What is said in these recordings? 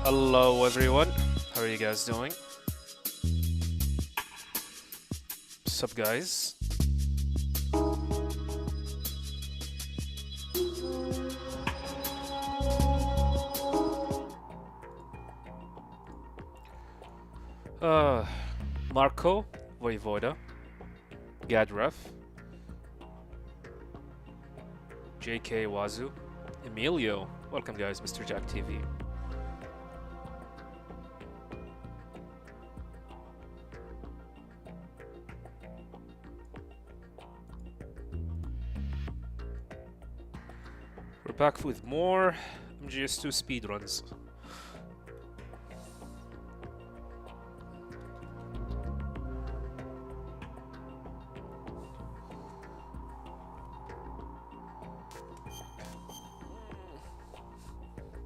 Hello everyone, how are you guys doing? What's up guys? Marco, Voivoda, Gadref, JK Wazu, Emilio, welcome guys, Mr. Jack TV. We're back with more MGS2 speedruns.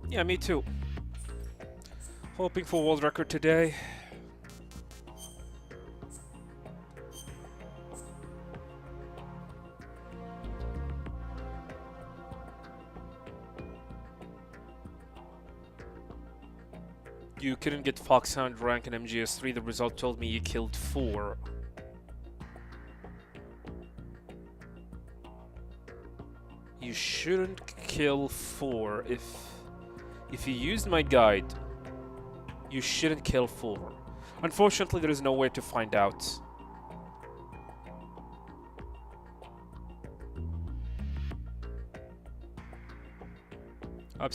Yeah, me too. Hoping for world record today. You couldn't get Foxhound rank in MGS3. The result told me you killed 4. You shouldn't kill 4 if you used my guide. You shouldn't kill 4. Unfortunately, there is no way to find out.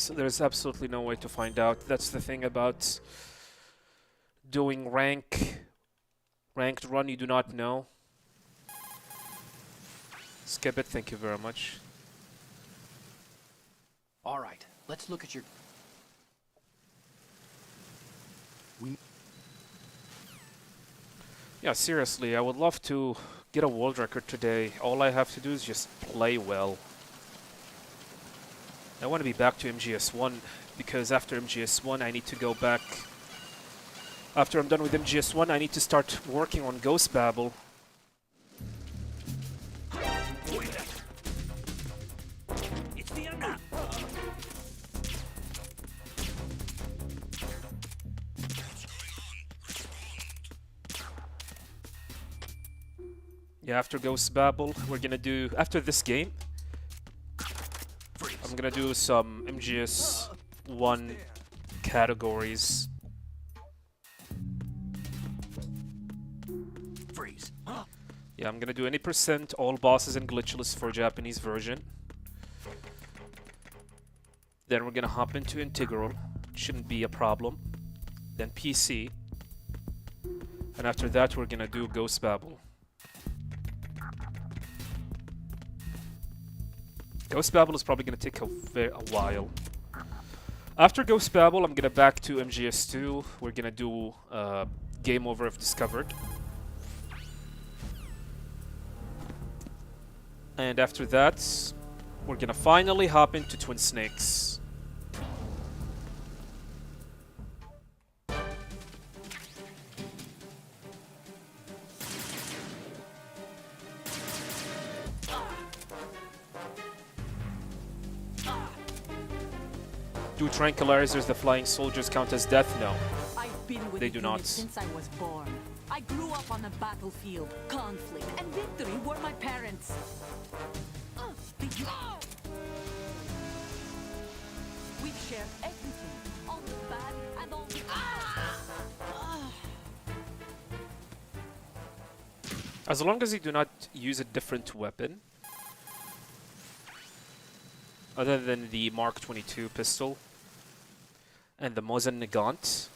There's absolutely no way to find out. That's the thing about doing ranked run. You do not know. Skip it. Thank you very much. All right, let's look at your. Yeah, seriously, I would love to get a world record today. All I have to do is just play well. I want to be back to MGS1 because after MGS1 I need to go back. After I'm done with MGS1 I need to start working on Ghost Babel. Yeah, after Ghost Babel we're gonna do, after this game I'm gonna do some MGS1 categories. Freeze. Yeah, I'm gonna do any percent, all bosses and glitchless for Japanese version. Then we're gonna hop into Integral, shouldn't be a problem. Then PC. And after that we're gonna do Ghost Babel. Ghost Babel is probably going to take a while. After Ghost Babel, I'm going to back to MGS2. We're going to do Game Over if Discovered. And after that, we're going to finally hop into Twin Snakes. Do tranquilizers, the flying soldiers, count as death? No. I've been with They the do not. unit since I was born. I grew up on the battlefield. Conflict and victory were my parents. We've shared everything, all the bad and all the As long as you do not use a different weapon, other than the Mark 22 pistol and the Mosin Nagant,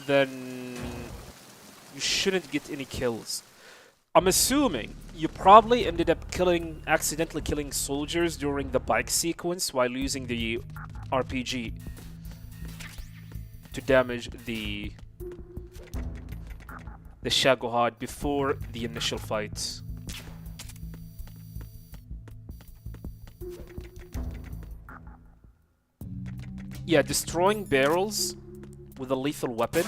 then you shouldn't get any kills. I'm assuming you probably ended up accidentally killing soldiers during the bike sequence while using the RPG to damage the Shagohod before the initial fight. Yeah, destroying barrels with a lethal weapon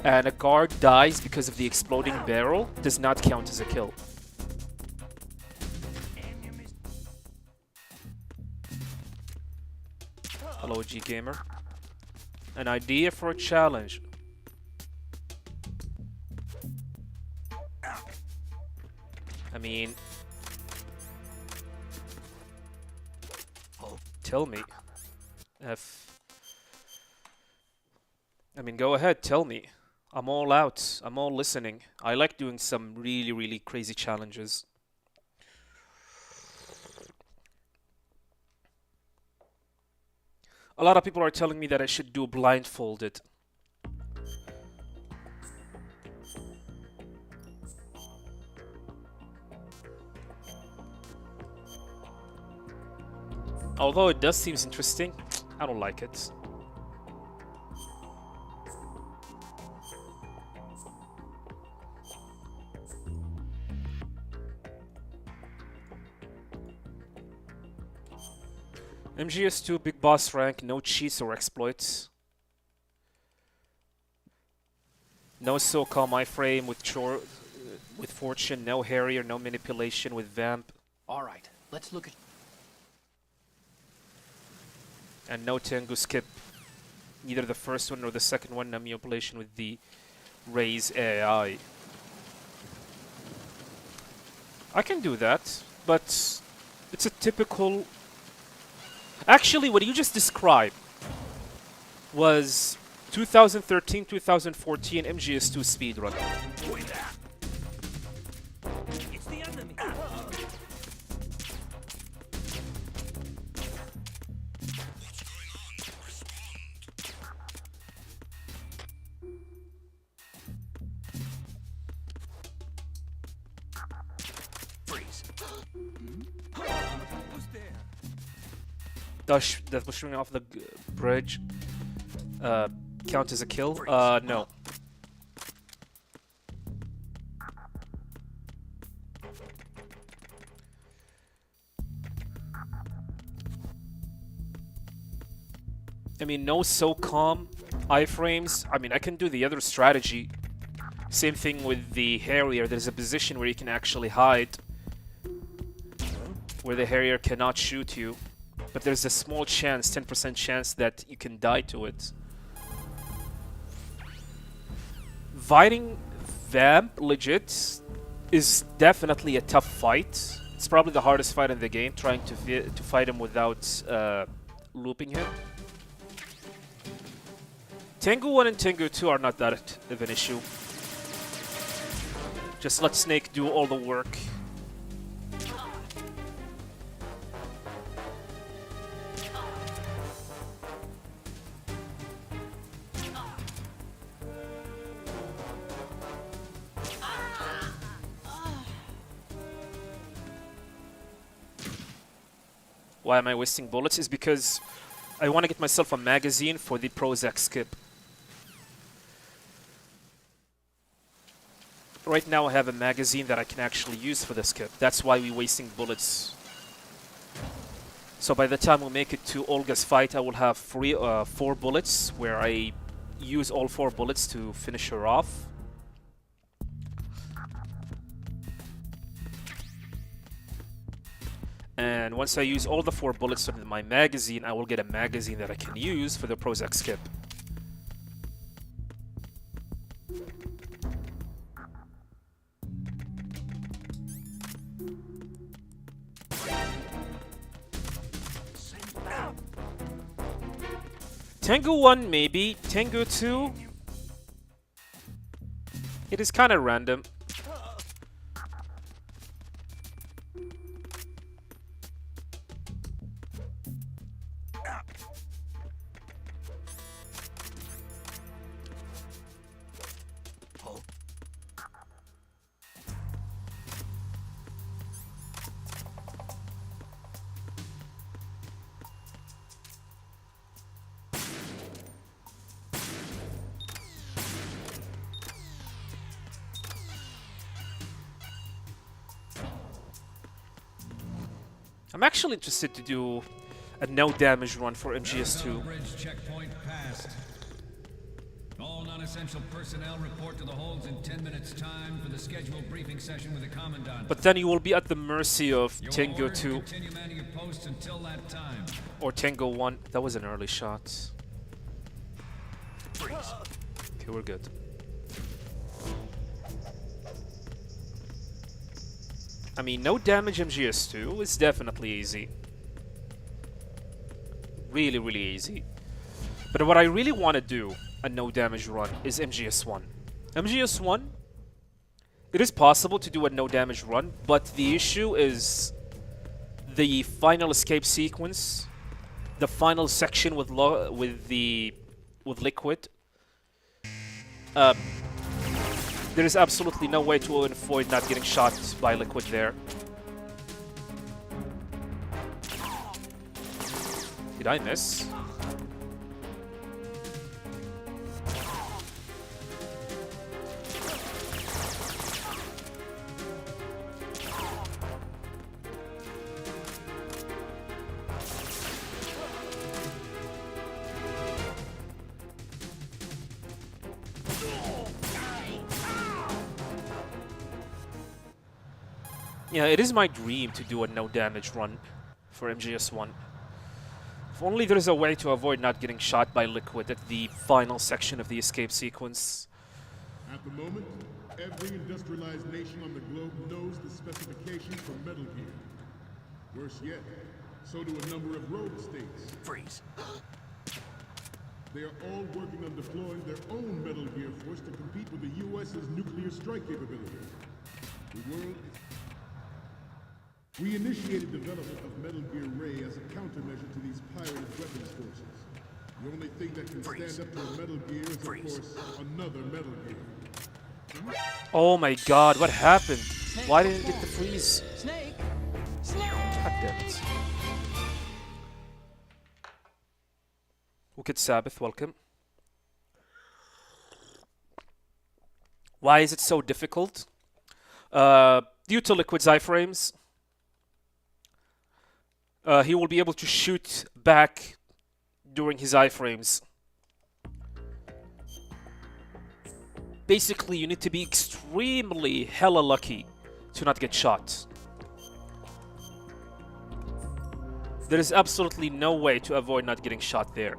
and a guard dies because of the exploding barrel does not count as a kill. Hello, G Gamer. An idea for a challenge. I mean, tell me. Go ahead, tell me. I'm all out. I'm all listening. I like doing some really, really crazy challenges. A lot of people are telling me that I should do blindfolded. Although it does seem interesting, I don't like it. MGS2 Big Boss rank, no cheats or exploits. No so-called iframe with fortune, no Harrier, no manipulation with Vamp. Alright, let's look at... And no Tengu skip. Neither the first one nor the second one, no manipulation with the Raise AI. I can do that, but it's a typical... Actually, what you just described was 2013-2014 MGS2 speedrun. It's the enemy. Freeze. Who's there? That was shooting off the bridge. Count as a kill? No. I mean, no SOCOM iframes. I mean, I can do the other strategy. Same thing with the Harrier. There's a position where you can actually hide, where the Harrier cannot shoot you. But there's a small chance, 10% chance, that you can die to it. Fighting Vamp, legit, is definitely a tough fight. It's probably the hardest fight in the game, trying to fight him without looping him. Tengu 1 and Tengu 2 are not that of an issue. Just let Snake do all the work. Why am I wasting bullets? Is because I want to get myself a magazine for the Prozac skip. Right now I have a magazine that I can actually use for the skip. That's why we're wasting bullets. So by the time we make it to Olga's fight, I will have 4 bullets, where I use all 4 bullets to finish her off. And once I use all the 4 bullets in my magazine, I will get a magazine that I can use for the Prozac skip. Tengu 1 maybe, Tengu 2... It is kind of random. I'm actually interested to do a no damage run for MGS2. All non-essential personnel report to the holds in 10 minutes time for the scheduled briefing session with the Commandant. But then you will be at the mercy of Your Tango order to 2 continue manning your posts until that time. or Tango 1. That was an early shot. Freeze. Okay, we're good. I mean, no damage MGS2 is definitely easy. Really, really easy. But what I really want to do a no damage run is MGS1. MGS1, it is possible to do a no damage run, but the issue is the final escape sequence, the final section with Liquid. There is absolutely no way to avoid not getting shot by Liquid there. Did I miss? Yeah, it is my dream to do a no damage run for MGS1. If only there's a way to avoid not getting shot by Liquid at the final section of the escape sequence. At the moment, every industrialized nation on the globe knows the specifications for Metal Gear. Worse yet, so do a number of rogue states. Freeze. They are all working on deploying their own Metal Gear force to compete with the U.S.'s nuclear strike capability. The world is... We initiated development of Metal Gear Ray as a countermeasure to these pirated weapons forces. The only thing that can stand up to a Metal Gear is, of course, another Metal Gear. Oh my god, what happened? Why didn't it get the freeze? Snake! Snake! God damn it. Wicked Sabbath, welcome. Why is it so difficult? Due to Liquid's iframes. He will be able to shoot back during his iframes. Basically, you need to be extremely hella lucky to not get shot. There is absolutely no way to avoid not getting shot there.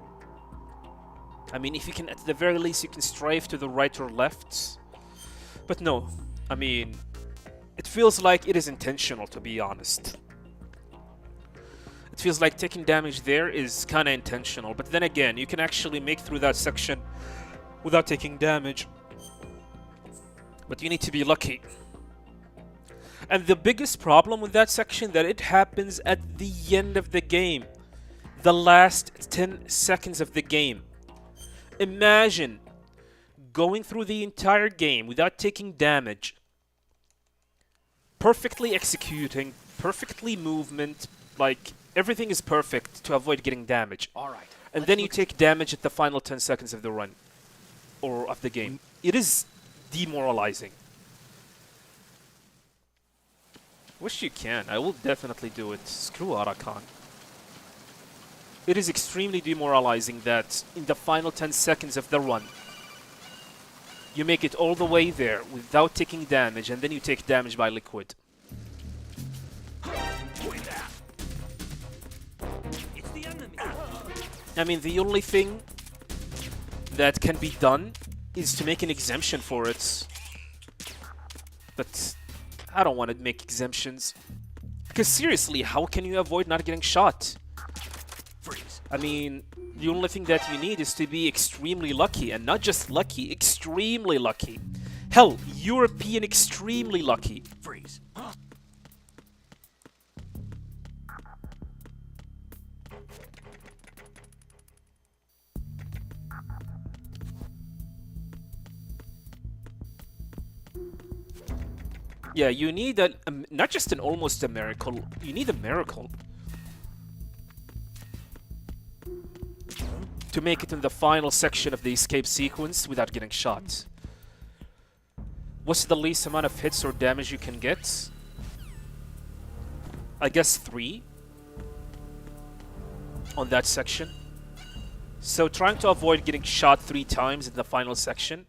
I mean, if you can, at the very least, you can strafe to the right or left. But no, I mean, it feels like it is intentional, to be honest. It feels like taking damage there is kind of intentional, but then again, you can actually make through that section without taking damage. But you need to be lucky. And the biggest problem with that section, that it happens at the end of the game. The last 10 seconds of the game. Imagine going through the entire game without taking damage. Perfectly executing, perfectly movement, like... Everything is perfect to avoid getting damage. All right. And then you take damage at the final 10 seconds of the run. Or of the game. It is demoralizing. Wish you can. I will definitely do it. Screw Arakan. It is extremely demoralizing that in the final 10 seconds of the run, you make it all the way there without taking damage, and then you take damage by Liquid. I mean, the only thing that can be done is to make an exemption for it. But I don't want to make exemptions. Because seriously, how can you avoid not getting shot? Freeze. I mean, the only thing that you need is to be extremely lucky. And not just lucky, extremely lucky. Hell, European extremely lucky. Freeze. Yeah, you need a not just an almost a miracle, you need a miracle. To make it in the final section of the escape sequence without getting shot. What's the least amount of hits or damage you can get? I guess 3 on that section. So trying to avoid getting shot 3 times in the final section.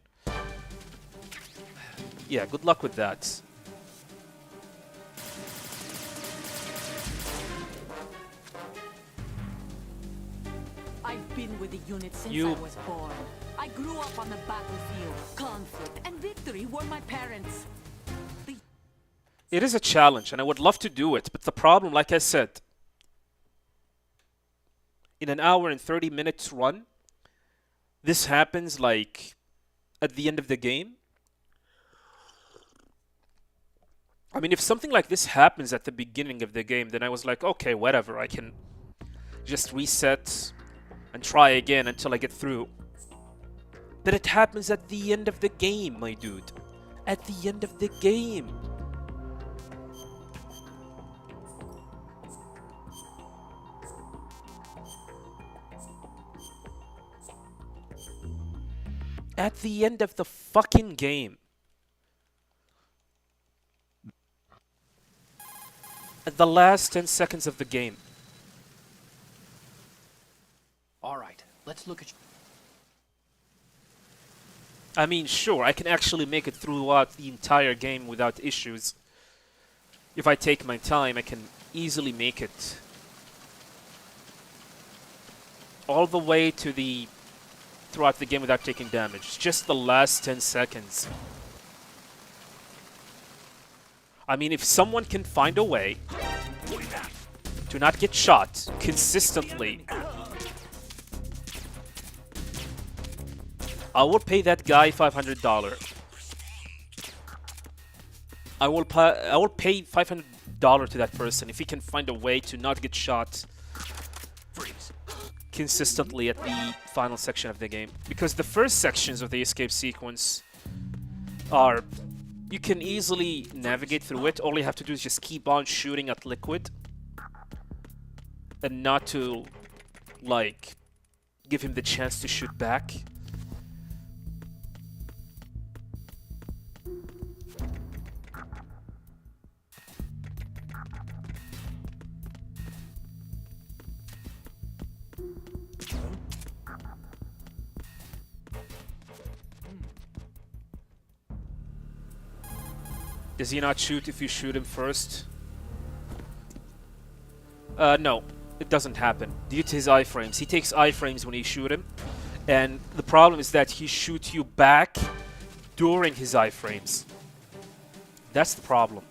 Yeah, good luck with that. I've been with the unit since You- I was born. I grew up on the battlefield. Conflict and victory were my parents. It is a challenge, and I would love to do it, but the problem, like I said, in an hour and 30 minutes run, this happens like at the end of the game. I mean, if something like this happens at the beginning of the game, then I was like, okay, whatever, I can just reset and try again until I get through. But it happens at the end of the game, my dude. At the end of the game. At the end of the fucking game. At the last 10 seconds of the game. All right, let's look at. I mean, sure, I can actually make it throughout the entire game without issues. If I take my time, I can easily make it all the way to the throughout the game without taking damage. It's just the last 10 seconds. I mean, if someone can find a way to not get shot consistently, I will pay that guy $500. I will pay $500 to that person if he can find a way to not get shot consistently at the final section of the game. Because the first sections of the escape sequence are... you can easily navigate through it. All you have to do is just keep on shooting at Liquid. And not to, like, give him the chance to shoot back. Does he not shoot if you shoot him first? No, it doesn't happen. Due to his iframes. He takes iframes when you shoot him. And the problem is that he shoots you back during his iframes. That's the problem.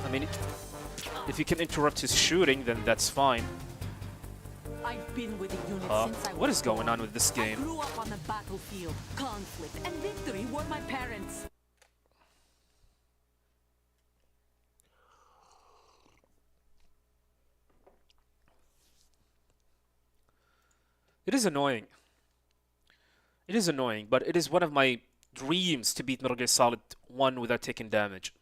I mean, if you can interrupt his shooting, then that's fine. I've been with the unit since I What was is going born. on with this I game? grew up on the battlefield. Conflict and victory were my parents. It is annoying. It is annoying, but it is one of my dreams to beat Metal Gear Solid 1 without taking damage.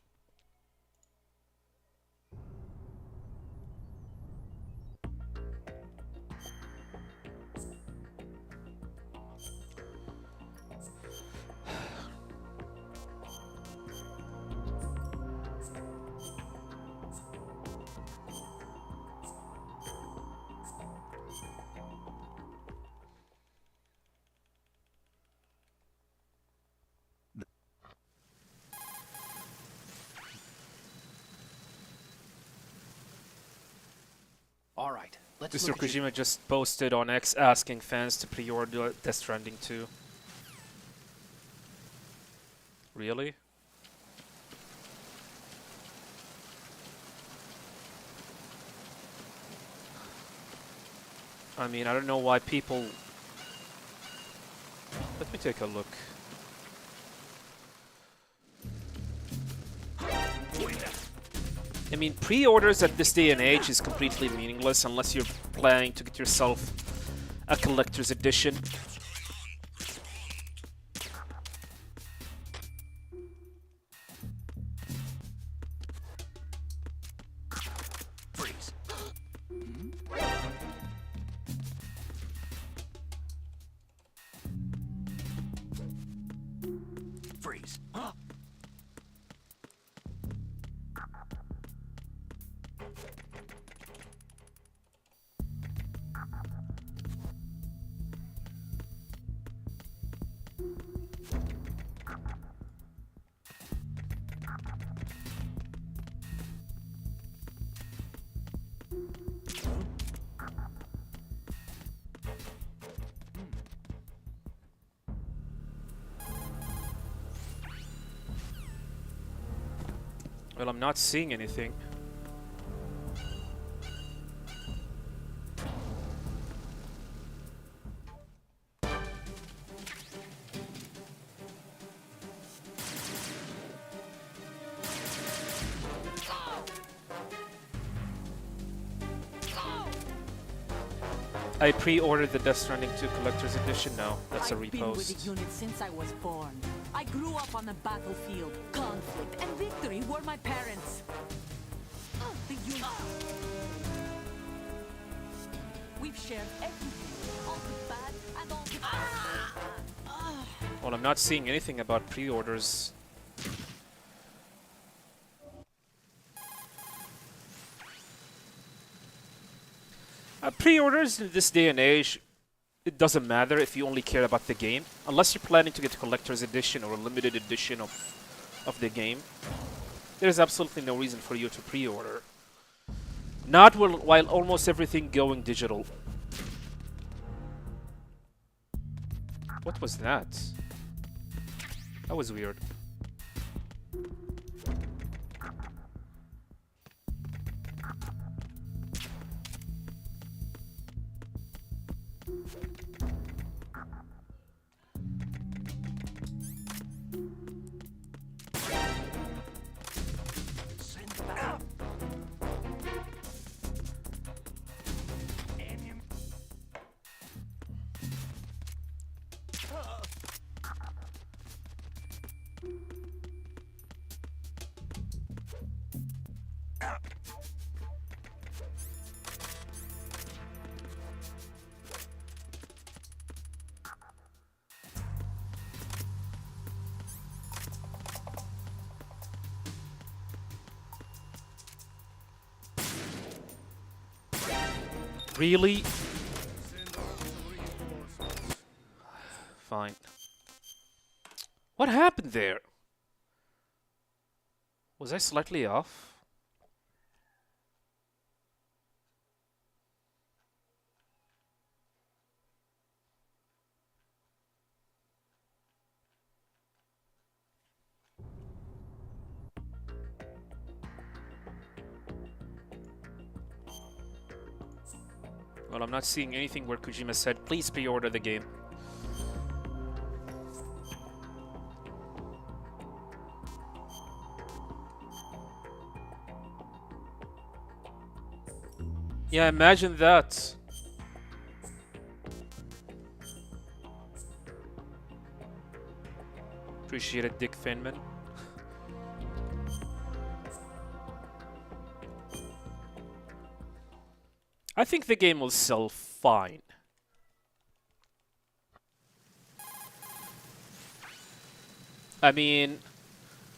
All right, let's Mr. look at your- Kojima just posted on X asking fans to pre-order Death Stranding 2. Really? I mean, I don't know why people... Let me take a look. I mean, pre-orders at this day and age is completely meaningless unless you're planning to get yourself a collector's edition. freeze. Freeze. Well, I'm not seeing anything. I pre-ordered the Death Stranding 2 Collector's Edition. No, that's a I've been with repost. the unit since I was born. I grew up on the battlefield. Conflict and victory were my parents. The unit. We've shared everything. All the bad and all the Well, I'm not seeing anything about pre-orders. Pre-orders in this day and age, it doesn't matter if you only care about the game. Unless you're planning to get a collector's edition or a limited edition of the game, there's absolutely no reason for you to pre-order. Not while almost everything going digital. What was that? That was weird. Really? Fine. What happened there? Was I slightly off? Well, I'm not seeing anything where Kojima said, please pre-order the game. Yeah, imagine that. Appreciate it, Dick Finman. I think the game will sell fine. I mean,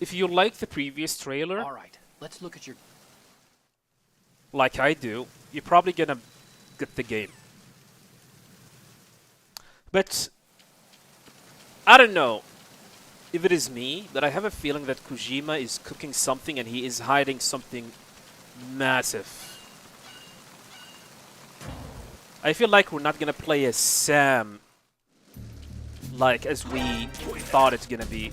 if you like the previous trailer, All right, let's look at your... like I do, you're probably gonna get the game. But I don't know if it is me, but I have a feeling that Kojima is cooking something and he is hiding something massive. I feel like we're not gonna play as Sam, like as we thought it's gonna be.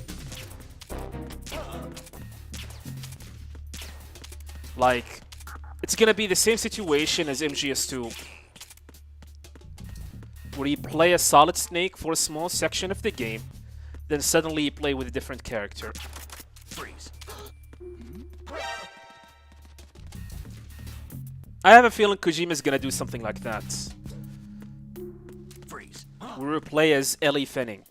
Like, it's gonna be the same situation as MGS2, where you play a Solid Snake for a small section of the game, then suddenly you play with a different character. Freeze. I have a feeling Kojima's gonna do something like that. Freeze. We will play as Ellie Fanning.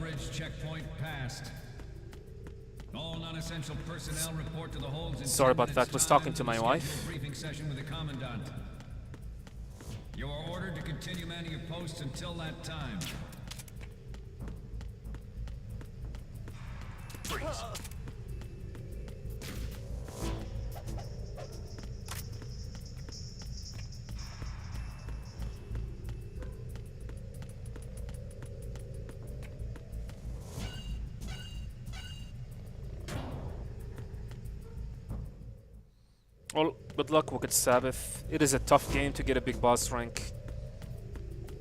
bridge checkpoint passed. All non-essential personnel report to the holds in Sorry 10 about minutes that, was time talking for to the my scheduled wife. briefing session with the commandant. You are ordered to continue manning your posts until that time. Freeze. Well, good luck, Wicked Sabbath. It is a tough game to get a big boss rank.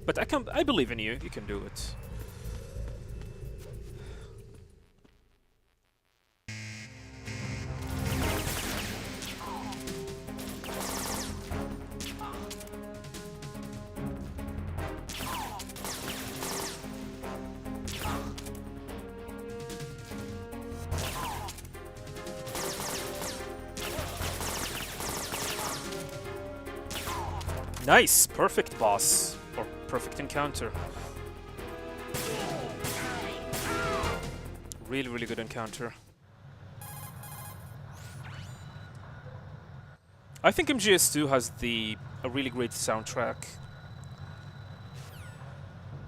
But I believe in you. You can do it. Nice! Perfect boss. Or perfect encounter. Really, really good encounter. I think MGS2 has a really great soundtrack.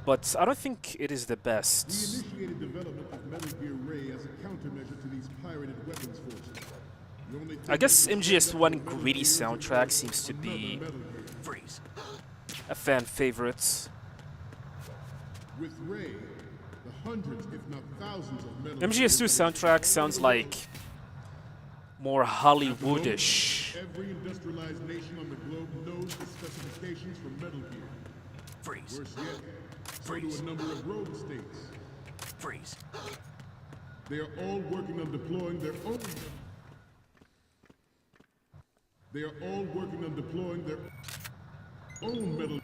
But I don't think it is the We best. initiated development of Metal Gear Ray as a countermeasure to these pirated weapons forces. The only thing I guess that can MGS1 stand up to Metal greedy Gear is soundtrack seems to another be Metal Gear. Freeze. a fan favorite. With Ray, the hundreds, if not thousands of Metal MGS2 Gears soundtrack sounds like more Hollywoodish. every industrialized nation on the globe knows the specifications for Metal Gear. Freeze. Worse yet, so do a number of rogue states. Freeze. They are all working on deploying their own. They are all working on deploying their own Metal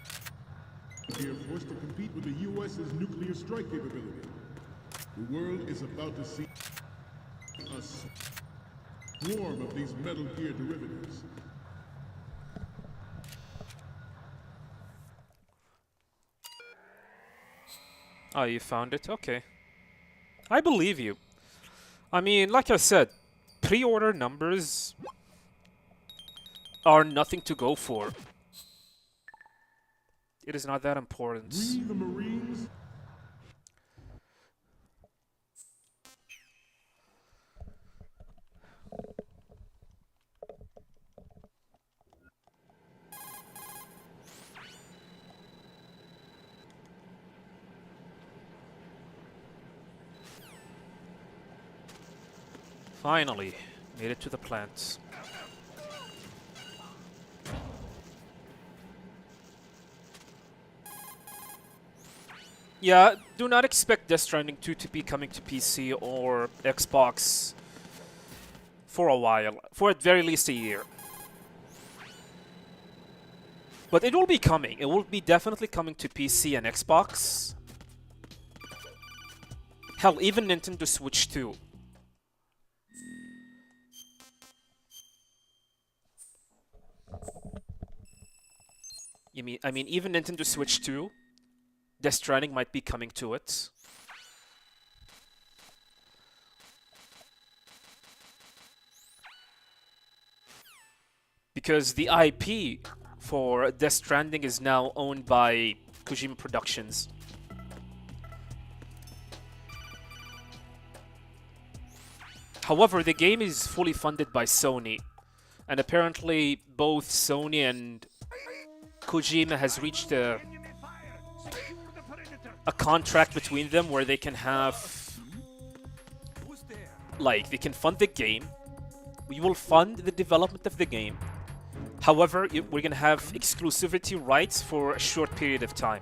Gear force to compete with the U.S.'s nuclear strike capability. The world is about to see a swarm of these Metal Gear derivatives. Oh, you found it? Okay. I believe you. I mean, like I said, pre-order numbers are nothing to go for. It is not that important. We, the Marines, Finally, made it to the plant. Yeah, do not expect Death Stranding 2 to be coming to PC or Xbox for a while. For at very least a year. But it will be coming. It will be definitely coming to PC and Xbox. Hell, even Nintendo Switch 2. I mean, even Nintendo Switch 2, Death Stranding might be coming to it. Because the IP for Death Stranding is now owned by Kojima Productions. However, the game is fully funded by Sony. And apparently both Sony and Kojima has reached a contract between them where they can have, like, they can fund the game. We will fund the development of the game. However, we're gonna have exclusivity rights for a short period of time.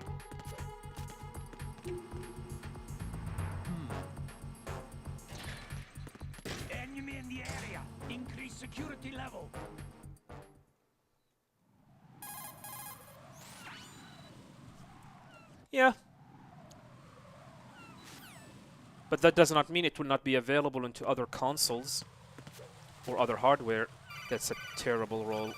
Enemy in the area. Increase security level. Yeah. But that does not mean it will not be available into other consoles or other hardware. That's a terrible roll.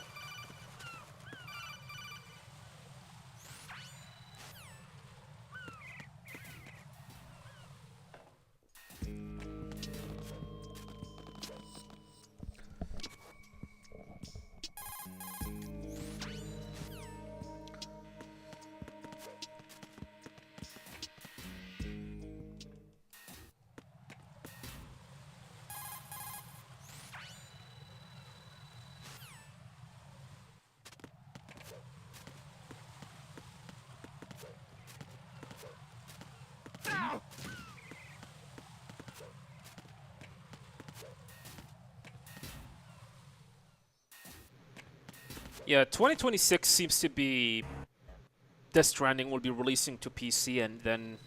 Yeah, 2026 seems to be Death Stranding will be releasing to PC and then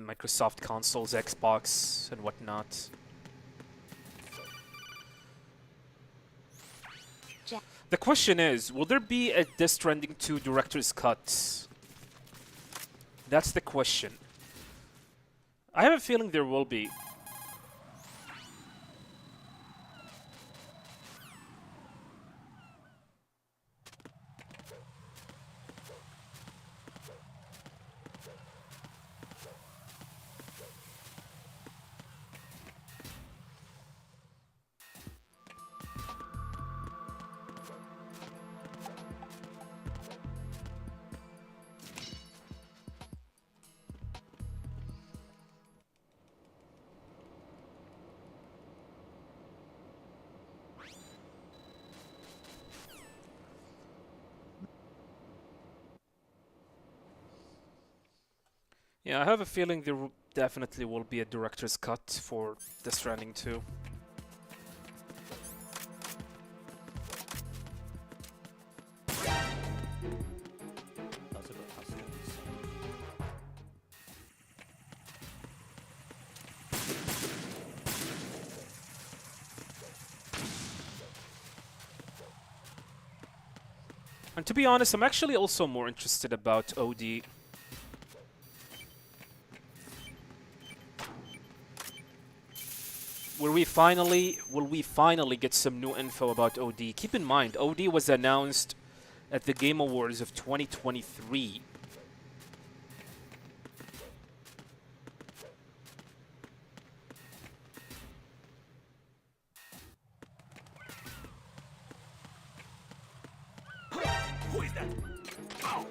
Microsoft consoles, Xbox, and whatnot. The question is, will there be a Death Stranding 2 director's cut? That's the question. I have a feeling there will be. Yeah, I have a feeling there definitely will be a director's cut for Death Stranding 2. And to be honest, I'm actually also more interested about OD. Will we finally get some new info about OD? Keep in mind, OD was announced at the Game Awards of 2023. Who is that? Ow!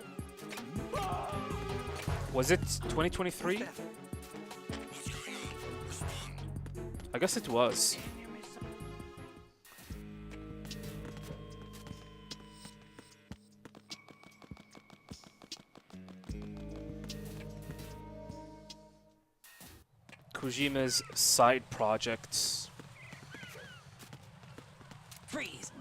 Was it 2023? I guess it was. Kojima's side projects. Freeze!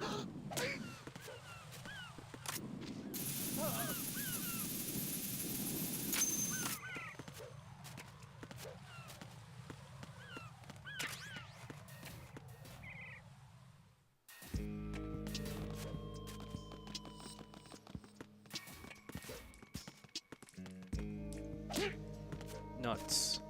Nuts.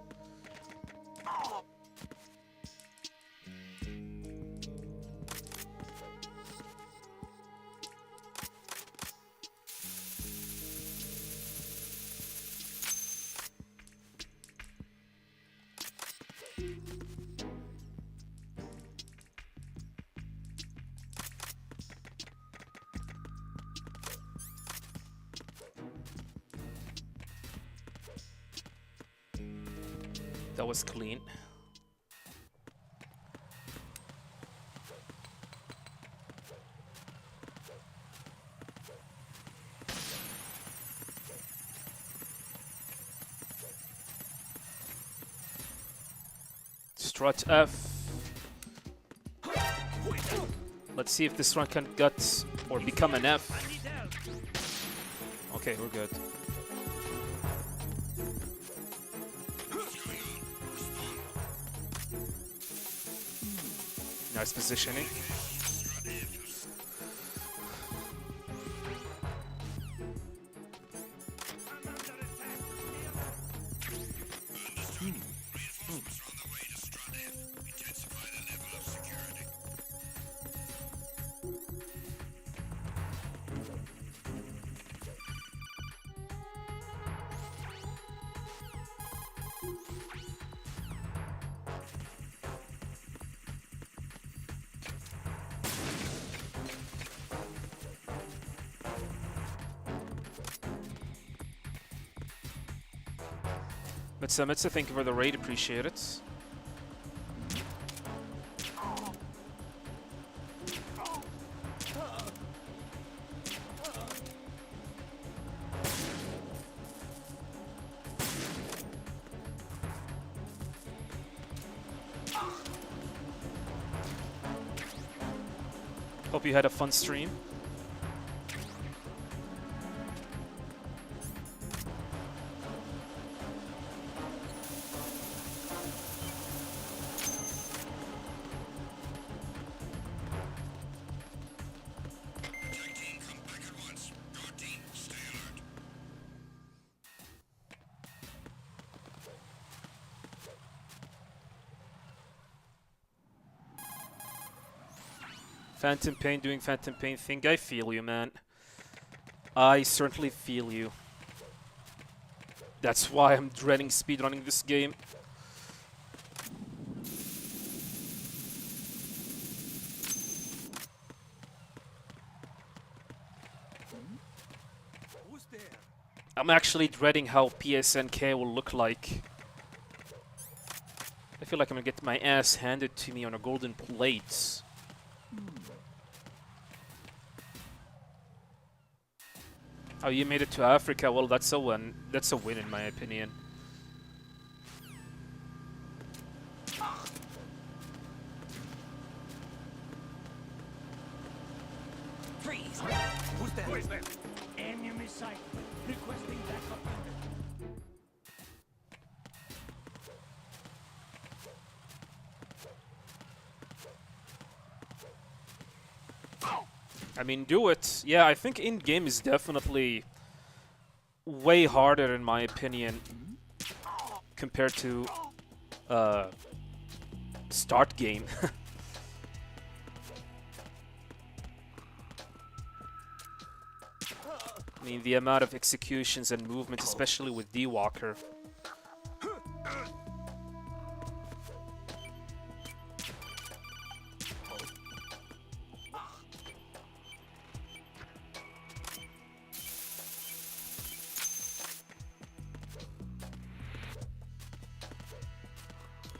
That was clean. Strut F. Let's see if this run can gut or become an F. Okay, we're good. Nice positioning. Mitsa, thank you for the raid, appreciate it. Hope you had a fun stream. Phantom Pain doing Phantom Pain thing. I feel you, man. I certainly feel you. That's why I'm dreading speedrunning this game. Who's there? I'm actually dreading how PSNK will look like. I feel like I'm gonna get my ass handed to me on a golden plate. Oh, you made it to Africa. Well, that's a win. That's a win, in my opinion. Freeze! Who's there? Who is that? Enemy sight. Requesting backup. I mean, do it. Yeah, I think in-game is definitely way harder, in my opinion, compared to start game. I mean, the amount of executions and movement, especially with D-Walker.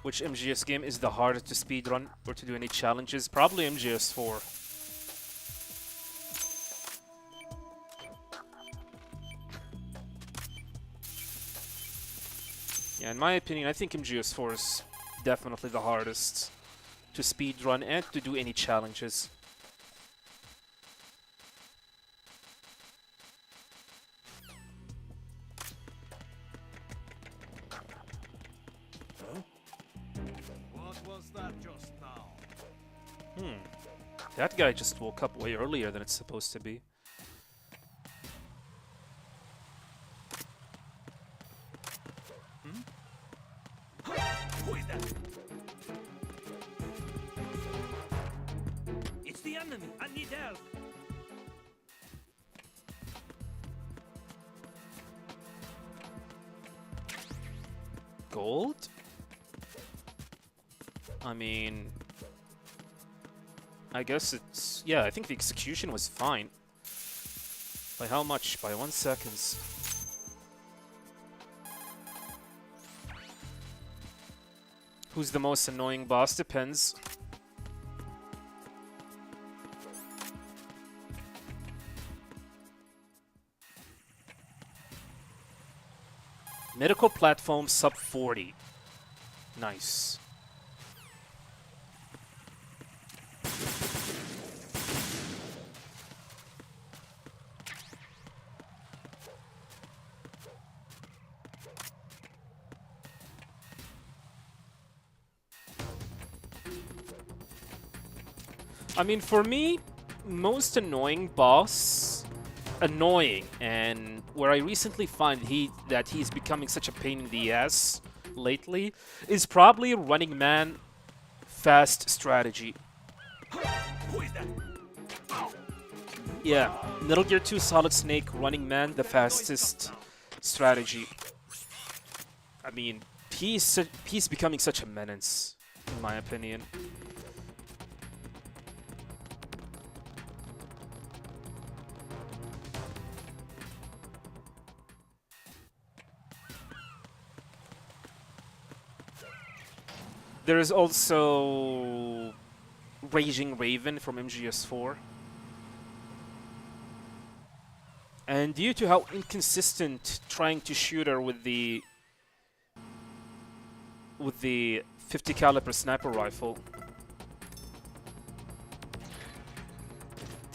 Which MGS game is the hardest to speedrun or to do any challenges? Probably MGS4. Yeah, in my opinion, I think MGS4 is definitely the hardest to speedrun and to do any challenges. What was that just now? That guy just woke up way earlier than it's supposed to be. Who is that? It's the enemy. I need help. Gold? I mean, I guess it's... Yeah, I think the execution was fine. By how much? By 1 second. Who's the most annoying boss? Depends. Medical platform sub 40. Nice. I mean, for me, most annoying boss, annoying, and where I recently find that he's becoming such a pain in the ass lately, is probably Running Man fast strategy. Who is that? Yeah, Metal Gear 2 Solid Snake, Running Man, the fastest strategy. I mean, he's becoming such a menace, in my opinion. There is also Raging Raven from MGS4. And due to how inconsistent trying to shoot her with the 50 caliber sniper rifle,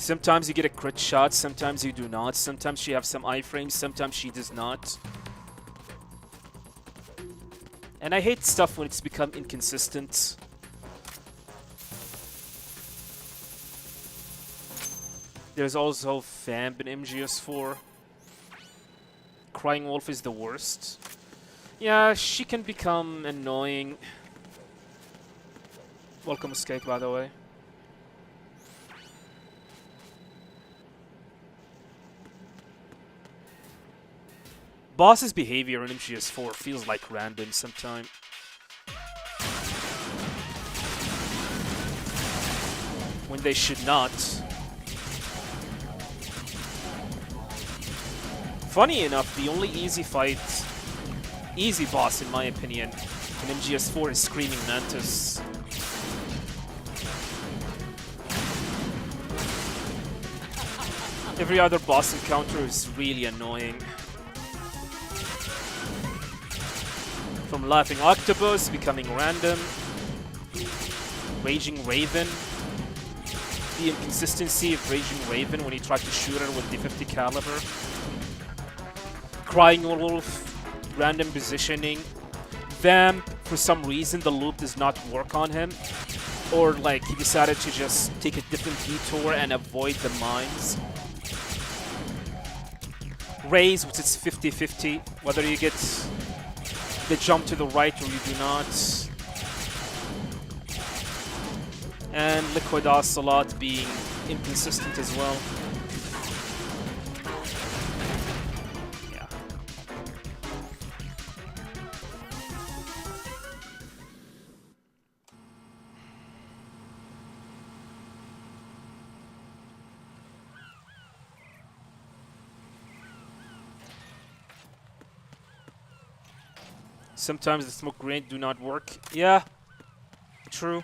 Sometimes you get a crit shot, sometimes you do not. Sometimes she has some iframes, sometimes she does not. And I hate stuff when it's become inconsistent. There's also Famb in MGS4. Crying Wolf is the worst. Yeah, she can become annoying. Welcome Escape, by the way. Boss's behavior in MGS4 feels like random sometimes. When they should not. Funny enough, the only easy boss in my opinion, in MGS4 is Screaming Mantis. Every other boss encounter is really annoying. From Laughing Octopus, becoming random, Raging Raven, the inconsistency of Raging Raven when he tried to shoot her with the 50 caliber, Crying Wolf, random positioning, Vamp, for some reason the loop does not work on him, or like he decided to just take a different detour and avoid the mines. Raze, which is 50-50, whether you get the jump to the right or you do not. And Liquid Ocelot being inconsistent as well. Yeah. Sometimes the smoke grenade do not work. Yeah, true.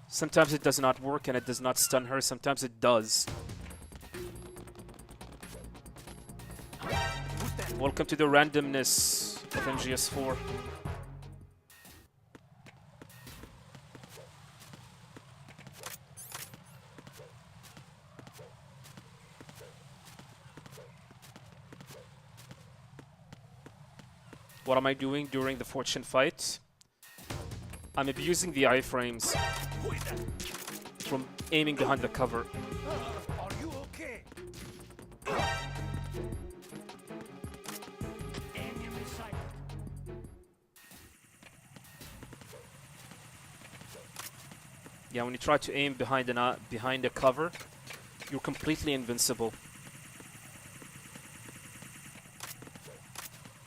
Sometimes it does not work and it does not stun her. Sometimes it does. Welcome to the randomness of MGS4. What am I doing during the fortune fight? I'm abusing the iframes from aiming behind the cover. Are you okay? Enemy sighted. Yeah, when you try to aim behind the cover, you're completely invincible.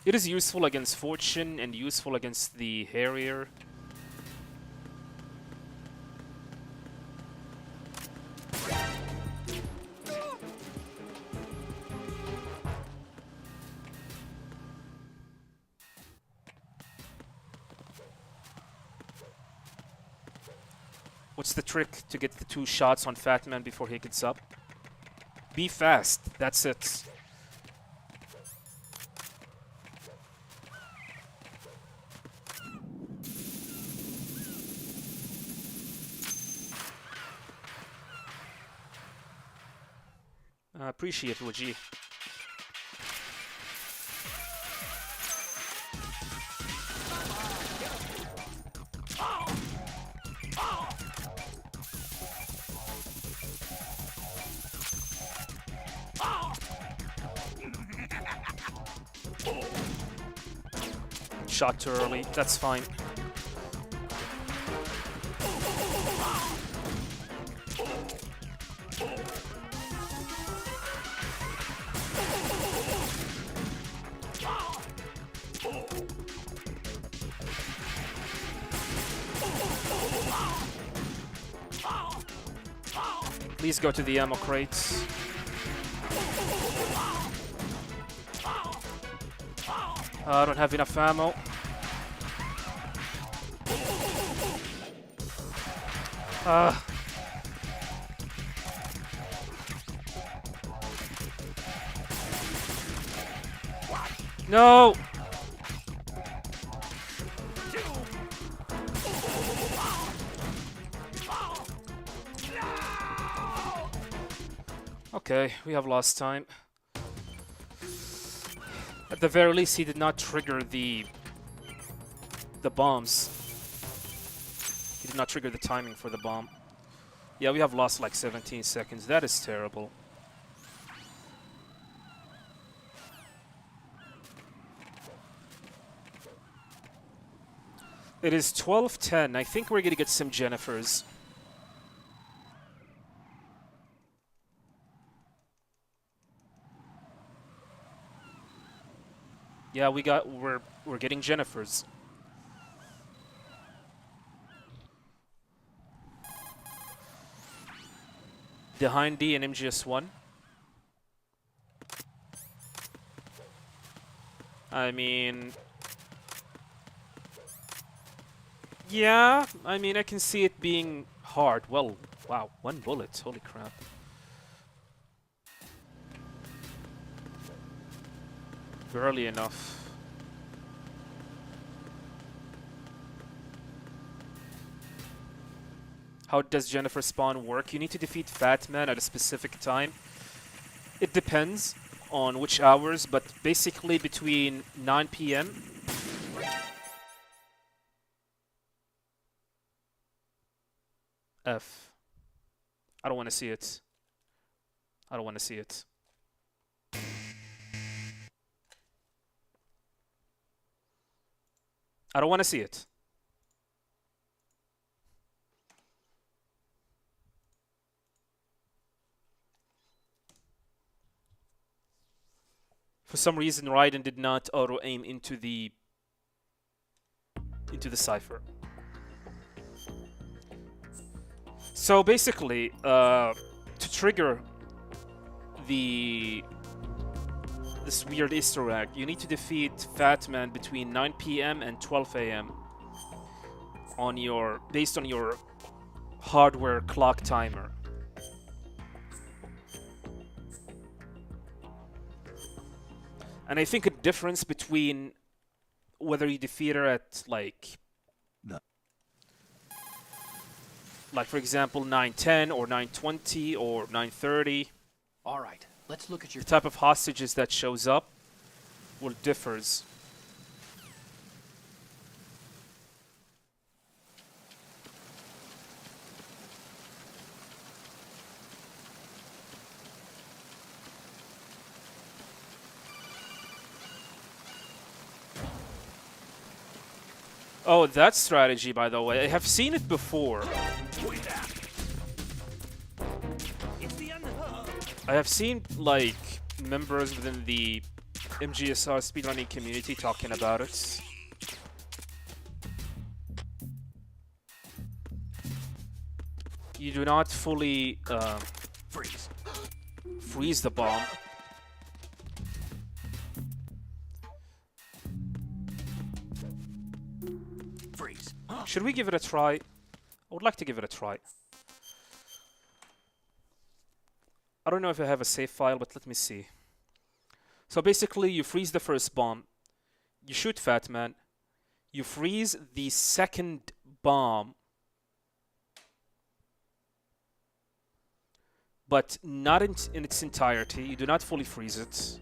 It is useful against Fortune and useful against the Harrier. What's the trick to get the 2 shots on Fat Man before he gets up? Be fast, that's it. I appreciate Roji. Shot too early, that's fine. Please go to the ammo crates. I don't have enough ammo. No! Okay, we have lost time. At the very least, he did not trigger the bombs. He did not trigger the timing for the bomb. Yeah, we have lost like 17 seconds. That is terrible. It is 12:10. I think we're gonna get some Jennifers. Yeah, we're getting Jennifers. Behind D and MGS1. I mean, yeah, I mean, I can see it being hard. Well, wow, 1 bullet, holy crap. Barely enough. How does Jennifer spawn work? You need to defeat Fat Man at a specific time. It depends on which hours, but basically between 9 p.m. F. I don't want to see it. I don't want to see it. I don't want to see it. For some reason, Raiden did not auto-aim into the cipher. So basically, to trigger this weird Easter egg, you need to defeat Fat Man between 9 p.m. and 12 a.m. based on your hardware clock timer. And I think a difference between whether you defeat her at like for example 9:10 or 9:20 or 9:30. All right, let's look at your The type of hostages that shows up will differs. Oh, that strategy, by the way, I have seen it before. I have seen, like, members within the MGSR speedrunning community talking about it. You do not fully freeze the bomb. Should we give it a try? I would like to give it a try. I don't know if I have a save file, but let me see. So basically, you freeze the first bomb. You shoot Fat Man. You freeze the second bomb. But not in its entirety. You do not fully freeze it.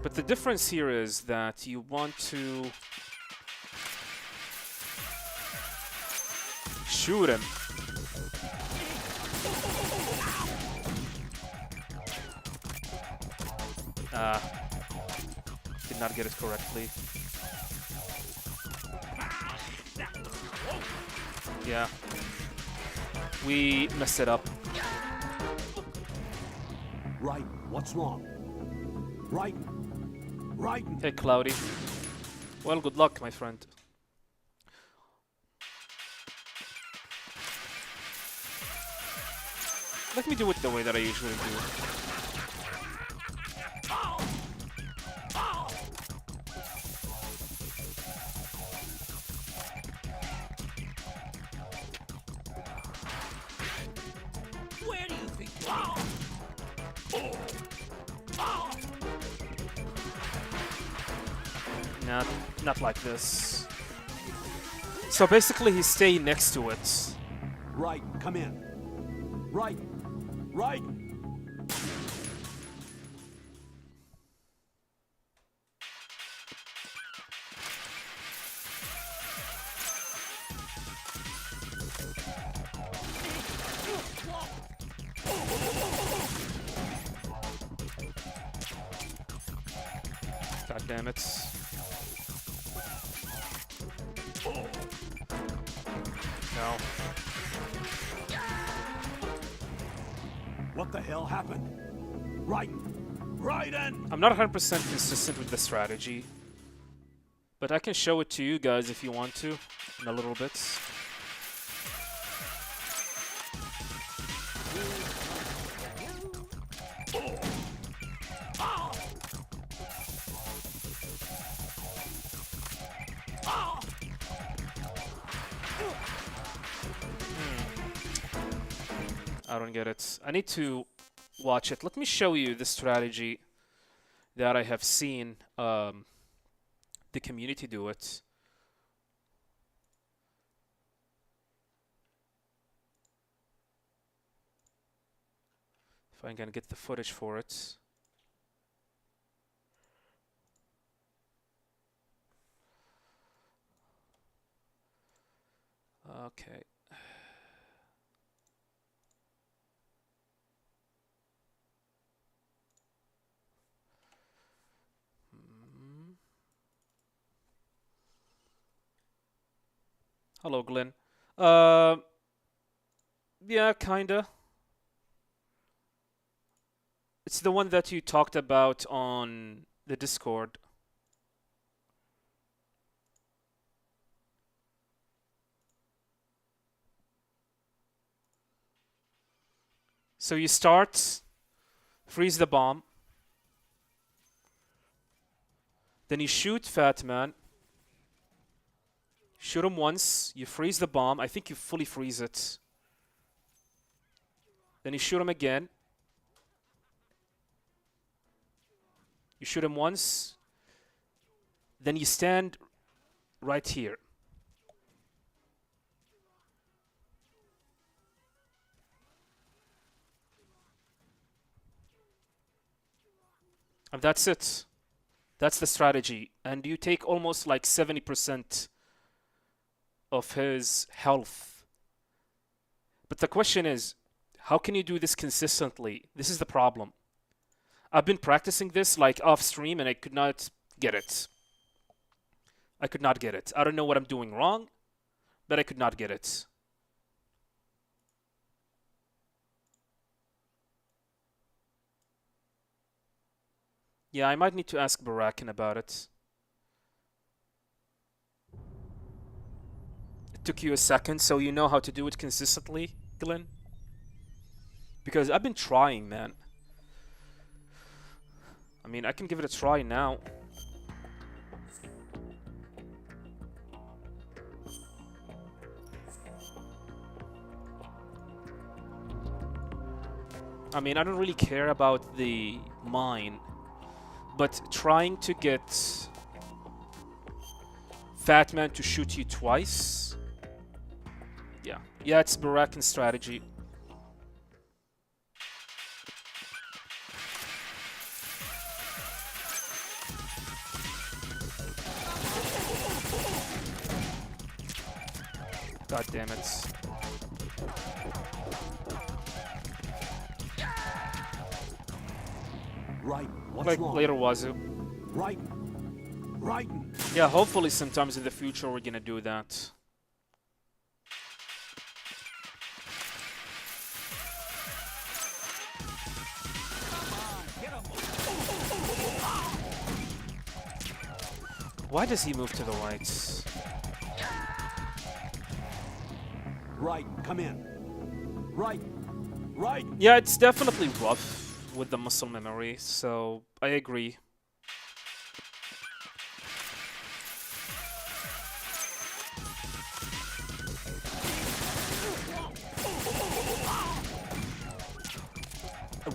But the difference here is that you want to shoot him. Did not get it correctly. Yeah. We messed it up. Right, what's wrong? Right. Right. Hey, Cloudy. Well, good luck, my friend. Let me do it the way that I usually do. Where do you think Not like this. So basically, he's staying next to it. Right, come in. Right. Right. God damn it. No. What the hell happened? Right. Right and... I'm not 100% consistent with the strategy, but I can show it to you guys if you want to in a little bit. I don't get it. I need to watch it. Let me show you the strategy that I have seen the community do it. If I can get the footage for it. Okay. Hello, Glenn. Yeah, kinda. It's the one that you talked about on the Discord. So you start, freeze the bomb, then you shoot Fat Man. Shoot him once, you freeze the bomb. I think you fully freeze it. Then you shoot him again. You shoot him once. Then you stand right here. And that's it. That's the strategy. And you take almost like 70% of his health. But the question is, how can you do this consistently? This is the problem. I've been practicing this like off stream and I could not get it. I could not get it. I don't know what I'm doing wrong, but I could not get it. Yeah, I might need to ask Barakin about it. It took you a second, so you know how to do it consistently, Glenn? Because I've been trying, man. I mean, I can give it a try now. I mean, I don't really care about the mine, but trying to get Fat Man to shoot you twice. Yeah, it's Barakin's strategy. God damn it. Right. What's Like wrong? later Wazoo. Right. Right. Yeah, hopefully sometimes in the future we're gonna do that. Why does he move to the right? Right. Come in. Right. Right. Yeah, it's definitely rough with the muscle memory, so I agree.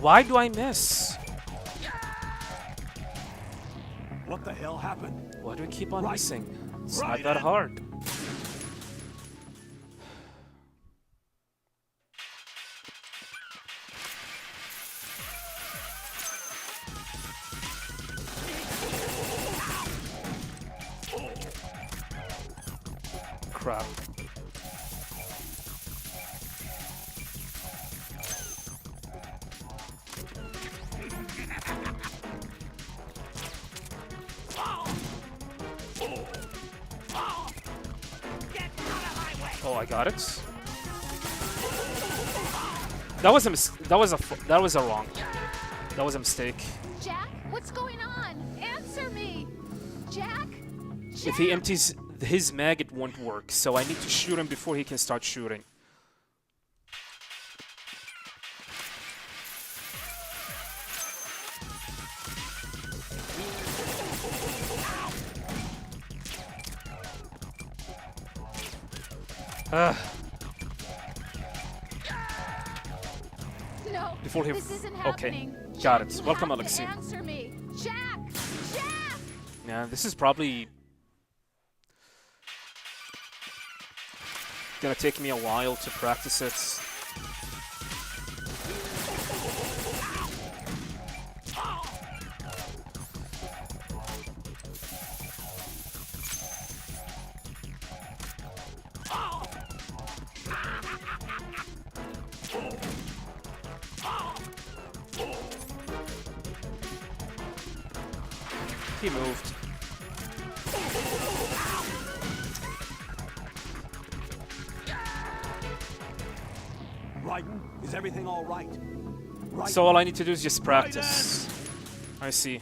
Why do I miss? What the hell happened? Why do I keep on Right. missing? It's Right, not that and- hard. crap. Oh, I got it. That was a wrong. That was a mistake. Jack, what's going on? Answer me! Jack? If he empties his mag, it won't work. So I need to shoot him before he can start shooting. No, Before he... this isn't Okay, happening. got Jack, it. you Welcome, have to Alexei. Answer me. Jack! Jack! Yeah, this is probably gonna take me a while to practice it. He moved. Raiden, is everything all right? Raiden, So all I need to do is just practice. I see.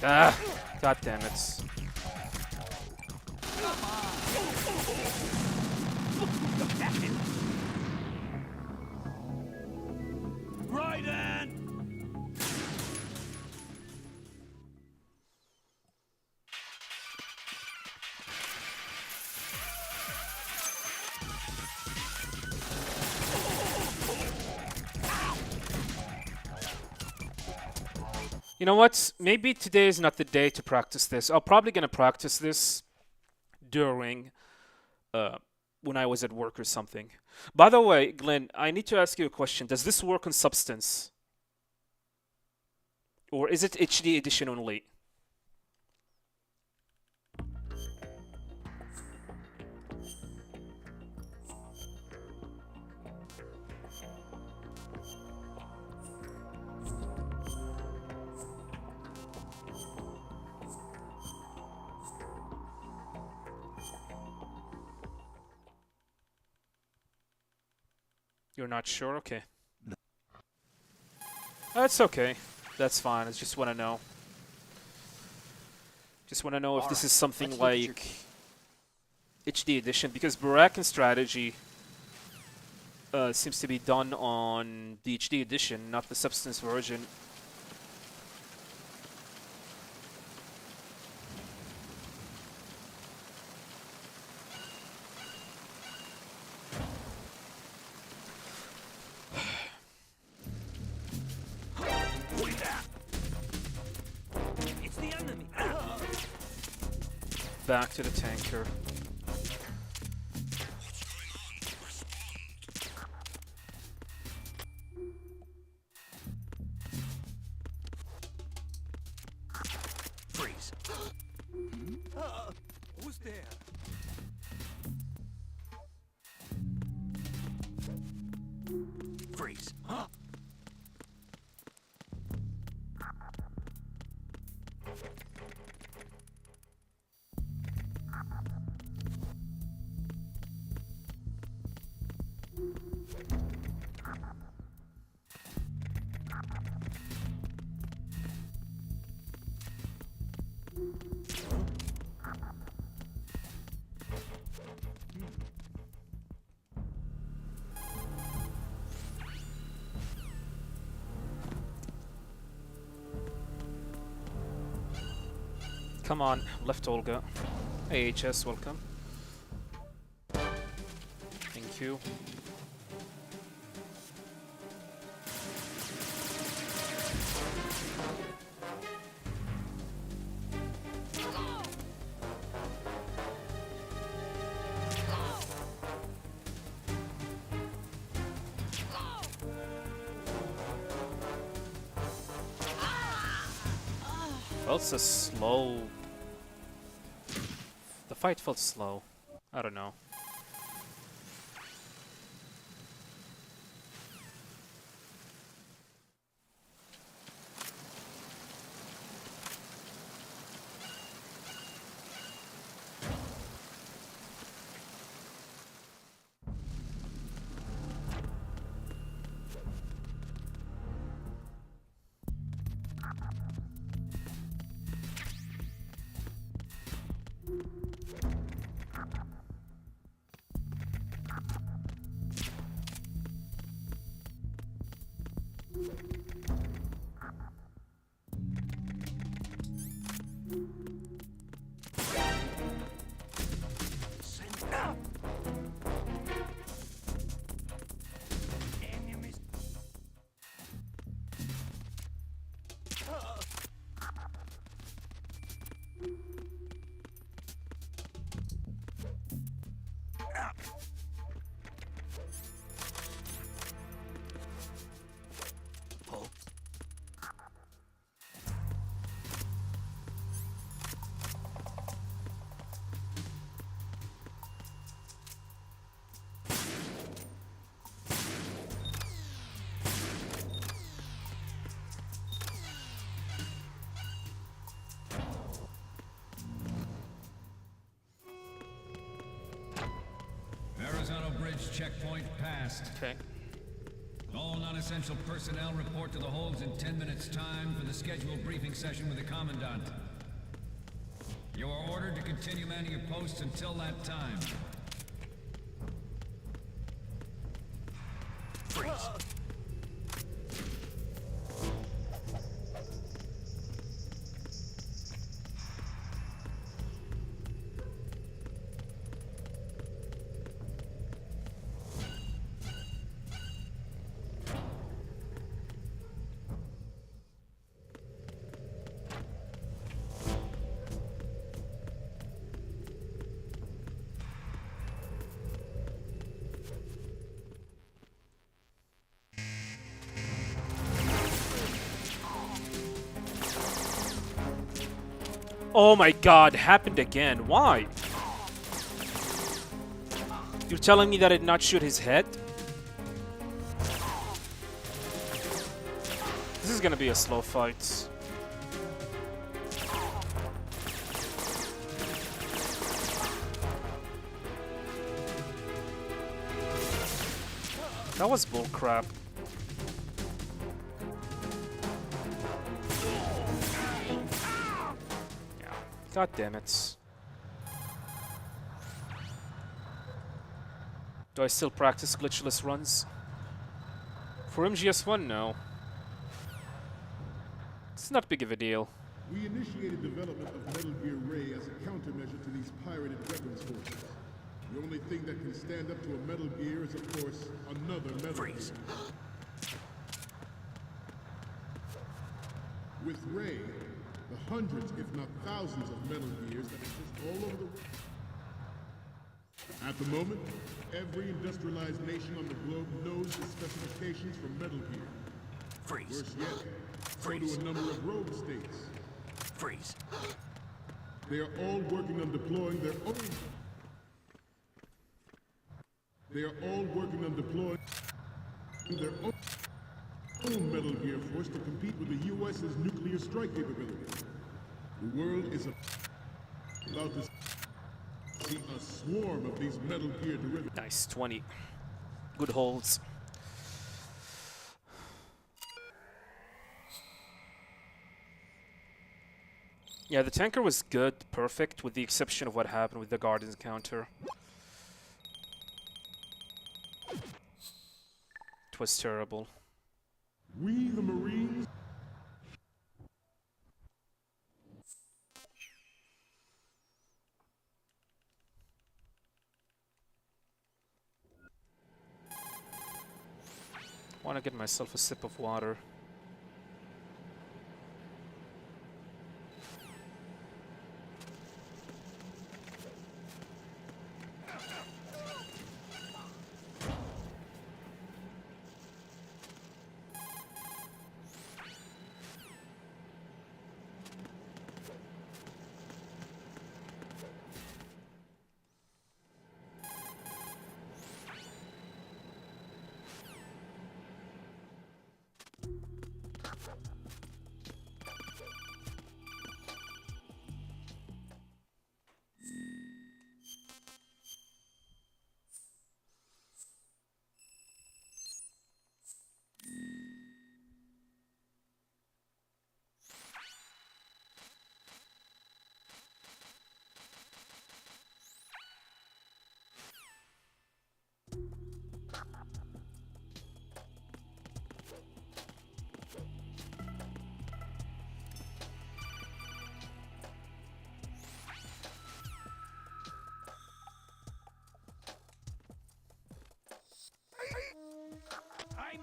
Ah, god damn it. Raiden! You know what? Maybe today is not the day to practice this. I'm probably gonna practice this during when I was at work or something. By the way, Glenn, I need to ask you a question. Does this work on Substance? Or is it HD edition only? You're not sure? Okay. That's okay. That's fine. I just want to know. Just want to know if this is something like HD edition, because Barack and Strategy seems to be done on the HD edition, not the Substance version. It's the enemy. Back to the tanker. Freeze. Who's there? Freeze. Huh? Come on, left Olga. AHS, welcome. Thank you. Felt so slow. The fight felt slow. I don't know. Enemies. Horizontal bridge checkpoint passed. Okay. All non-essential personnel report to the holds in 10 minutes' time for the scheduled briefing session with the Commandant. You are ordered to continue manning your posts until that time. Freeze. Oh my god, happened again. Why? You're telling me that it did not shoot his head? This is gonna be a slow fight. That was bullcrap. God damn it. Do I still practice glitchless runs? For MGS1, no. It's not big of a deal. We initiated development of Metal Gear Ray as a countermeasure to these pirated weapons forces. The only thing that can stand up to a Metal Gear is, of course, another Metal Freeze. Gear. With Ray, the hundreds, if not thousands, of Metal Gears that exist all over the world. At the moment, every industrialized nation on the globe knows the specifications for Metal Gear. Freeze. Worse yet, so do Freeze. a number of rogue states. Freeze. They are all working on deploying their own. They are all working on deploying their own Metal Gear force to compete with the U.S.'s nuclear strike capability. The world is about to see a swarm of these Metal Gear derivatives. Nice, 20. Good holds. Yeah, the tanker was good, perfect, with the exception of what happened with the Guardians counter. It was terrible. We, the Marines, Want to get myself a sip of water.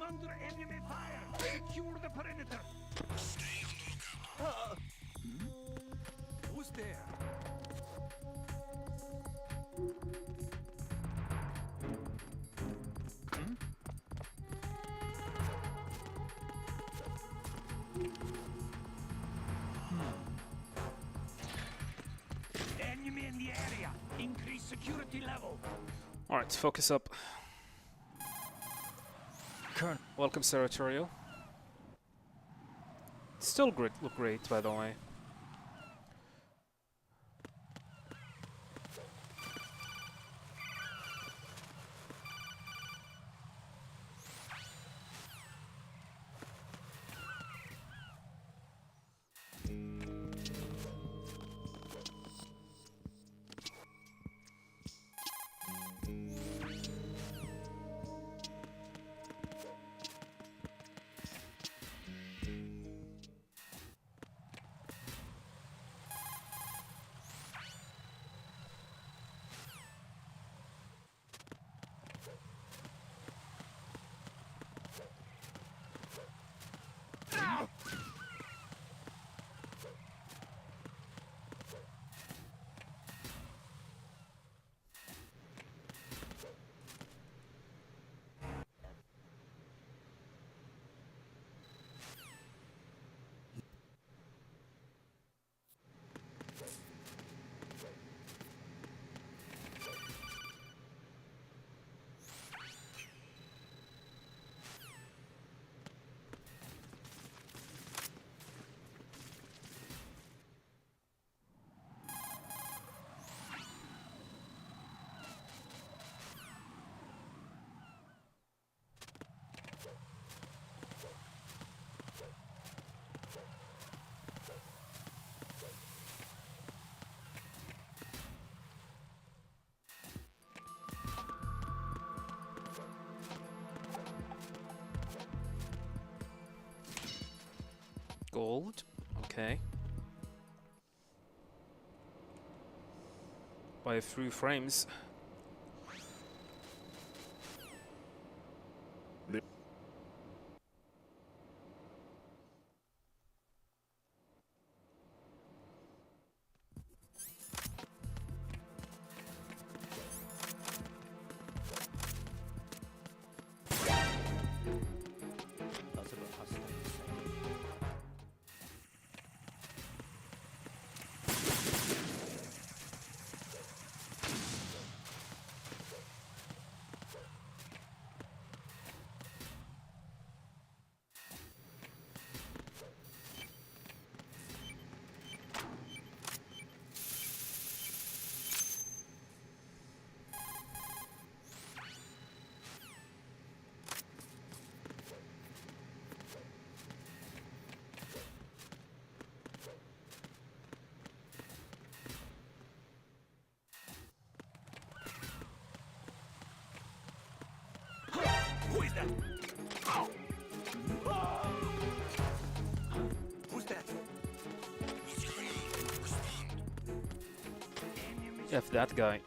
under enemy fire. Secure the perimeter. Who's there? Enemy in the area. Increase security level. Alright, focus up. Welcome, Territorial. Still great, look great, by the way. Gold, okay. By a few frames. Who is that? Ow! Who's that? F that guy.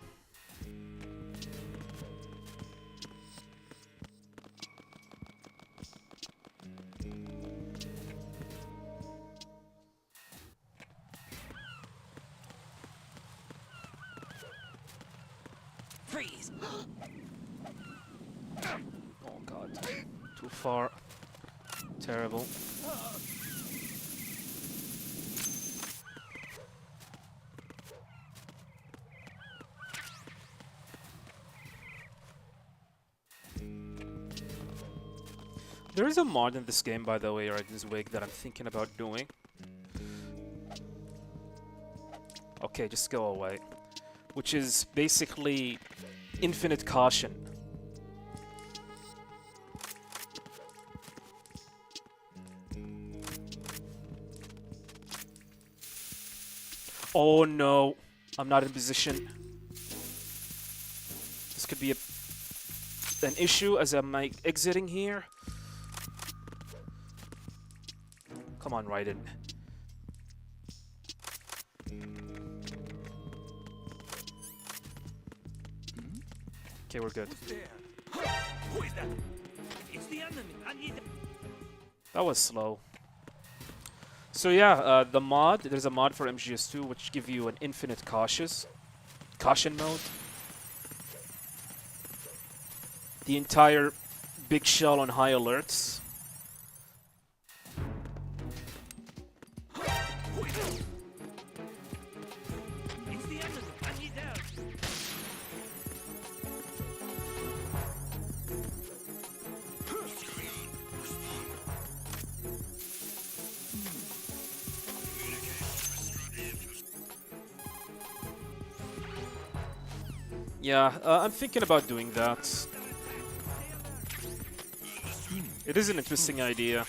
Freeze! Oh god. Too far. Terrible. There is a mod in this game, by the way, Raiden's Wake, that I'm thinking about doing. Okay, just go away. Which is basically infinite caution. Oh no, I'm not in position. This could be an issue as I'm like exiting here. Come on, Raiden. Okay, we're good. Who's there? Who is that? It's It's the enemy. I need. That was slow. So yeah, the mod, there's a mod for MGS2 which give you an infinite caution mode. The entire big shell on high alerts. It's the enemy. I need help. Yeah, I'm thinking about doing that. It is an interesting idea.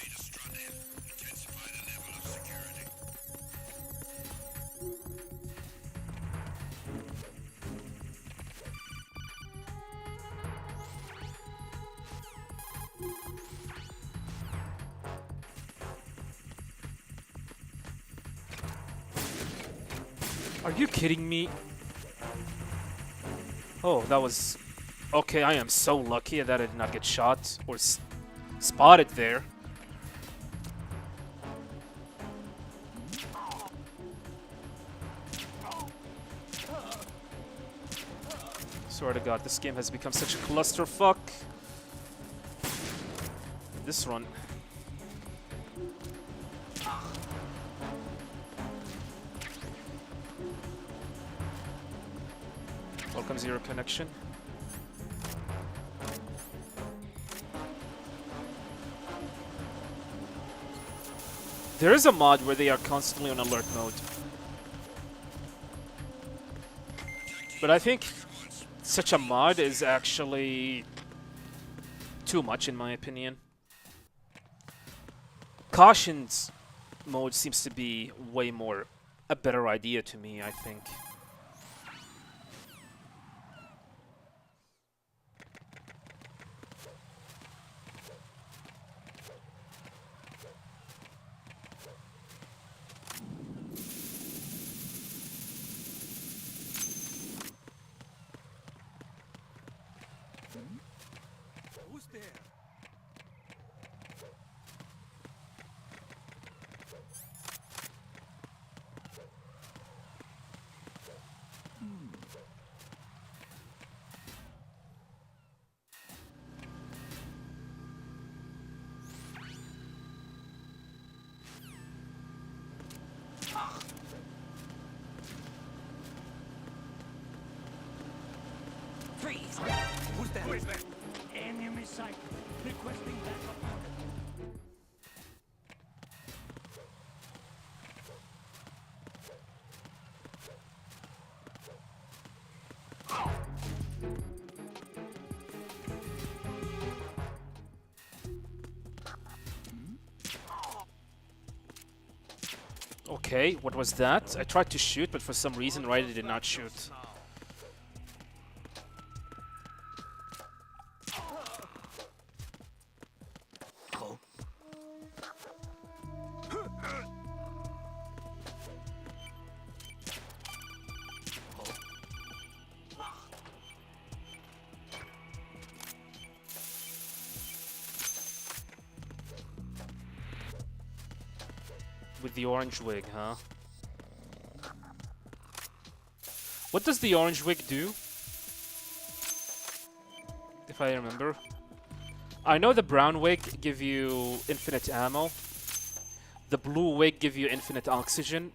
Are you kidding me? Oh, that was... Okay, I am so lucky that I did not get shot or spotted there. Swear to God, this game has become such a clusterfuck. This run. Welcome Zero Connection. There is a mod where they are constantly on alert mode. But I think such a mod is actually too much in my opinion. Cautions mode seems to be way more a better idea to me, I think. Who's there? Freeze! Who's there? Who's there? Enemy sight. Requesting backup order. Okay, what was that? I tried to shoot, but for some reason Ryder did not shoot. With the orange wig, huh? What does the orange wig do? If I remember. I know the brown wig give you infinite ammo. The blue wig give you infinite oxygen.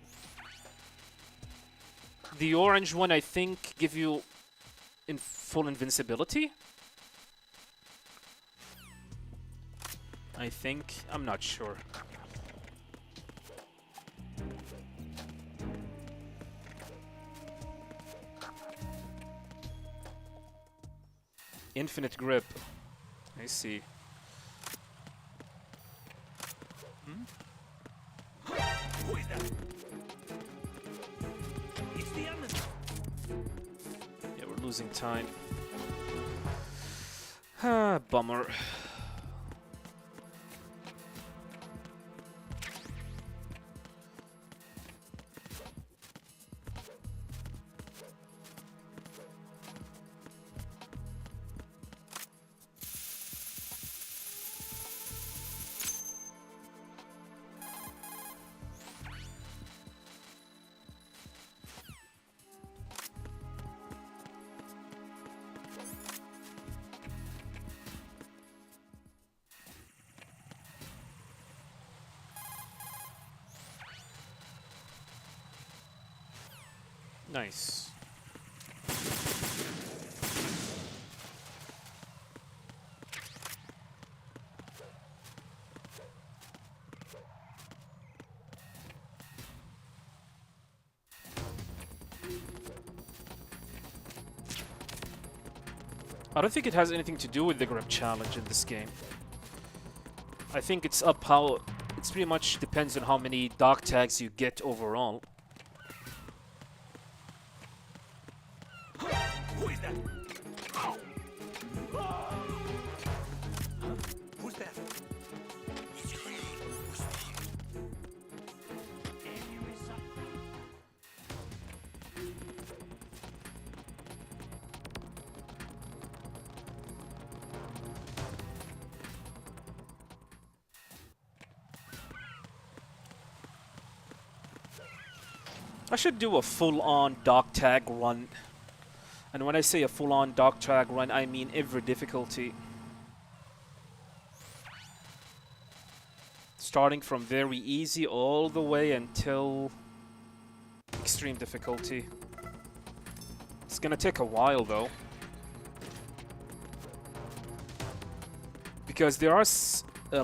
The orange one, I think, give you full invincibility. I think. I'm not sure. Infinite grip. I see. Who is that? It's the enemy. Yeah, we're losing time. Ah, bummer. Nice. I don't think it has anything to do with the grip challenge in this game. I think it's up how... It's pretty much depends on how many dog tags you get overall. Who is that? Who's that? Enemy sighted. I should do a full-on dog tag run. And when I say a full-on dog tag run, I mean every difficulty. Starting from very easy all the way until extreme difficulty. It's gonna take a while though. Because there are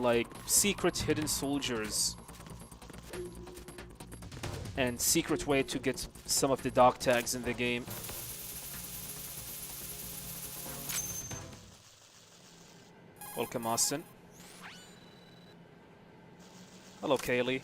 like secret hidden soldiers and secret way to get some of the dog tags in the game. Welcome, Austin. Hello, Kaylee.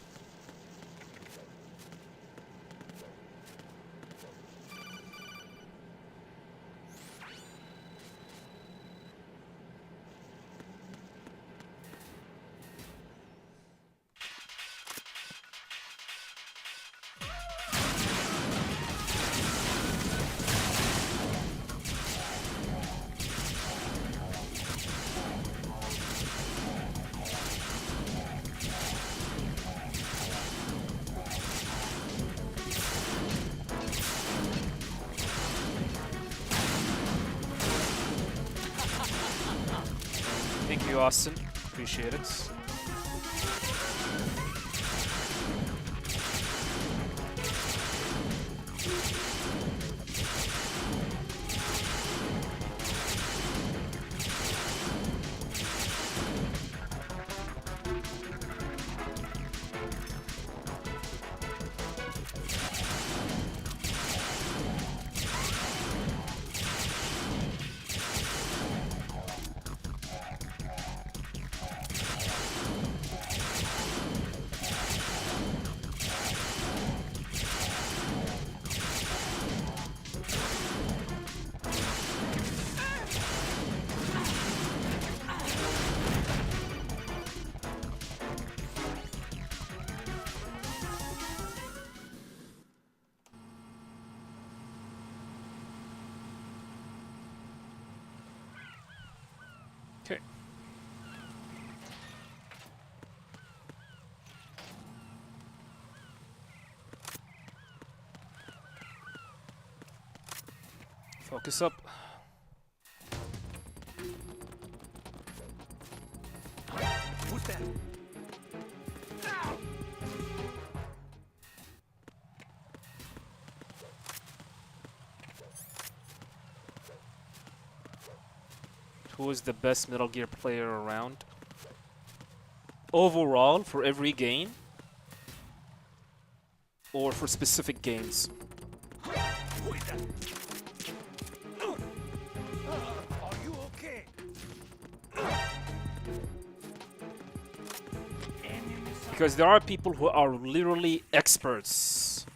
Thank you, Austin. Appreciate it. Okay. Focus up. Who's that? Who is the best Metal Gear player around? Overall, for every game? Or for specific games? Who is that? Are you okay? Enemy sighted. Because there are people who are literally experts.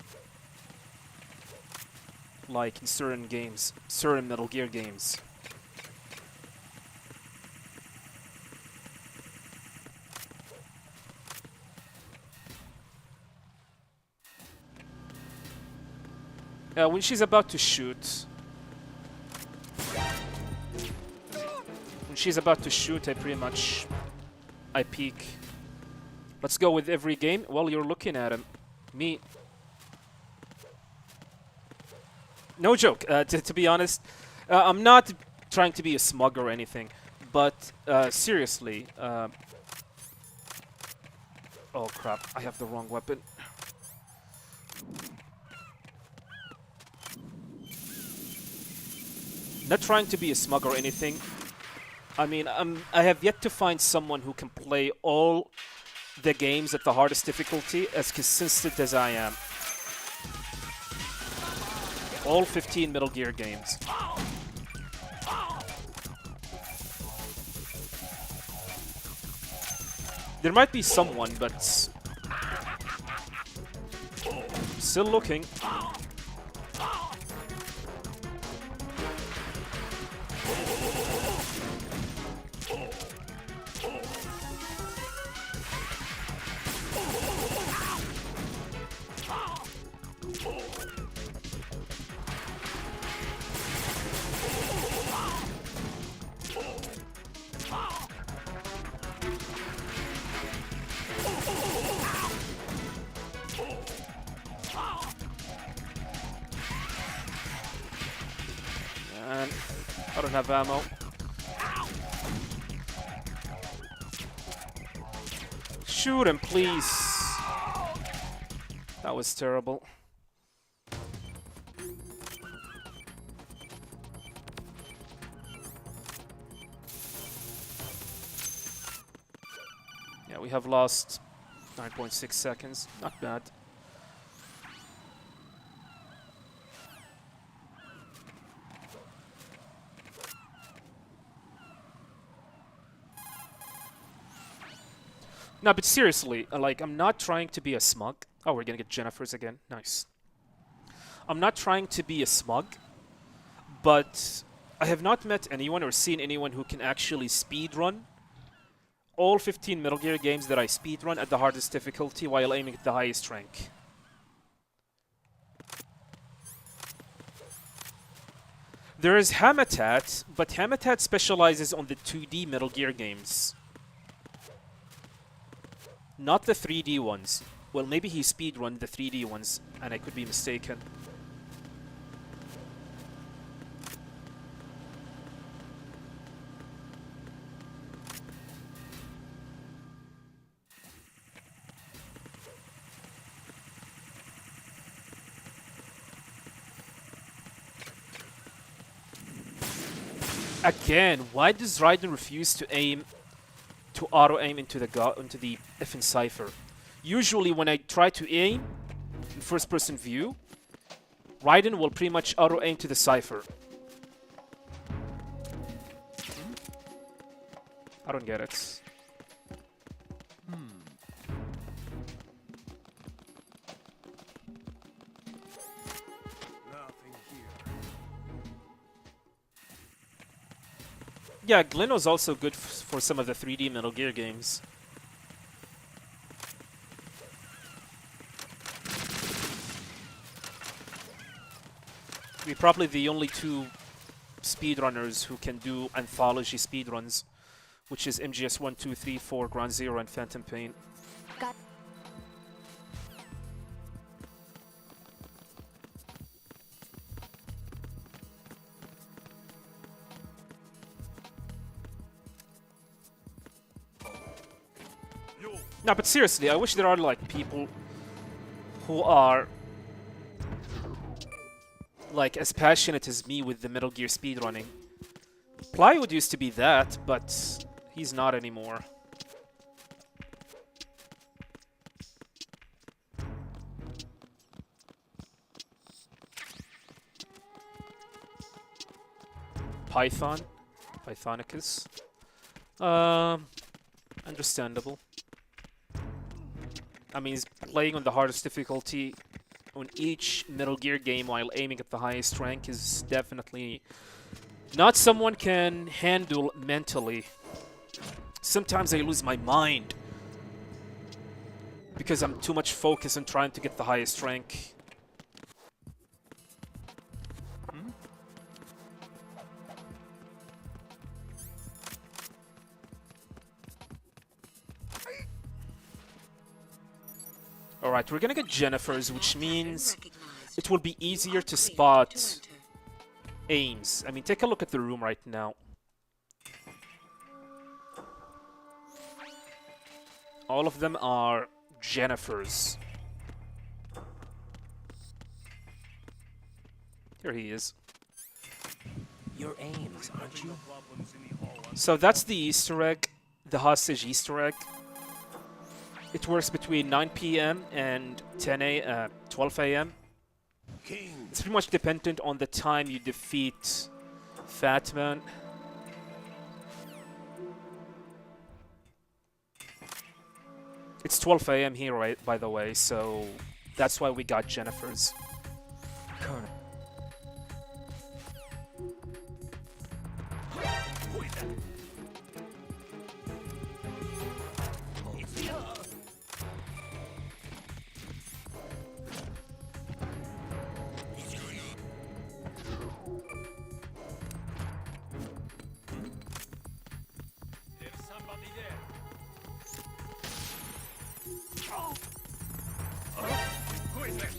Like in certain games, certain Metal Gear games. When she's about to shoot... When she's about to shoot, I pretty much... I peek. Let's go with every game. Well, you're looking at him. Me. No joke. To be honest, I'm not trying to be a smug or anything. But, seriously... oh crap, I have the wrong weapon. Not trying to be a smug or anything. I mean, I have yet to find someone who can play all the games at the hardest difficulty as consistent as I am. All 15 Metal Gear games. There might be someone, but still looking. And I don't have ammo. Shoot him, please. That was terrible. Yeah, we have lost 9.6 seconds. Not bad. No, but seriously, like, I'm not trying to be a smug. Oh, we're gonna get Jennifer's again. Nice. I'm not trying to be a smug, but I have not met anyone or seen anyone who can actually speedrun all 15 Metal Gear games that I speedrun at the hardest difficulty while aiming at the highest rank. There is Hamatat, but Hamatat specializes on the 2D Metal Gear games. Not the 3D ones. Well, maybe he speedrun the 3D ones, and I could be mistaken. Again, why does Raiden refuse to aim, to auto-aim into the effing cipher? Usually when I try to aim in first-person view, Raiden will pretty much auto-aim to the cipher. I don't get it. Nothing here. Yeah, Glenn was also good for some of the 3D Metal Gear games. We're probably the only two speedrunners who can do anthology speedruns, which is MGS1, 2, 3, 4, Ground Zero, and Phantom Pain. Got No, but seriously, I wish there are like people who are like as passionate as me with the Metal Gear speedrunning. Plywood used to be that, but he's not anymore. Pythonicus. Understandable. I mean, he's playing on the hardest difficulty on each Metal Gear game while aiming at the highest rank is definitely not someone can handle mentally. Sometimes I lose my mind because I'm too much focused on trying to get the highest rank. Alright, we're gonna get Jennifer's, which means it will be easier to spot aims. I mean, take a look at the room right now. All of them are Jennifer's. Here he is. Your aims, aren't you? So that's the Easter egg, the hostage Easter egg. It works between 9 p.m. and 12 a.m. King. It's pretty much dependent on the time you defeat Fat Man. It's 12 a.m. here, right, by the way, so that's why we got Jennifer's. Colonel. Who is that? It's you. There's somebody there. Who is that?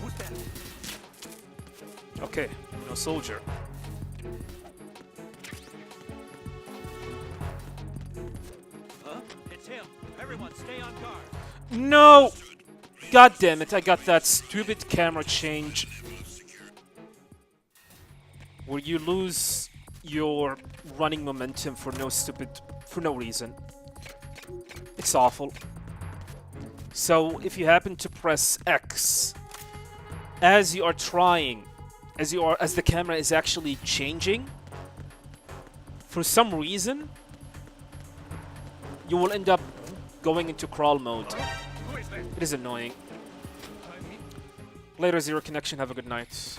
Who's that? Okay, no soldier. Huh? It's him. Everyone, stay on guard. No! God damn it, I got that stupid camera change where you lose your running momentum for no reason. It's awful. So if you happen to press X as you are trying, as the camera is actually changing, for some reason you will end up going into crawl mode. Who is that? It is annoying. Later, Zero Connection. Have a good night.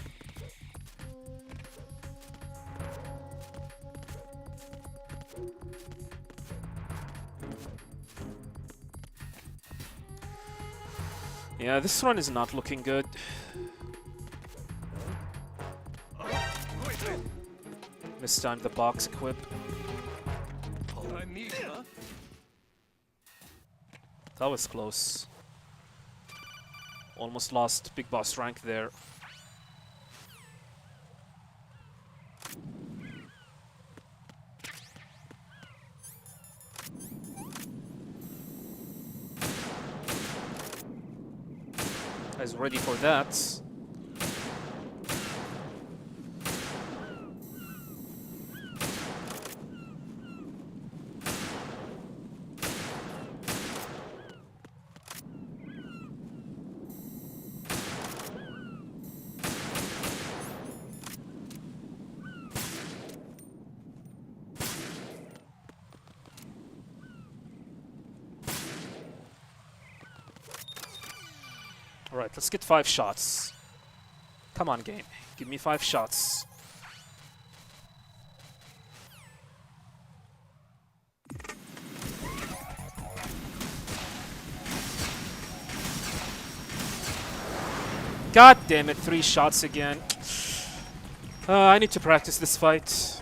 Yeah, this run is not looking good. Who is that? Mistimed the box equip. I'm me, huh? That was close. Almost lost big boss rank there. I was ready for that. Alright, let's get 5 shots. Come on, game. Give me 5 shots. God damn it, 3 shots again. I need to practice this fight.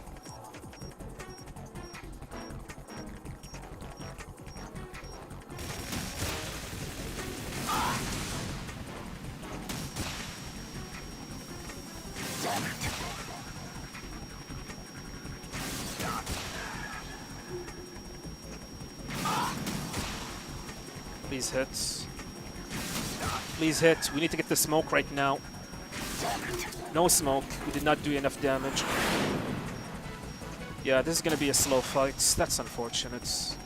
Please hit. Please hit. We need to get the smoke right now. No smoke. We did not do enough damage. Yeah, this is gonna be a slow fight. That's unfortunate.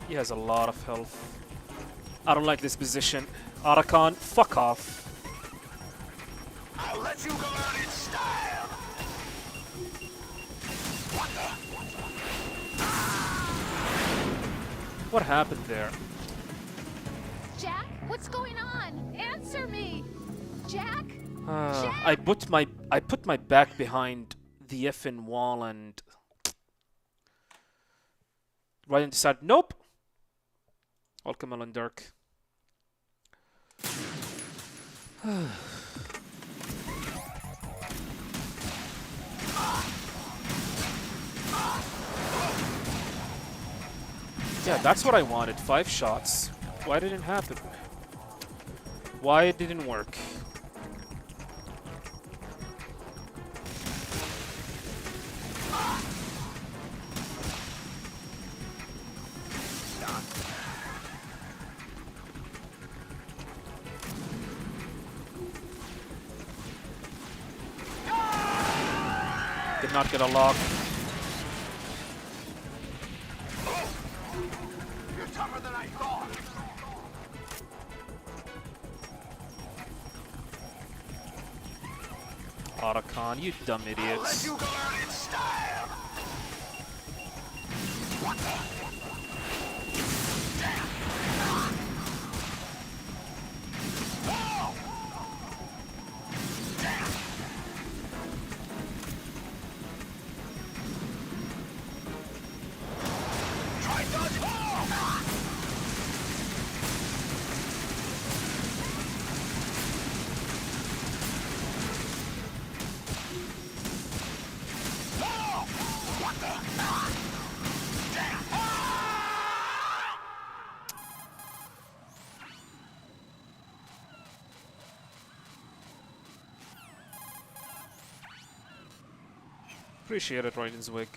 He has a lot of health. I don't like this position. Arakan, fuck off. I'll let you go out in style. What happened there? Jack, what's going on? Answer me! Jack? I put my back behind the effing wall and Ryan decided, nope. Welcome, Alan Dirk. Yeah, that's what I wanted. 5 shots. Why didn't it happen? Why it didn't work? Did not get a lock. You're tougher than I thought. Otacon, you dumb Let idiots. you learn in style. Try dodging. Appreciate it, Ryan's wig.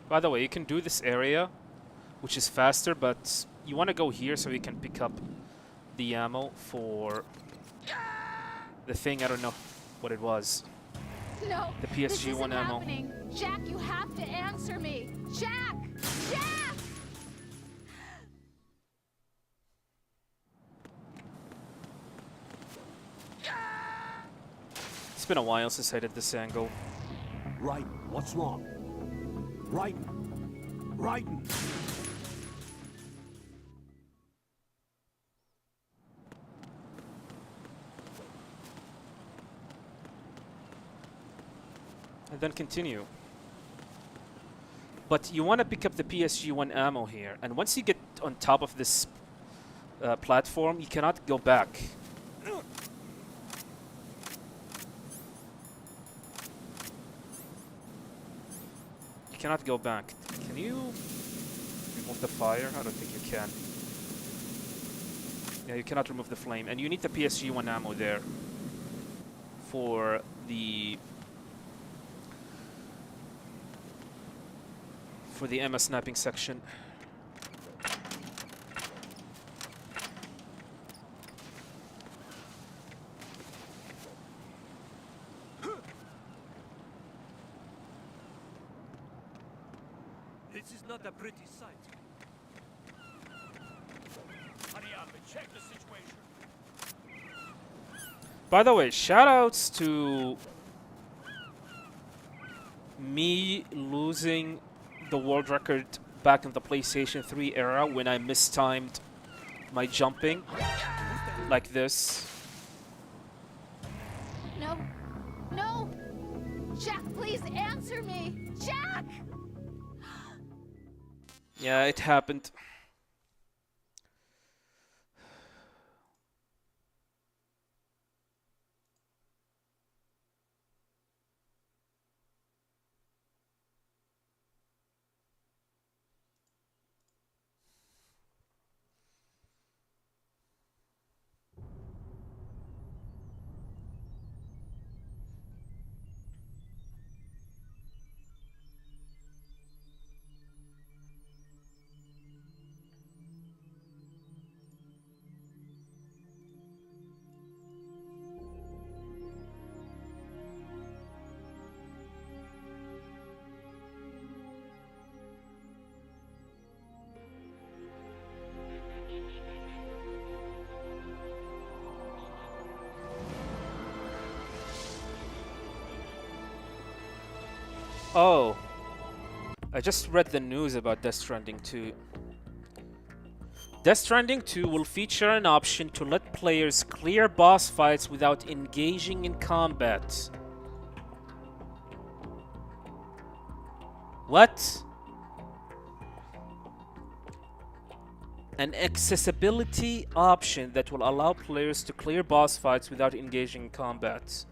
By the way, you can do this area, which is faster, but you want to go here so you can pick up the ammo for the thing. I don't know what it was. No, The this PSG-1 isn't ammo. happening. Jack, you have to answer me. Jack! Jack! It's been a while since I did this angle. Right. What's wrong? Right. Right. And then continue. But you want to pick up the PSG-1 ammo here. And once you get on top of this platform, you cannot go back. You cannot go back. Can you remove the fire? I don't think you can. Yeah, you cannot remove the flame. And you need the PSG-1 ammo there for the MS sniping section. This is not a pretty sight. Hurry up and check the situation. By the way, shoutouts to me losing the world record back in the PlayStation 3 era when I mistimed my jumping like this. No. No! Jack, please answer me! Jack! Yeah, it happened. Oh, I just read the news about Death Stranding 2. Death Stranding 2 will feature an option to let players clear boss fights without engaging in combat. What? An accessibility option that will allow players to clear boss fights without engaging in combat.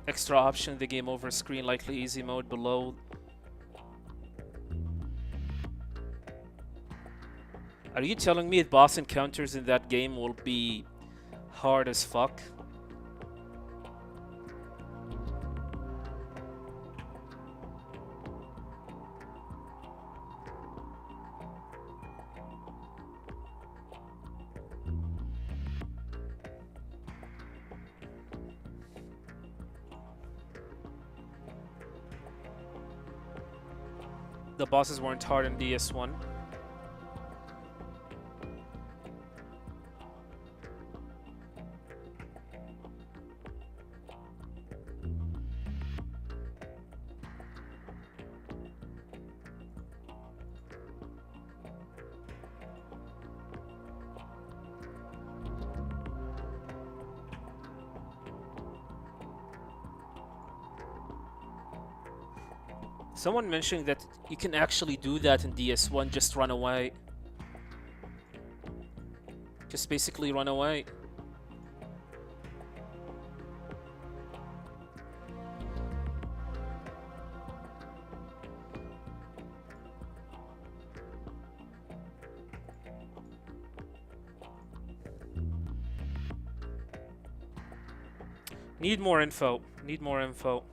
Extra option in the game over screen, likely easy mode below. Are you telling me boss encounters in that game will be hard as fuck? The bosses weren't hard in DS1. Someone mentioning that you can actually do that in DS1, just run away. Just basically run away. Need more info. Need more info.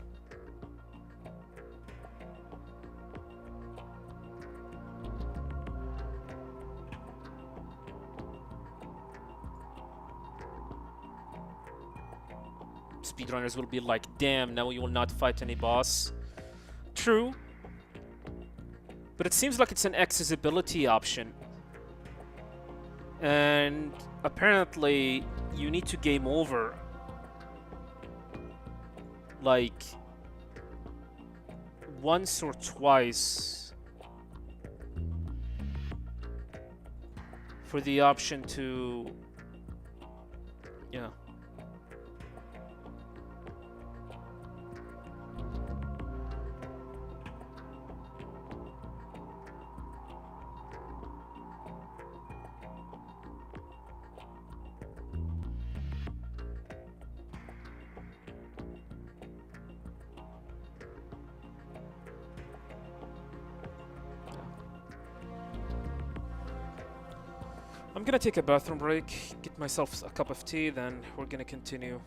Speedrunners will be like, damn, now you will not fight any boss. True. But it seems like it's an accessibility option. And apparently you need to game over like once or twice for the option to, yeah. I'm gonna take a bathroom break, get myself a cup of tea, then we're gonna continue.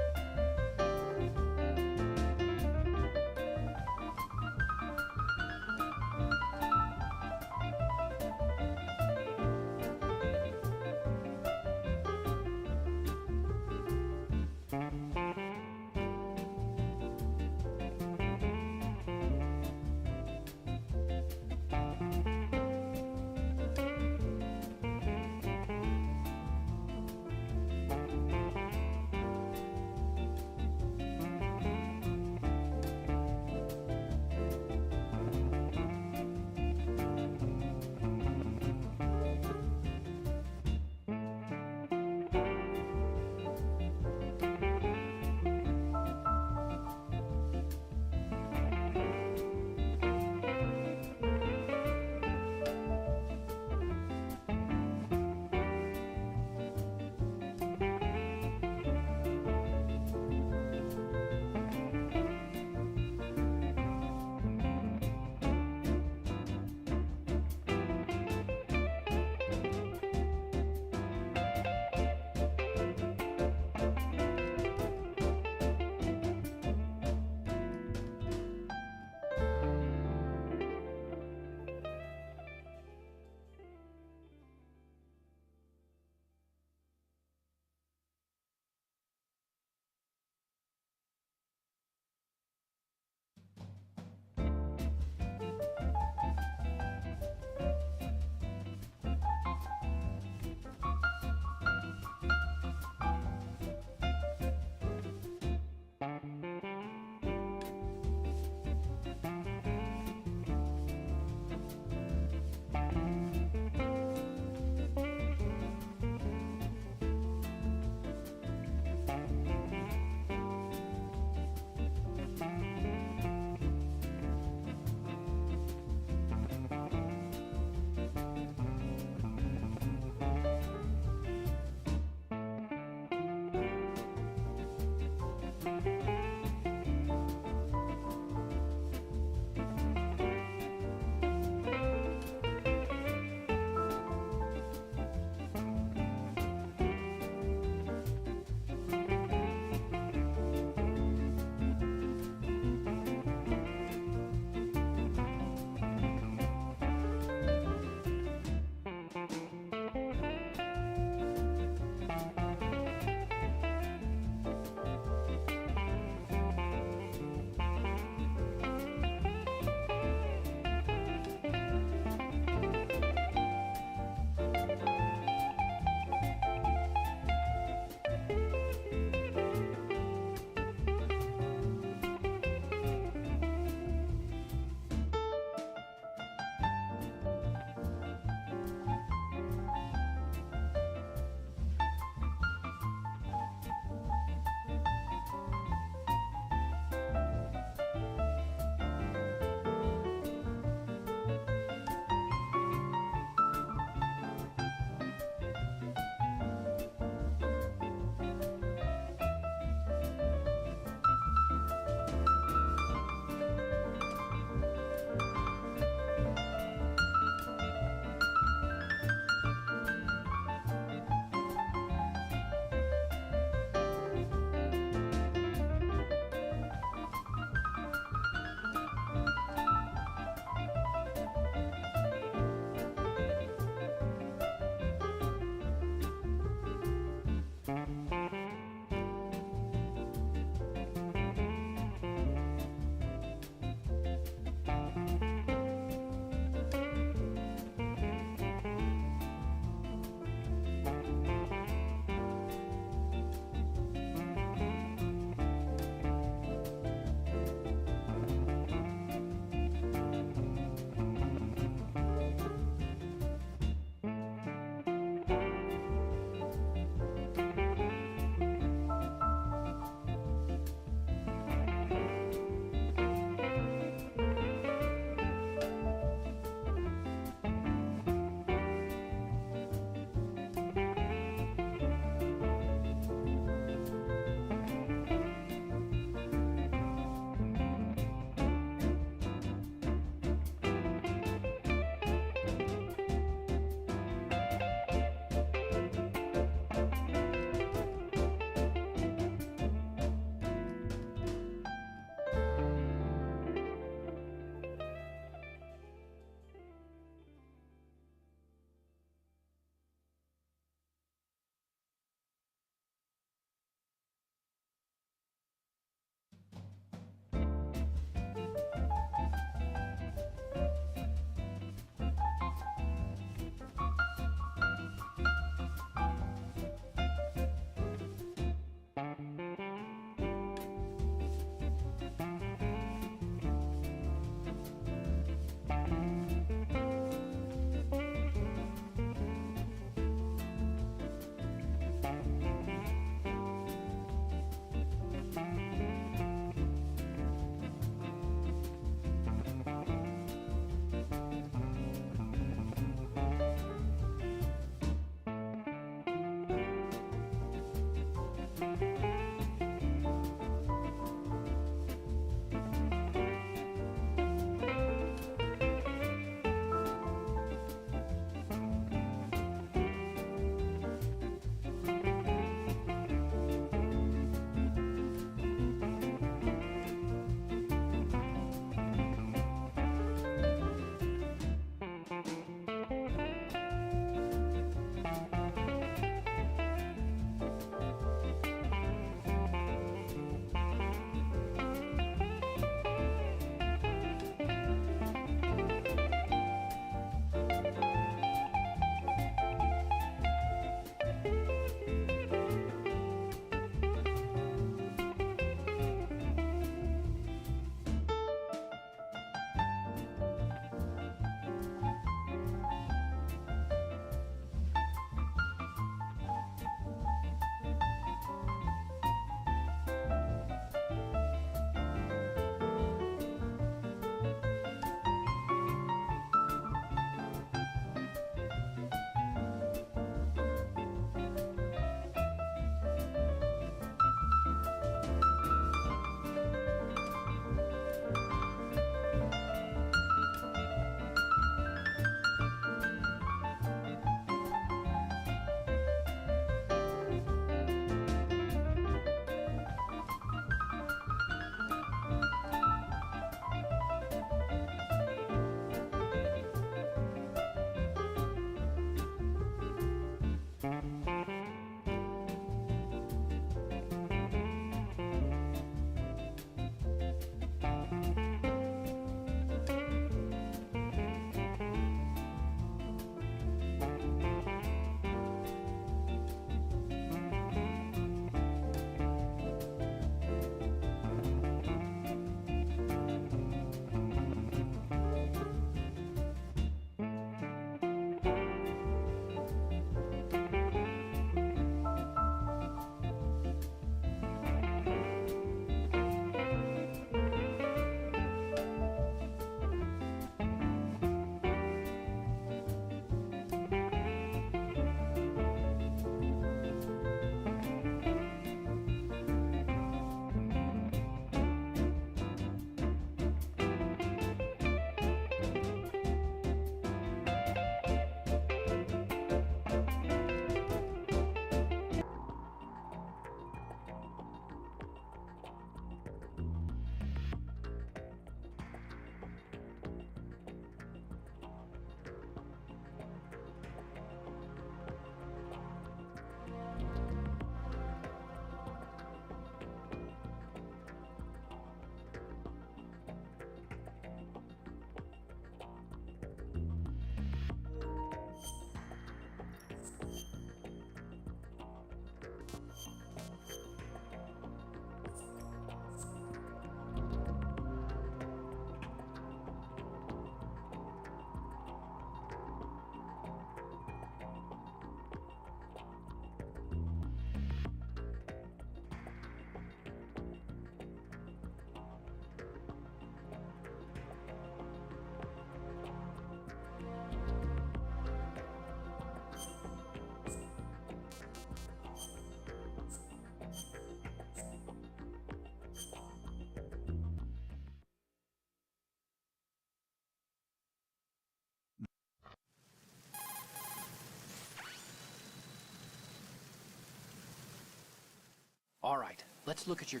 All right, let's look at your...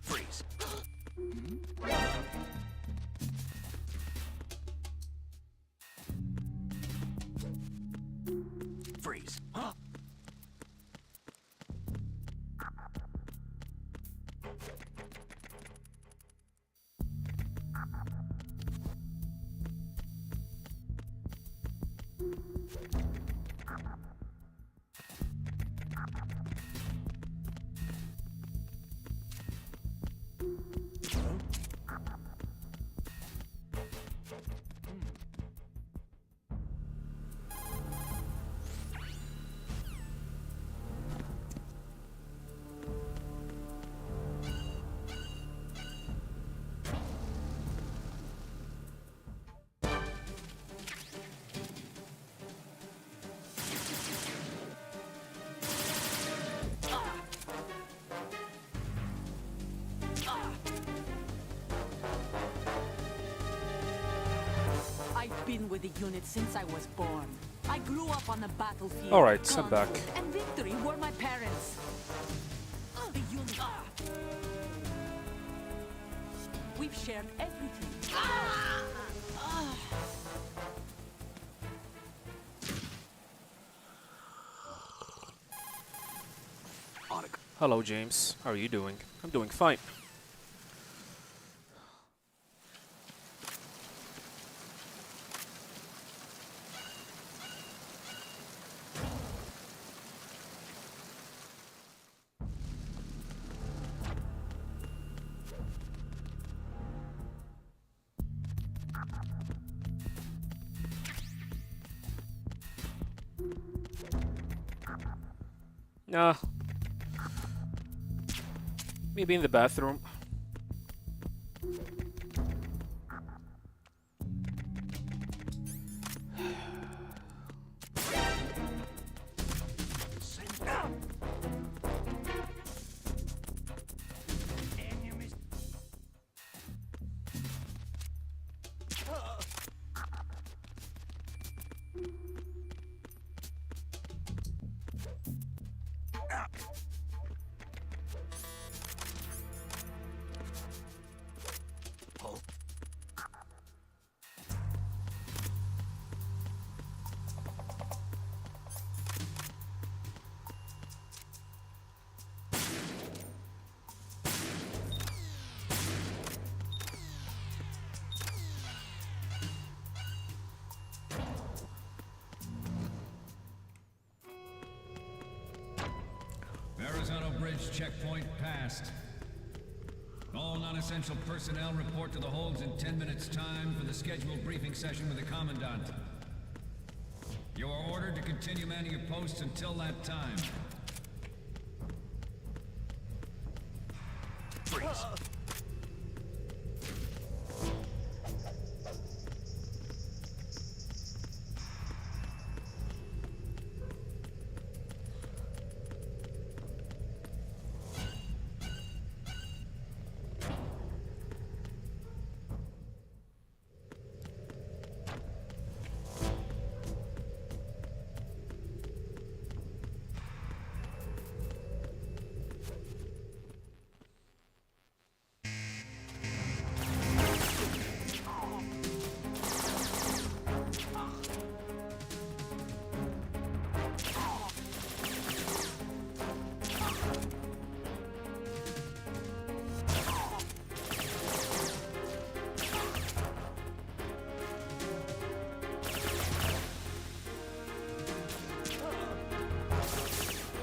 Freeze. Freeze. Huh? I've been with the unit since I was born. I grew up on the battlefield. All right, I'm back. Conflict and victory were my parents. The unit. We've shared everything. Hello, James. How are you doing? I'm doing fine. Nah. Maybe in the bathroom. Horizontal bridge checkpoint passed. All non-essential personnel report to the holds in 10 minutes' time for the scheduled briefing session with the Commandant. You are ordered to continue manning your posts until that time. Freeze.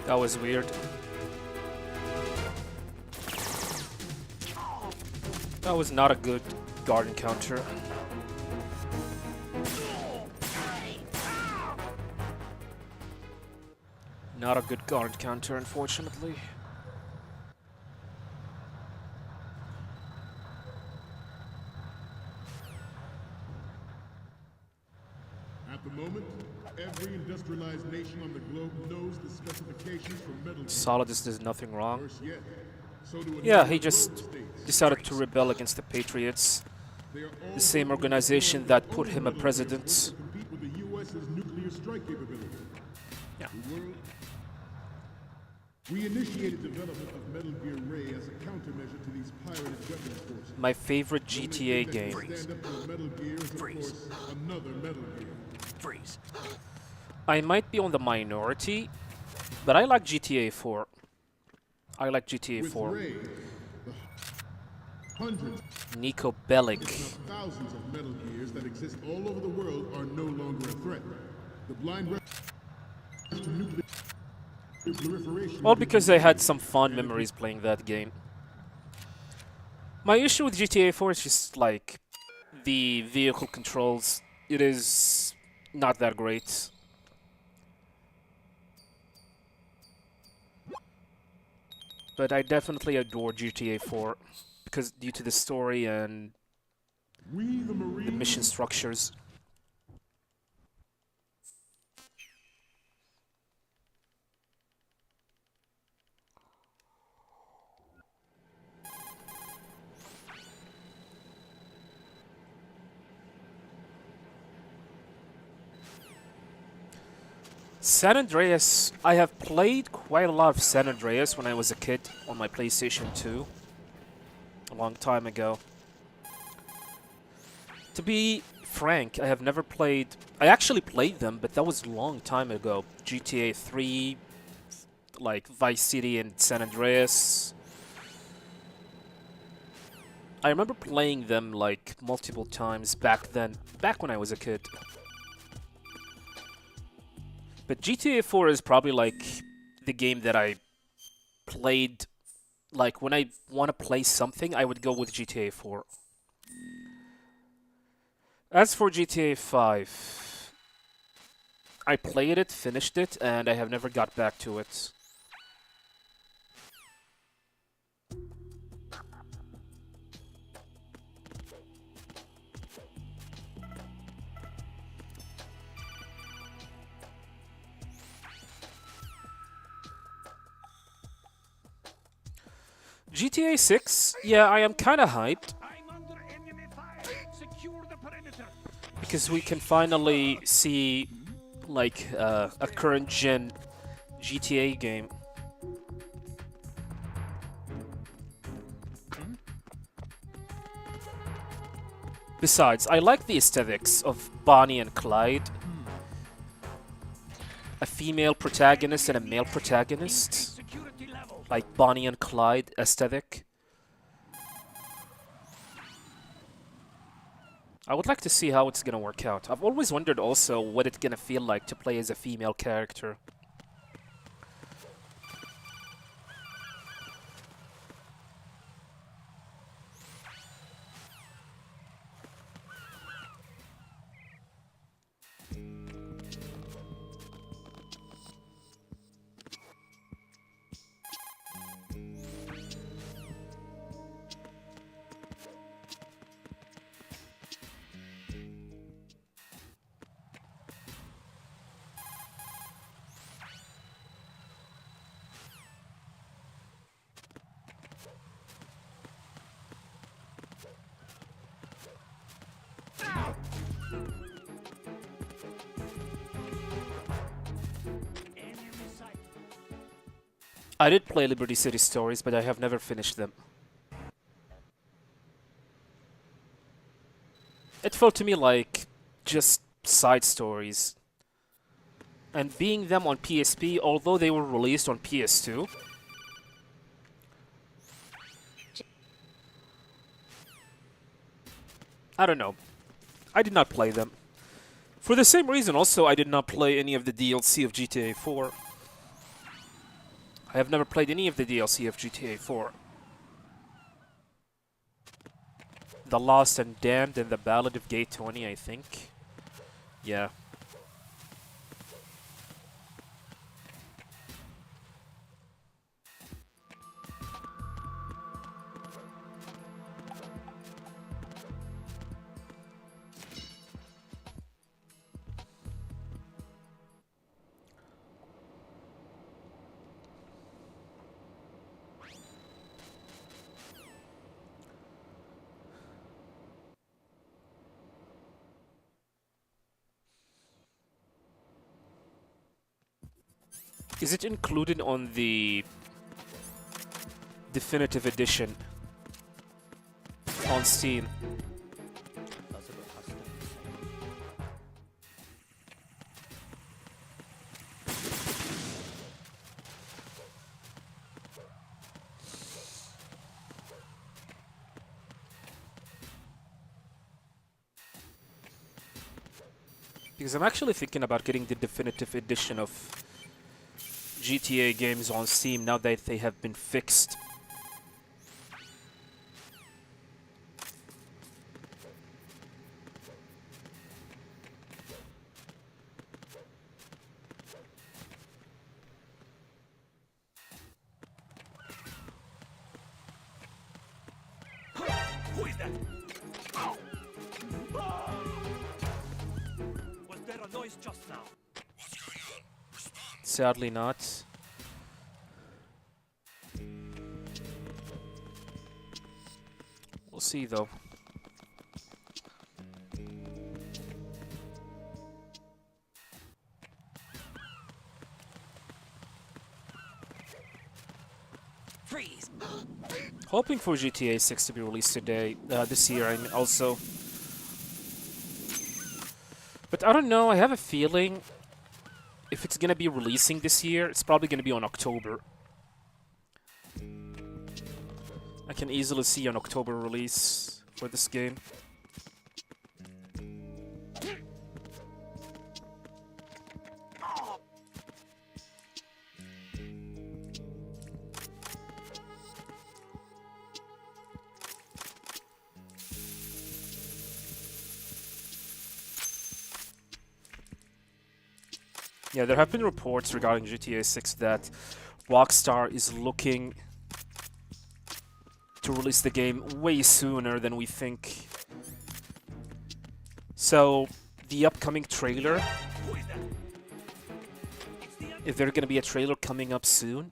That was weird. That was not a good guard encounter. Not a good guard encounter, unfortunately. At the moment, every industrialized nation on the globe knows the specifications for Metal Gear. Solidus does nothing wrong. Worse yet, so do a Yeah, number he of just rogue states. decided to rebel against the Patriots. They are all The same working organization to that develop put their him a own Metal Gear president. Force to compete with the US's nuclear strike capability. Yeah. The world. We initiated development of Metal Gear Ray as a countermeasure to these pirated weapons forces. My favorite The only GTA thing that game. can stand up to a Metal Gear is, of Freeze. course, another Metal Gear. Freeze. I might be on the minority, but I like GTA 4. I like GTA With 4. Ray, the hundreds, Nico Bellic. if not thousands of Metal Gears that exist all over the world are no longer a threat. The blind rush to nuclear proliferation. All because I had some fond memories playing that game. My issue with GTA 4 is just like the vehicle controls. It is not that great. But I definitely adore GTA 4 because due to the story and We, the the Marines, mission structures. San Andreas, I have played quite a lot of San Andreas when I was a kid on my PlayStation 2. A long time ago. To be frank, I have never played... I actually played them, but that was a long time ago. GTA 3, like Vice City and San Andreas. I remember playing them like multiple times back then, back when I was a kid. But GTA 4 is probably like the game that I played, like when I want to play something, I would go with GTA 4. As for GTA 5, I played it, finished it, and I have never got back to it. GTA 6, yeah, I am kind of hyped I'm under enemy fire. Secure the perimeter. because we can finally see like a current gen GTA game. Besides, I like the aesthetics of Bonnie and Clyde. A female protagonist and a male protagonist. Security level. Like Bonnie and Clyde aesthetic. I would like to see how it's gonna work out. I've always wondered also what it's gonna feel like to play as a female character. I did play Liberty City Stories, but I have never finished them. It felt to me like just side stories. And being them on PSP, although they were released on PS2, I don't know. I did not play them. For the same reason also, I did not play any of the DLC of GTA 4. I have never played any of the DLC of GTA 4. The Lost and Damned and the Ballad of Gay Tony, I think. Yeah. Is it included on the definitive edition on Steam? Because I'm actually thinking about getting the definitive edition of GTA games on Steam now that they have been fixed. Who is that? Was there a noise just now? Sadly not. We'll see though. Freeze! Hoping for GTA 6 to be released today, this year, I mean, also. But I don't know, I have a feeling if it's gonna be releasing this year, it's probably gonna be on October. I can easily see an October release for this game. Yeah, there have been reports regarding GTA 6 that Rockstar is looking to release the game way sooner than we think. So, the upcoming trailer, if there's gonna be a trailer coming up soon,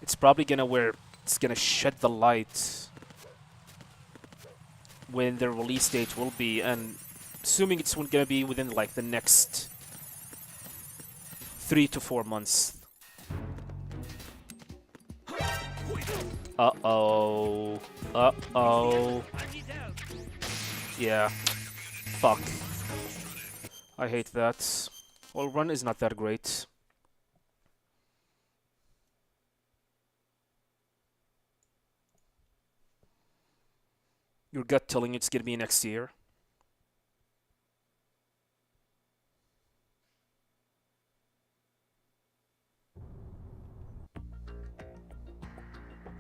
it's probably gonna shed the light when the release date will be, and assuming it's gonna be within like the next 3 to 4 months. Uh-oh. Uh-oh. Yeah. Fuck. I hate that. Well, run is not that great. Your gut telling you it's gonna be next year.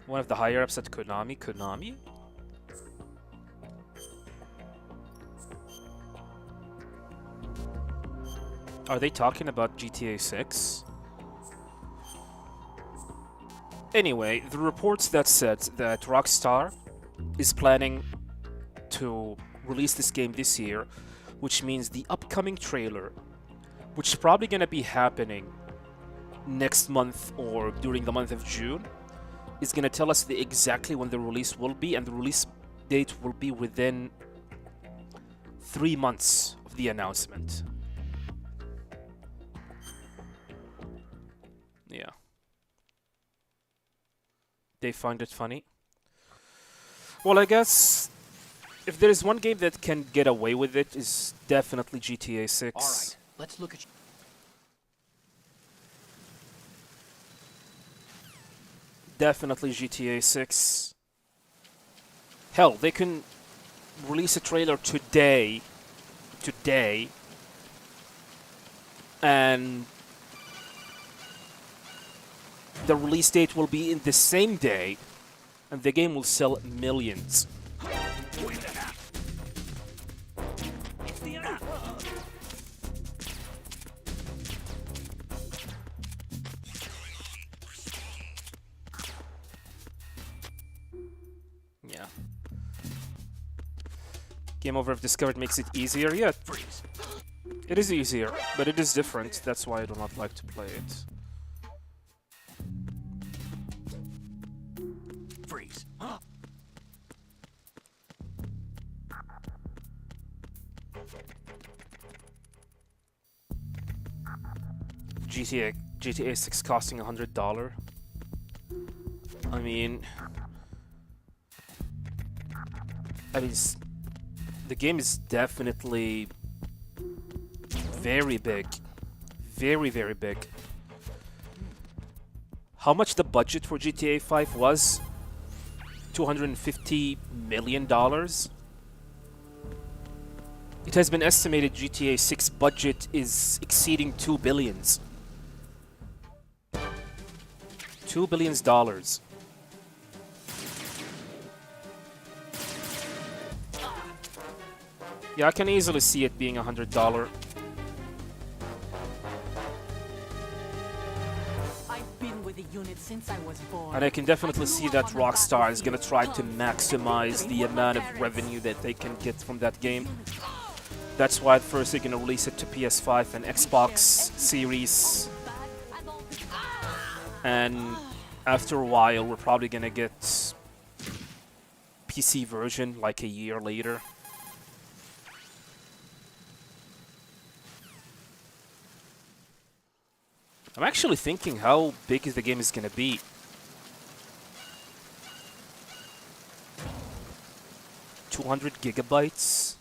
One of the higher-ups at Konami? Konami? Are they talking about GTA 6? Anyway, the reports that said that Rockstar is planning to release this game this year, which means the upcoming trailer, which is probably gonna be happening next month or during the month of June, is going to tell us exactly when the release will be, and the release date will be within 3 months of the announcement. Yeah. They find it funny. Well, I guess if there is one game that can get away with it, is definitely GTA 6. All right, let's look at. Definitely GTA 6. Hell, they can release a trailer today, and the release date will be in the same day, and the game will sell millions. It's the end. Yeah. Game over if discovered makes it easier. Yeah, Freeze. it is easier, but it is different. That's why I do not like to play it. Freeze. Huh? GTA 6 costing $100. I mean, the game is definitely very big, very big. How much the budget for GTA 5 was? $250 million. It has been estimated GTA 6 budget is exceeding $2 billion. $2 billion. Yeah, I can easily see it being $100. I've been with the unit since I was born. And I can definitely see that Rockstar is gonna try to maximize the amount of revenue that they can get from that game. That's why at first they're gonna release it to PS5 and Xbox Series. And after a while, we're probably gonna get PC version like a year later. I'm actually thinking how big is the game is gonna be. $200 gigabytes.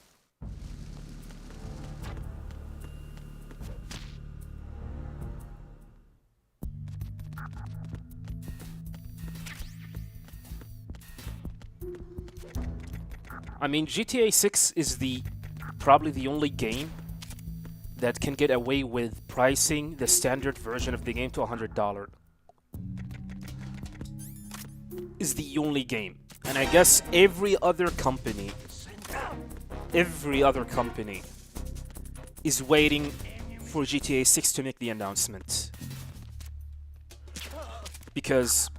I mean, GTA 6 is probably the only game that can get away with pricing the standard version of the game to $100. Is the only game. And I guess every other company is waiting for GTA 6 to make the announcement. Because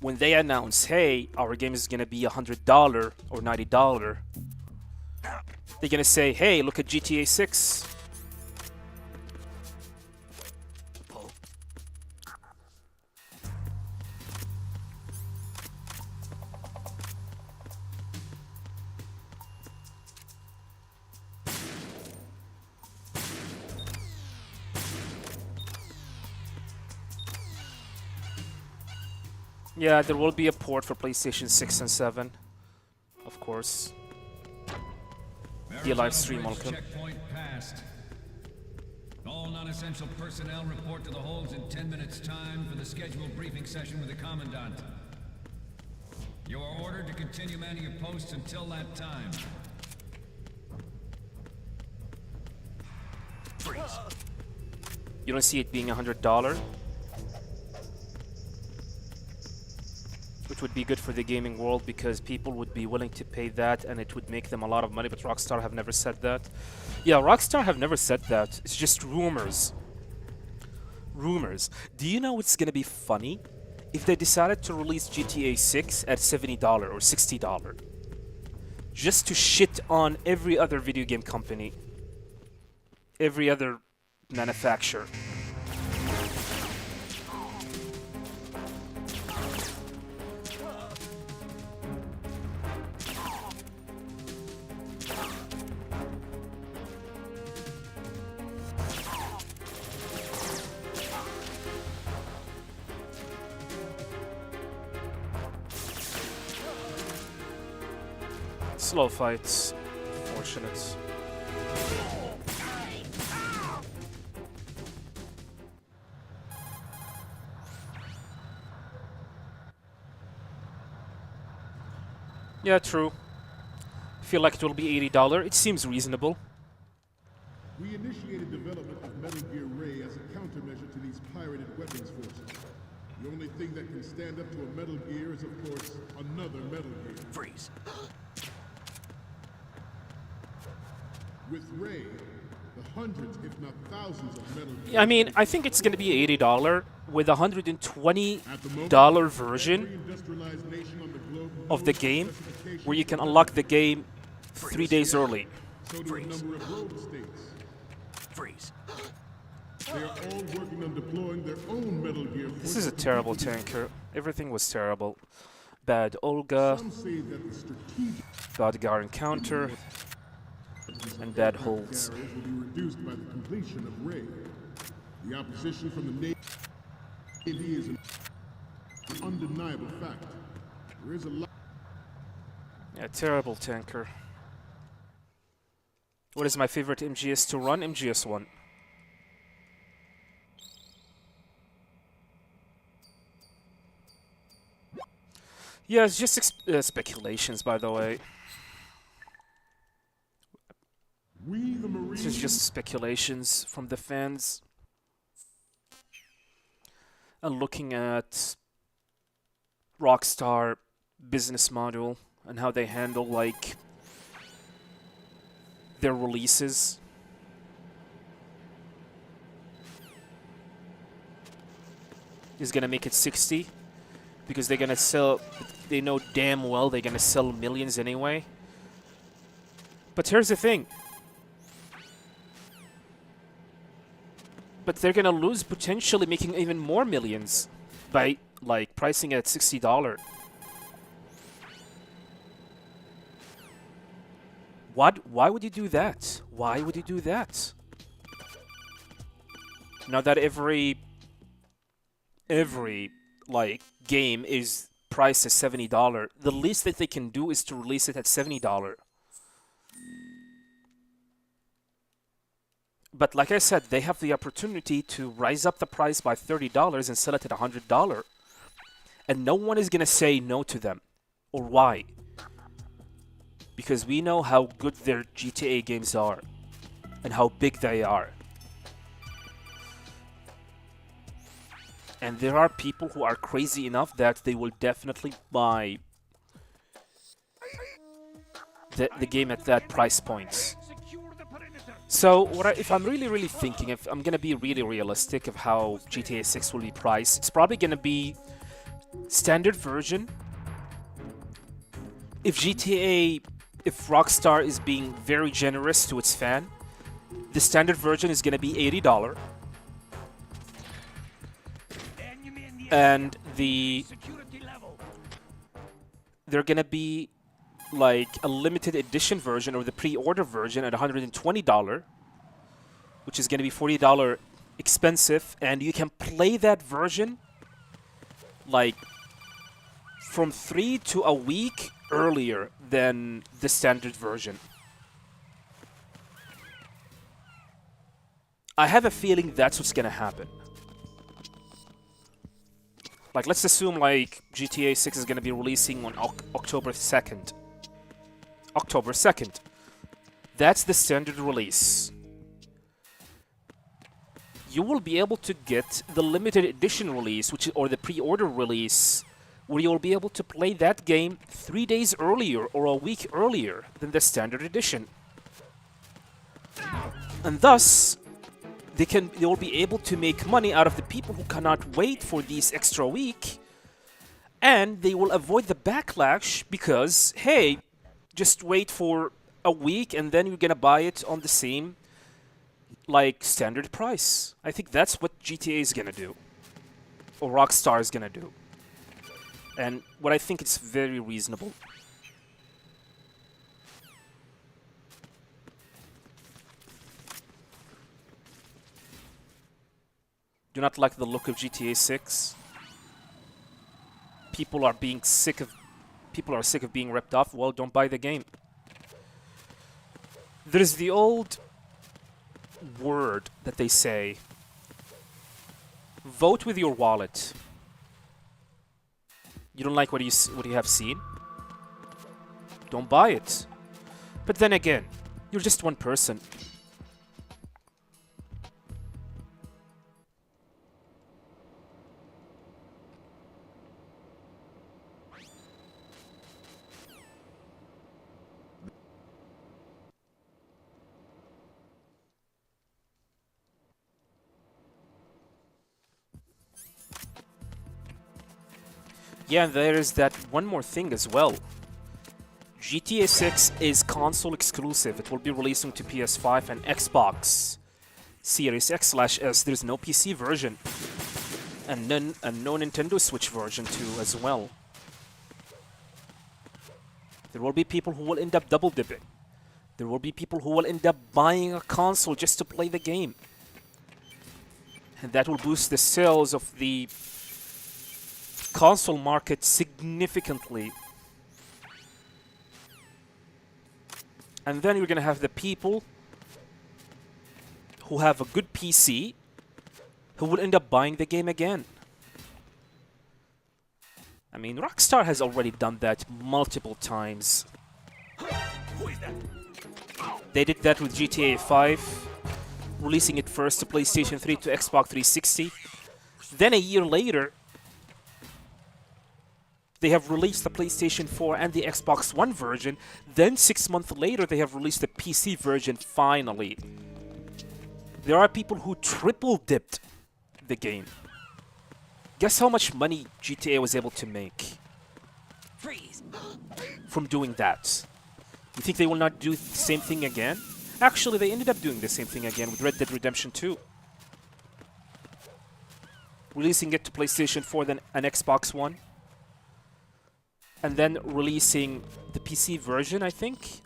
when they announce, hey, our game is gonna be $100 or $90, they're gonna say, hey, look at GTA 6. Yeah, there will be a port for PlayStation 6 and 7, of course. Be a live stream, welcome. Checkpoint passed. All non-essential personnel report to the holds in 10 minutes' time for the scheduled briefing session with the Commandant. You are ordered to continue manning your posts until that time. Freeze. You don't see it being $100? Which would be good for the gaming world because people would be willing to pay that and it would make them a lot of money, but Rockstar have never said that. Yeah, Rockstar have never said that. It's just rumors. Rumors. Do you know what's gonna be funny? If they decided to release GTA 6 at $70 or $60. Just to shit on every other video game company. Every other manufacturer. Slow fights. Fortunate. Yeah, true. Feel like it will be $80. It seems reasonable. We initiated development of Metal Gear Ray as a countermeasure to these pirated weapons forces. The only thing that can stand up to a Metal Gear is, of course, another Metal Gear. Freeze. With Ray, the hundreds, if not thousands, of Metal Gear I mean, I think it's gonna be $80 with a $120 At the moment, version every industrialized nation on the globe of the knows game, specifications where you can of unlock the game 3 days early. So do a number of road states. Freeze. They are all working on deploying their own Metal Gear. This is a terrible tanker. Everything was terrible. Bad Olga, Some say that the strategic bad Gar encounter, and bad holds. carriers will be reduced by the completion of Ray. The opposition from the Navy is an undeniable fact. There is a lot. Yeah, terrible tanker. What is my favorite MGS to run? MGS1. Yeah, it's just speculations, by the way. We, the Marines, This is just speculations from the fans. And looking at Rockstar business model and how they handle, like, their releases. Is gonna make it 60 because they're gonna sell. They know damn well they're gonna sell millions anyway. But here's the thing. But they're gonna lose potentially making even more millions by like pricing it at $60. Why would you do that? Why would you do that? Now that every like game is priced at $70, the least that they can do is to release it at $70. But like I said, they have the opportunity to rise up the price by $30 and sell it at $100. And no one is going to say no to them. Or why? Because we know how good their GTA games are. And how big they are. And there are people who are crazy enough that they will definitely buy the game at that price point. So, if I'm really thinking, if I'm gonna be really realistic of how GTA 6 will be priced, it's probably gonna be standard version. If Rockstar is being very generous to its fan, the standard version is gonna be $80. And they're gonna be like a limited edition version or the pre-order version at $120, which is gonna be $40 expensive, and you can play that version like from 3 to a week earlier than the standard version. I have a feeling that's what's gonna happen. Like, let's assume, like, GTA 6 is going to be releasing on October 2nd. October 2nd. That's the standard release. You will be able to get the limited edition release, or the pre-order release, where you'll be able to play that game 3 days earlier or a week earlier than the standard edition. And thus, they will be able to make money out of the people who cannot wait for this extra week, and they will avoid the backlash because, hey, just wait for a week and then you're gonna buy it on the same, like, standard price. I think that's what GTA is gonna do, or Rockstar is gonna do, and what I think is very reasonable. Do not like the look of GTA 6. People are sick of being ripped off. Well, don't buy the game. There's the old word that they say, vote with your wallet. You don't like what you have seen? Don't buy it. But then again, you're just one person. Yeah, and there is that one more thing as well. GTA 6 is console exclusive. It will be releasing to PS5 and Xbox Series X/S. There's no PC version. And no Nintendo Switch version too as well. There will be people who will end up double dipping. There will be people who will end up buying a console just to play the game. And that will boost the sales of the console market significantly. And then you're going to have the people who have a good PC who will end up buying the game again. I mean, Rockstar has already done that multiple times. Who is that? They did that with GTA 5, releasing it first to PlayStation 3 to Xbox 360. Then a year later, they have released the PlayStation 4 and the Xbox One version. Then 6 months later, they have released the PC version finally. There are people who triple-dipped the game. Guess how much money GTA was able to make Freeze! from doing that? You think they will not do the same thing again? Actually, they ended up doing the same thing again with Red Dead Redemption 2. Releasing it to PlayStation 4 then an Xbox One. And then releasing the PC version, I think.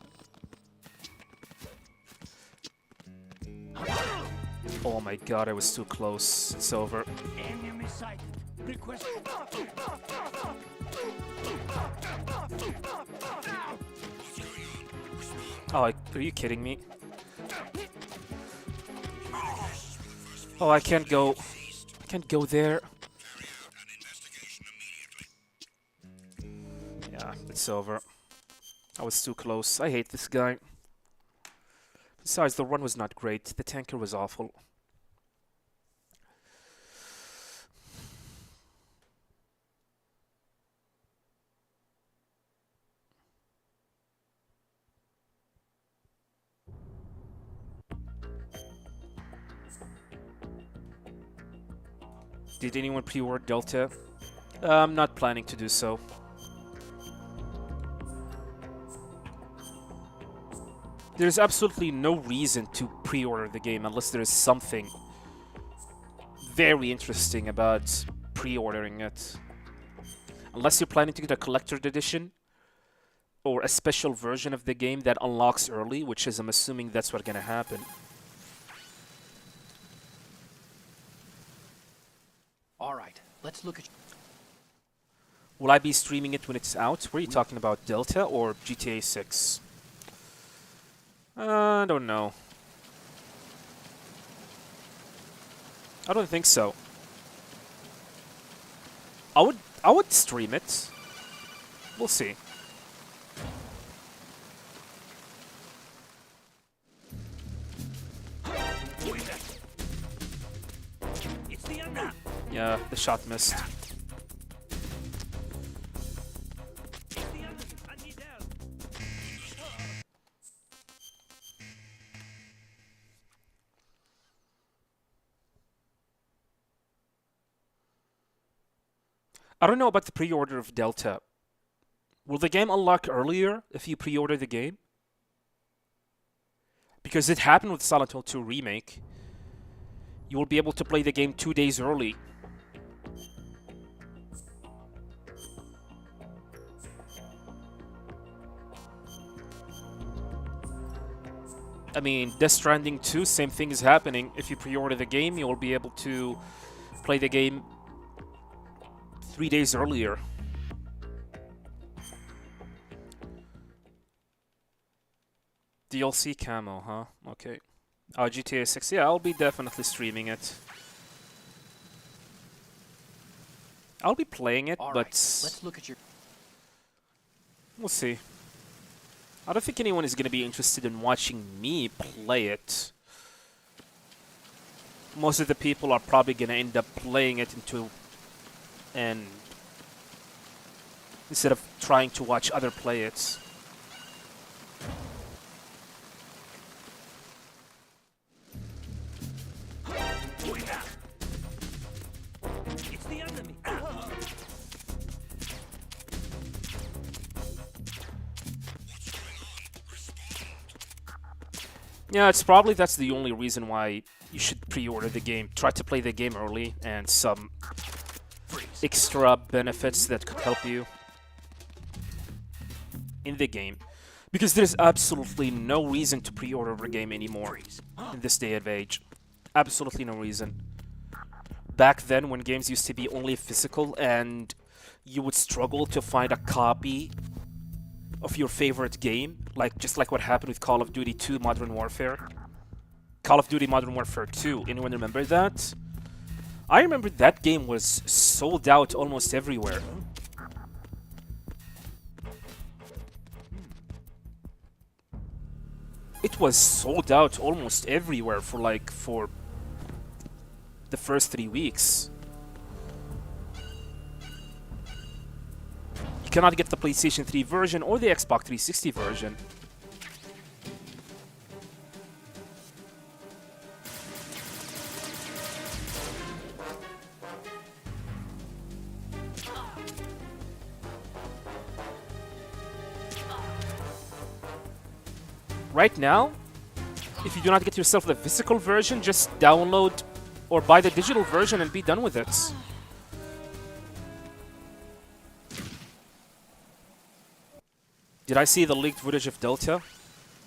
Oh my god, I was too close. It's over. Enemy sighted. Request. Oh, are you kidding me? Oh, I can't go. I can't go there. Yeah, it's over. I was too close. I hate this guy. Besides, the run was not great. The tanker was awful. Did anyone pre-order Delta? I'm not planning to do so. There's absolutely no reason to pre-order the game unless there is something very interesting about pre-ordering it. Unless you're planning to get a collector's edition or a special version of the game that unlocks early, which is, I'm assuming that's what's gonna happen. All right, let's look at. Will I be streaming it when it's out? What are you talking about, Delta or GTA 6? I don't know. I don't think so. I would stream it. We'll see. Who is that? It's the enemy. Yeah, the shot missed. It's the enemy. I need help. I don't know about the pre-order of Delta. Will the game unlock earlier if you pre-order the game? Because it happened with Silent Hill 2 Remake. You will be able to play the game 2 days early. I mean, Death Stranding 2, same thing is happening. If you pre-order the game, you will be able to play the game 3 days earlier. DLC camo, huh? Okay. GTA 6, yeah, I'll be definitely streaming it. I'll be playing it, All but right, let's look at your. we'll see. I don't think anyone is going to be interested in watching me play it. Most of the people are probably going to end up playing it and instead of trying to watch other play it. It's the enemy. Yeah, it's probably that's the only reason why you should pre-order the game. Try to play the game early and some extra benefits that could help you in the game. Because there's absolutely no reason to pre-order a game anymore in this day of age. Absolutely no reason. Back then, when games used to be only physical and you would struggle to find a copy of your favorite game, just like what happened with Call of Duty 2 Modern Warfare. Call of Duty Modern Warfare 2, anyone remember that? I remember that game was sold out almost everywhere. It was sold out almost everywhere for the first 3 weeks. You cannot get the PlayStation 3 version or the Xbox 360 version. Right now, if you do not get yourself the physical version, just download or buy the digital version and be done with it. Did I see the leaked footage of Delta?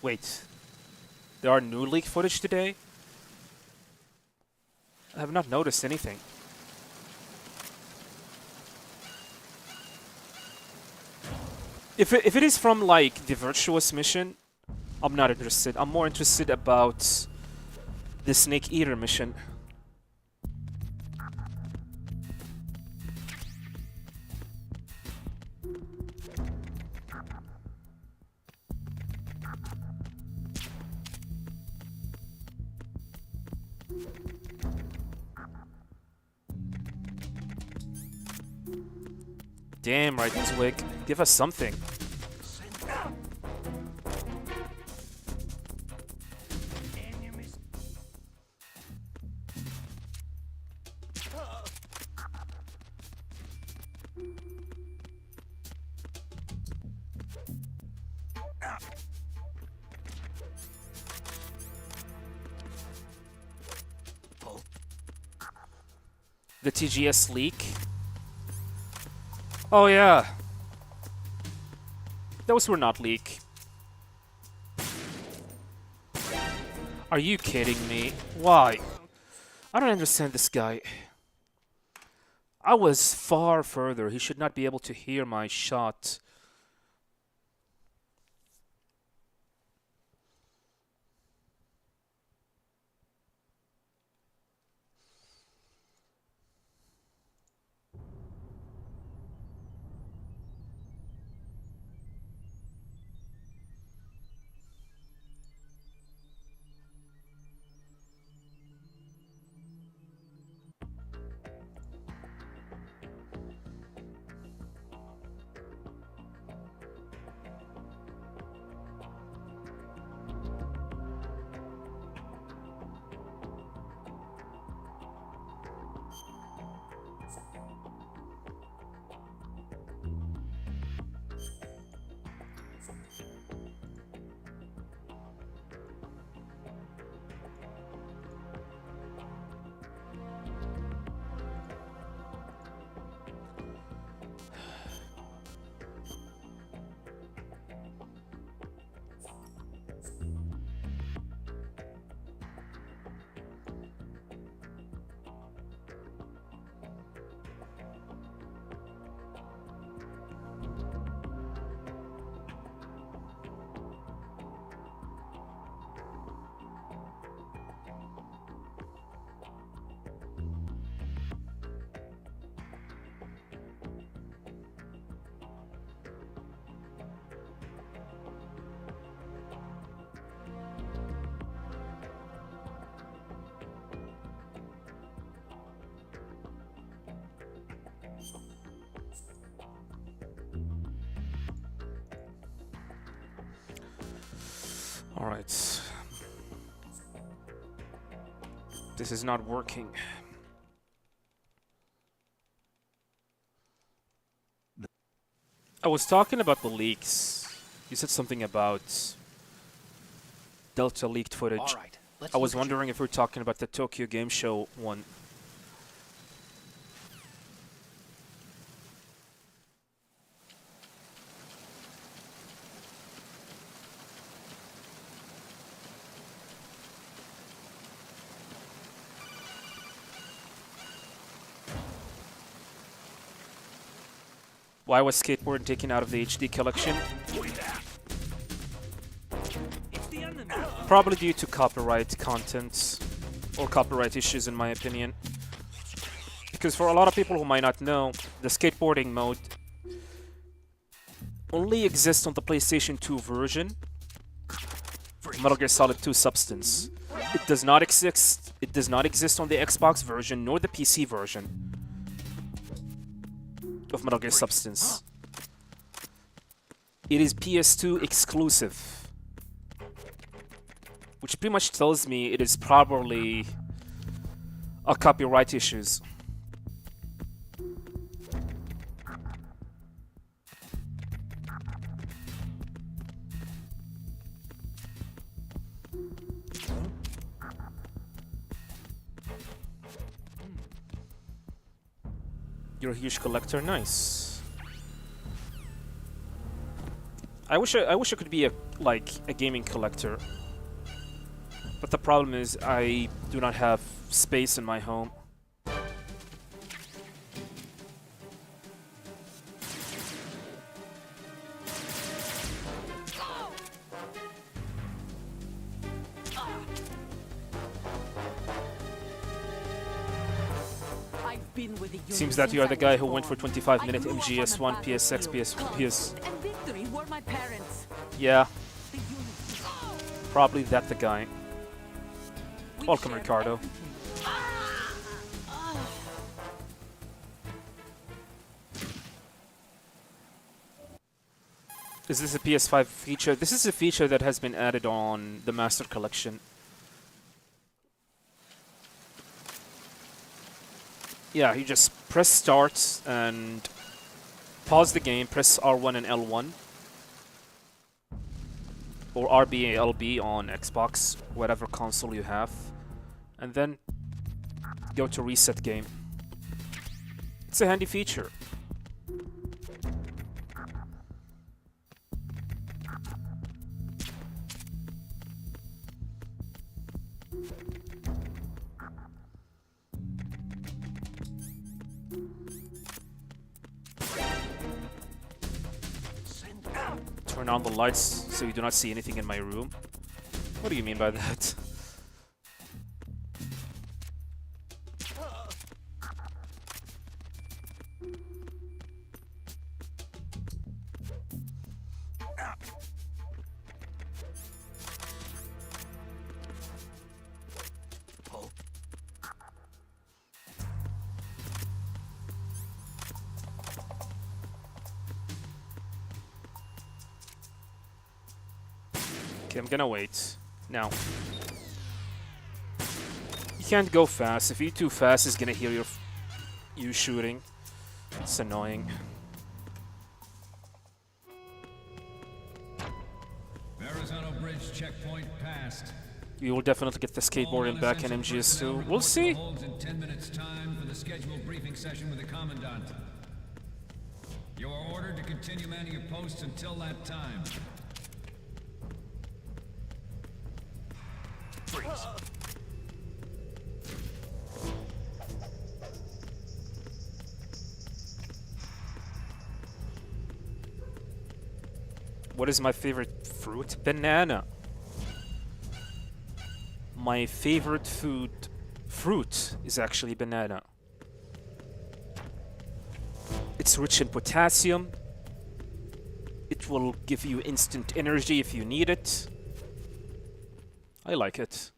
Wait. There are new leaked footage today? I have not noticed anything. If it is from, like, the Virtuous mission, I'm not interested. I'm more interested about the Snake Eater mission. Damn right, Twig. Give us something. The TGS leak. Oh yeah. Those were not leak. Are you kidding me? Why? I don't understand this guy. I was far further. He should not be able to hear my shot. Alright. This is not working. I was talking about the leaks. You said something about Delta leaked footage. All right. Let's I was look at wondering if we're talking about the Tokyo Game Show one. Why was skateboard taken out of the HD collection? It's the enemy. Probably due to copyright content or copyright issues, in my opinion. Because for a lot of people who might not know, the skateboarding mode only exists on the PlayStation 2 version of Metal Gear Solid 2 Substance. It does not exist. It does not exist on the Xbox version nor the PC version of Metal Gear Substance. It is PS2 exclusive, which pretty much tells me it is probably a copyright issues. You're a huge collector, nice. I wish I could be a gaming collector. But the problem is I do not have space in my home. I've been with the unit Seems that you are since the I guy was who went for born. 25 I minute grew up on the MGS1 PSX battlefield. PS. Conflict and victory were my parents. Yeah, The unit. probably that the guy. We Welcome, shared Ricardo. everything. Is this a PS5 feature? This is a feature that has been added on the Master Collection. Yeah, you just press start and pause the game, press R1 and L1. Or RB and LB on Xbox, whatever console you have. And then go to reset game. It's a handy feature. Turn on the lights so you do not see anything in my room. What do you mean by that? Okay, I'm gonna wait. Now. You can't go fast. If you're too fast, it's gonna hear you shooting. It's annoying. Verrazano Bridge checkpoint passed. You will definitely get the skateboarding back in MGS2. We'll see. Holds in 10 minutes time for the scheduled briefing session with the Commandant. You are ordered to continue manning your posts until that time. Freeze. What is my favorite fruit? Banana. My favorite fruit is actually banana. It's rich in potassium. It will give you instant energy if you need it. I like it.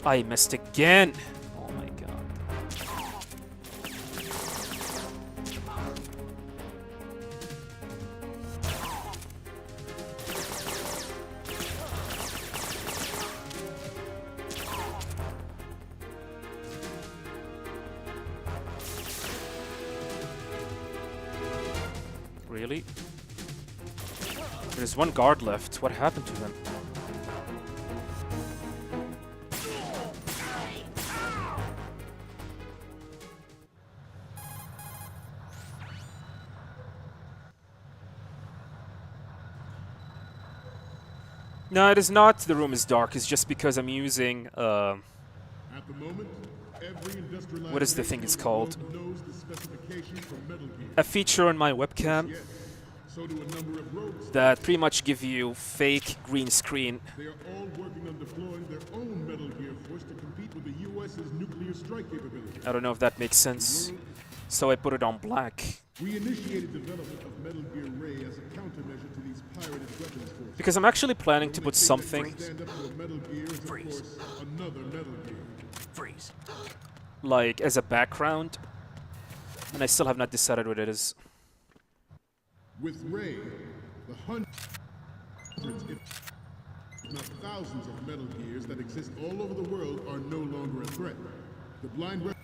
I missed again. Oh my god. Really? There's one guard left. What happened to him? No, it is not. The room is dark. It's just because I'm using At the moment, every industrialized what is the thing nation it's in the called? world knows the specifications for Metal Gear. A feature on my webcam Yes, so do a number of rogues. that pretty much give you fake green screen. They are all working on deploying their own Metal Gear force to compete with the U.S.'s nuclear strike capability. I don't know if that makes sense. So I put it on black. We initiated development of Metal Gear Ray as a countermeasure to these pirated weapons forces. Because I'm actually planning to put something Stand up to a Metal Gear is, of course, another Metal Gear. Freeze. like as a background. And I still have not decided what it is. With Ray, the hundreds, if not thousands of Metal Gears that exist all over the world are no longer a threat. The blind rush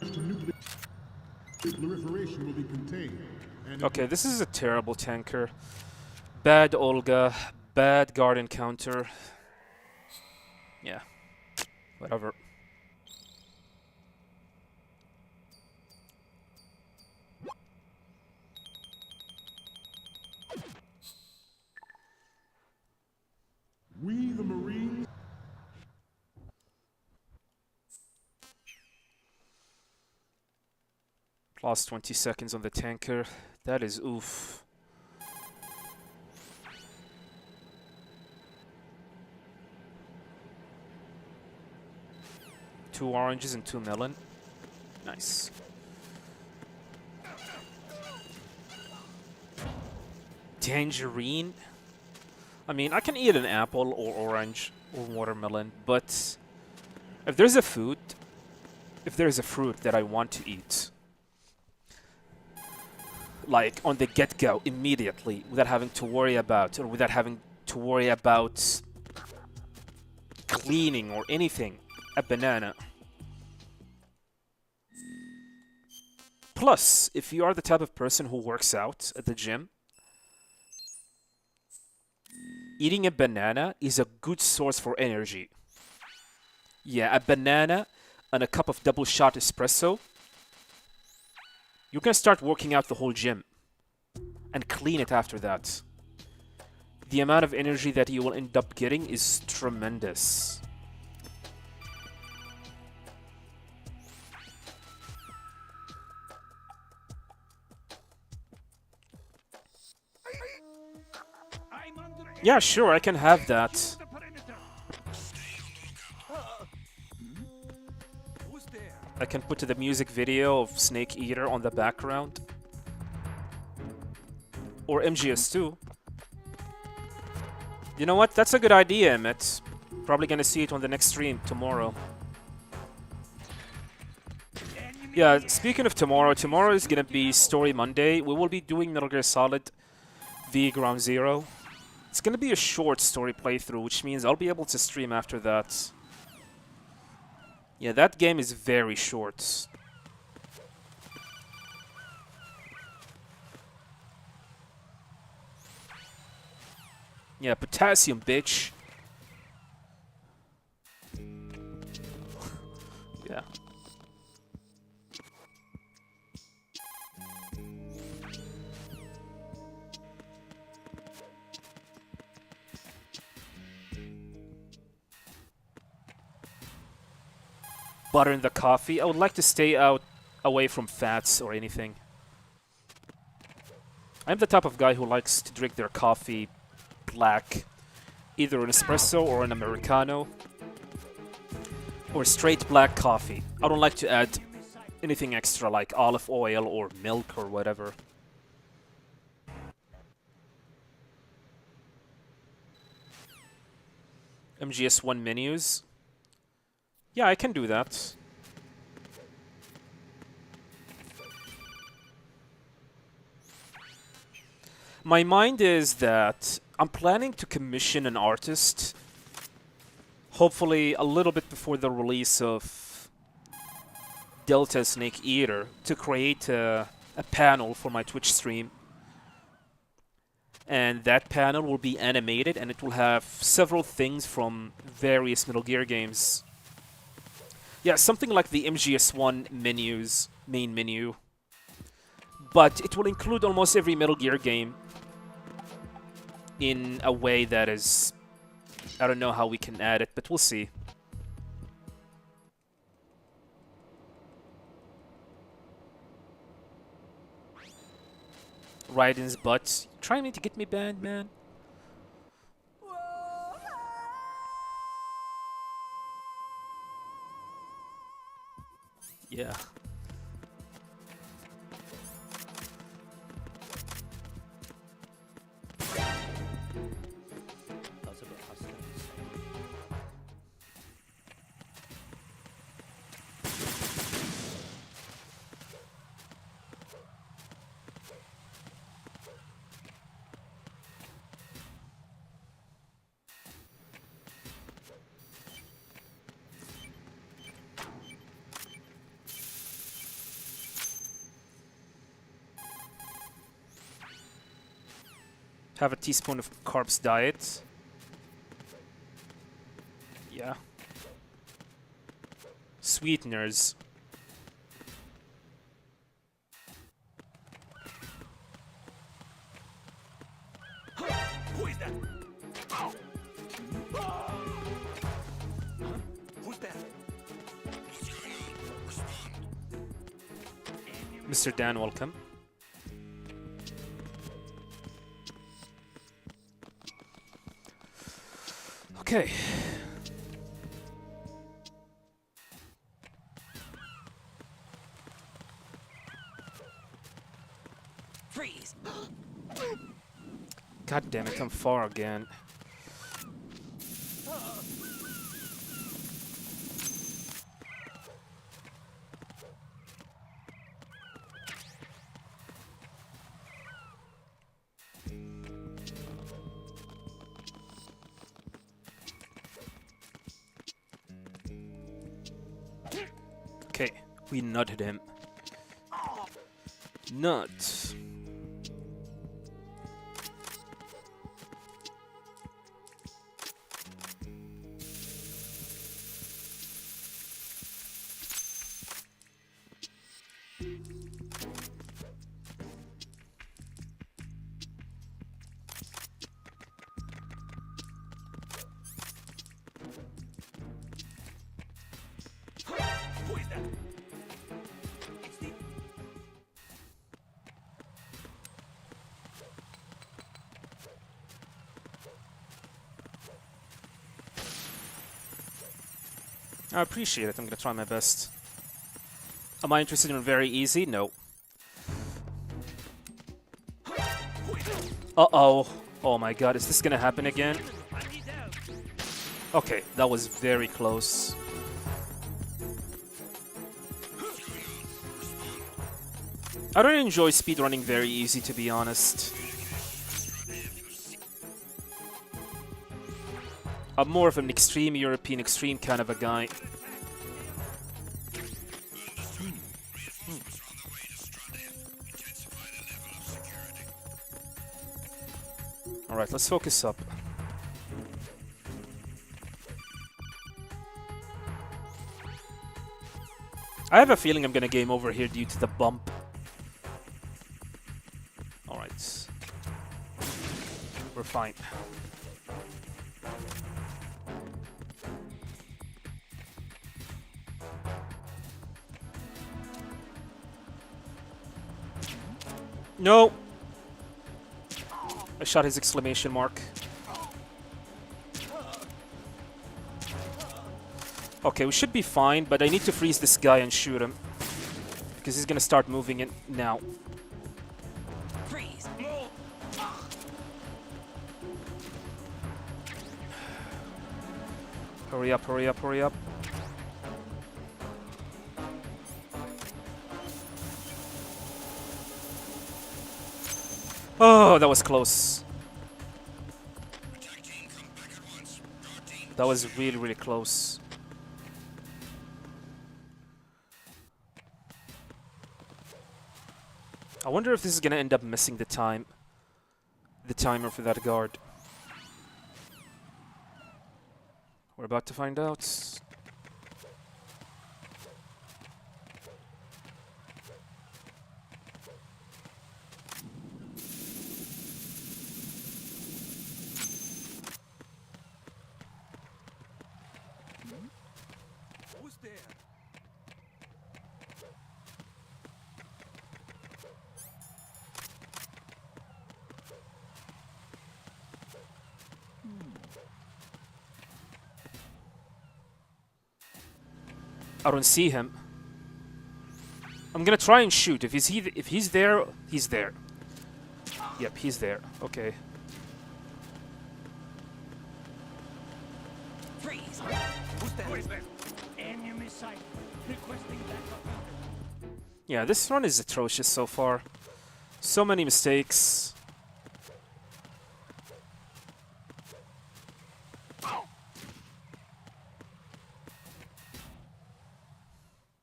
to nuclear proliferation will be contained. And Okay, this is a terrible tanker. Bad Olga, bad guard encounter. Yeah, whatever. we, the Marines, Lost 20 seconds on the tanker. That is oof. Two oranges and 2 melon. Nice. Tangerine? I mean, I can eat an apple or orange or watermelon, but if there's a fruit that I want to eat, like on the get-go, immediately, without having to worry about, or without having to worry about cleaning or anything, a banana. Plus, if you are the type of person who works out at the gym, eating a banana is a good source for energy. Yeah, a banana and a cup of double shot espresso, you can start working out the whole gym and clean it after that. The amount of energy that you will end up getting is tremendous. I'm under Yeah, sure, I can have that. the perimeter. Who's there? I can put the music video of Snake Eater on the background. Or MGS2. You know what? That's a good idea, Emmett. Probably gonna see it on the next stream tomorrow. Yeah, speaking of tomorrow, tomorrow is gonna be Story Monday. We will be doing Metal Gear Solid V Ground Zero. It's gonna be a short story playthrough, which means I'll be able to stream after that. Yeah, that game is very short. Yeah, potassium, bitch. Yeah. Butter in the coffee. I would like to stay away from fats or anything. I'm the type of guy who likes to drink their coffee black, either an espresso or an americano, or straight black coffee. I don't like to add anything extra like olive oil or milk or whatever. MGS1 menus. Yeah, I can do that. My mind is that I'm planning to commission an artist, hopefully a little bit before the release of Delta Snake Eater, to create a panel for my Twitch stream and that panel will be animated, and it will have several things from various Metal Gear games. Yeah, something like the MGS1 main menu. But it will include almost every Metal Gear game in a way that is... I don't know how we can add it, but we'll see. Raiden's butt. Trying to get me banned, man. Yeah. Have a teaspoon of carbs diet. Yeah. Sweeteners. Who is that? Ow! Who's that? Mr. Dan, welcome. Okay. Freeze! God damn it, I'm far again. Okay, we nutted him. Nut. Who is that? It's the... I appreciate it. I'm gonna try my best. Am I interested in very easy? No. Uh-oh. Oh my god, is this gonna happen again? Okay, that was very close. I don't enjoy speedrunning very easy, to be honest. I'm more of an extreme European, extreme kind of a guy. Alright, let's focus up. I have a feeling I'm gonna game over here due to the bump. Alright. We're fine. No! I shot his exclamation mark. Okay, we should be fine, but I need to freeze this guy and shoot him. Because he's gonna start moving it now. Freeze! Hurry up, hurry up, hurry up. Oh, that was close. That was really, really close. I wonder if this is gonna end up missing the time. the timer for that guard. We're about to find out. Who's there? I don't see him. I'm gonna try and shoot. If he's there, he's there. Yep, he's there. Okay. Freeze! Who's there? Enemy sight. Requesting backup. Yeah, this run is atrocious so far. So many mistakes.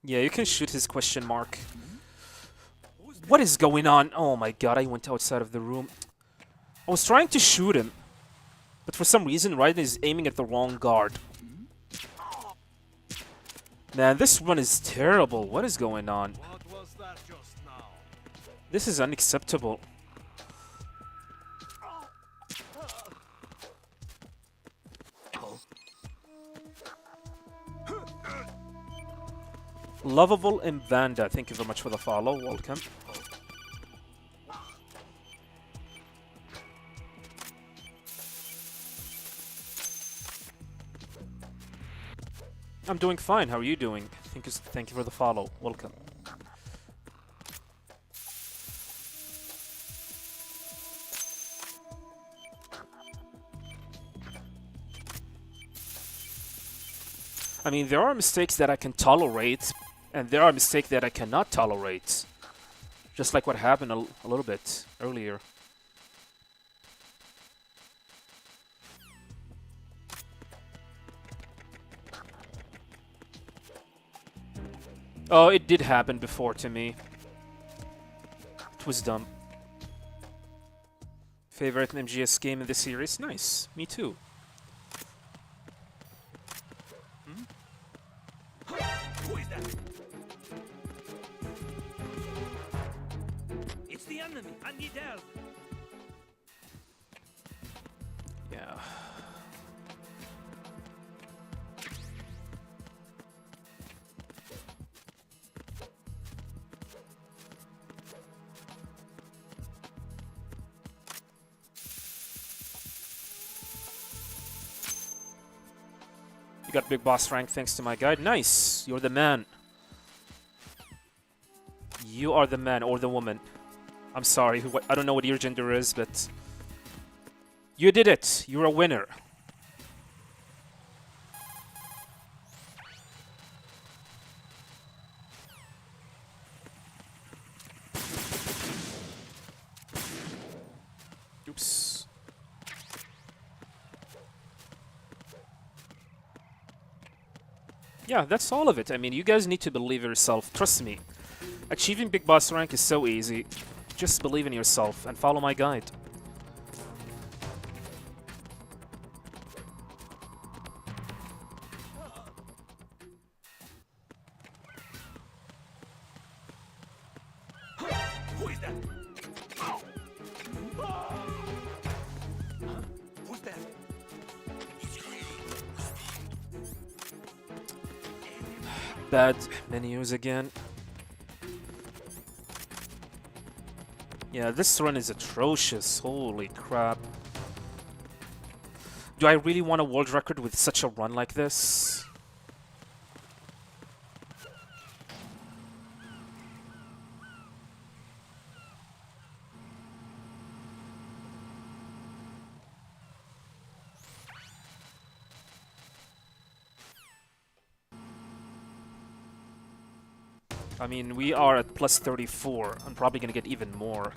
Yeah, you can shoot his question mark. What is going on? Oh my god, I went outside of the room. I was trying to shoot him, but for some reason Raiden is aiming at the wrong guard. Man, this run is terrible. What is going on? What was that just now? This is unacceptable. Lovable and Vanda, thank you very much for the follow. Welcome. I'm doing fine. How are you doing? Thank you for the follow. Welcome. I mean, there are mistakes that I can tolerate, and there are mistakes that I cannot tolerate. Just like what happened a little bit earlier. Oh, it did happen before to me. It was dumb. Favorite MGS game in the series? Nice. Me too. Who is that? It's the enemy. I need help. Yeah. You got big boss rank thanks to my guide. Nice. You're the man. You are the man or the woman. I'm sorry. I don't know what your gender is, but you did it. You're a winner. Oops. Yeah, that's all of it. I mean, you guys need to believe in yourself. Trust me. Achieving big boss rank is so easy. Just believe in yourself and follow my guide. Who is that? Who's there? Bad menus again. Yeah, this run is atrocious. Holy crap. Do I really want a world record with such a run like this? I mean, we are at plus 34. I'm probably gonna get even more.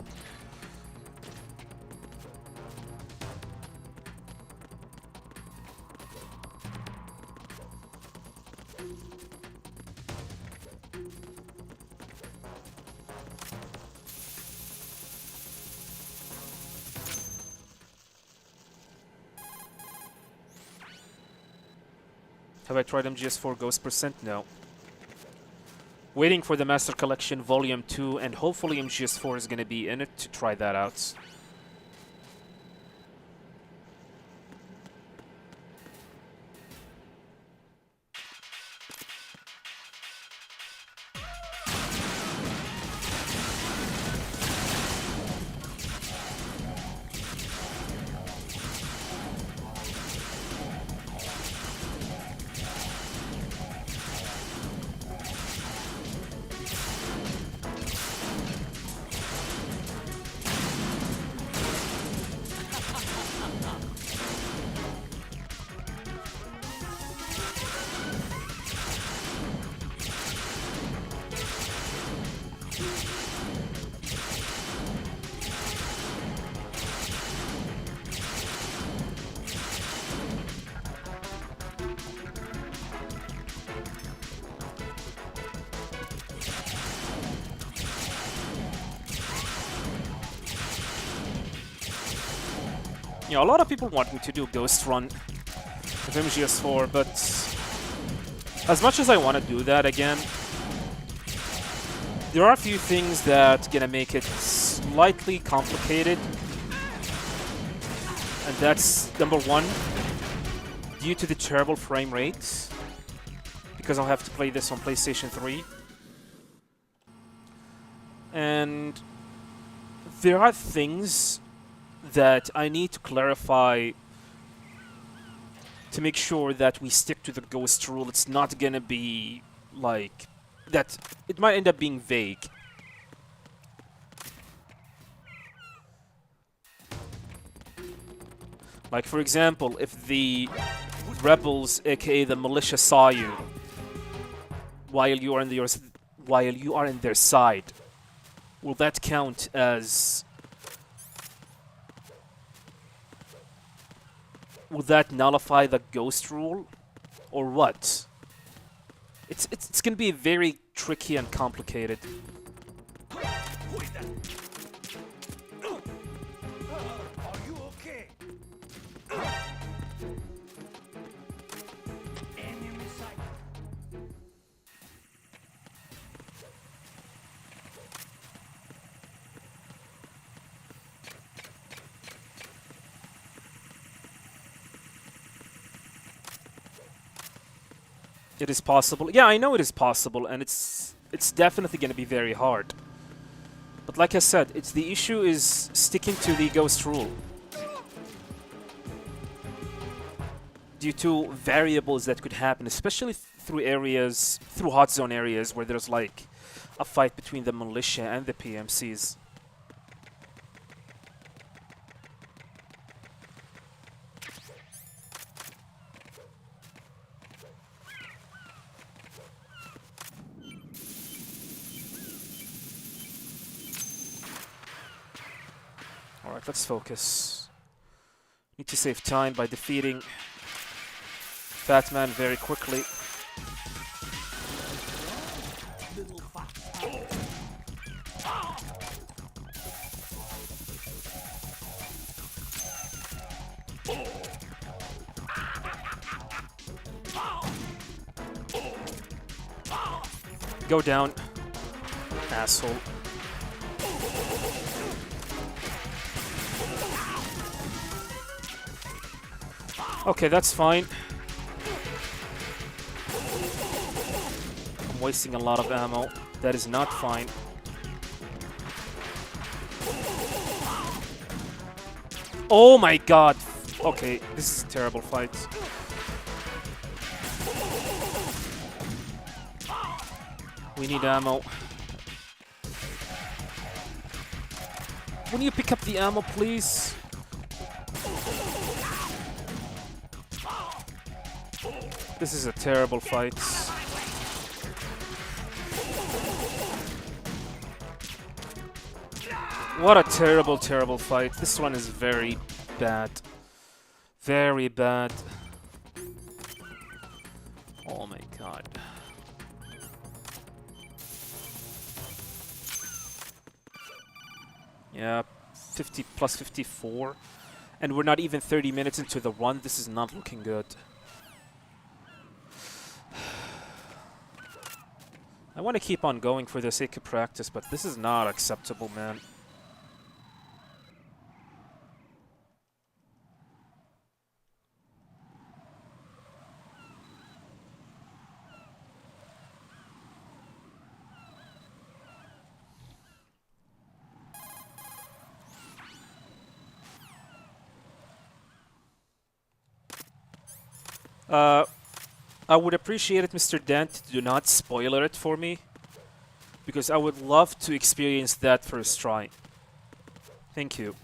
Have I tried MGS4 Ghost Percent? No. Waiting for the Master Collection Volume 2, and hopefully MGS4 is going to be in it to try that out. Yeah, a lot of people want me to do Ghost Run with MGS4, but as much as I want to do that again, there are a few things that gonna make it slightly complicated. And that's number one, due to the terrible frame rates, because I'll have to play this on PlayStation 3. And there are things that I need to clarify to make sure that we stick to the ghost rule. It's not gonna be like that. It might end up being vague. Like, for example, if the rebels, aka the militia, saw you while you are in their side, will that count as? Will that nullify the ghost rule, or what? It's gonna be very tricky and complicated. Who is that? Are you okay? Enemy sight. It is possible. Yeah, I know it is possible, and it's definitely going to be very hard. But like I said, the issue is sticking to the ghost rule. Due to variables that could happen, especially through hot zone areas where there's like a fight between the militia and the PMCs. Alright, let's focus. Need to save time by defeating Fat Man very quickly. Go down, asshole. Okay, that's fine. I'm wasting a lot of ammo. That is not fine. Oh my god! Okay, this is a terrible fight. We need ammo. Will you pick up the ammo, please? This is a terrible fight. What a terrible, terrible fight. This one is very bad. Very bad. Oh my god. Yeah, 50 plus 54. And we're not even 30 minutes into the run. This is not looking good. I want to keep on going for the sake of practice, but this is not acceptable, man. I would appreciate it, Mr. Dent, do not spoiler it for me, because I would love to experience that first try. Thank you.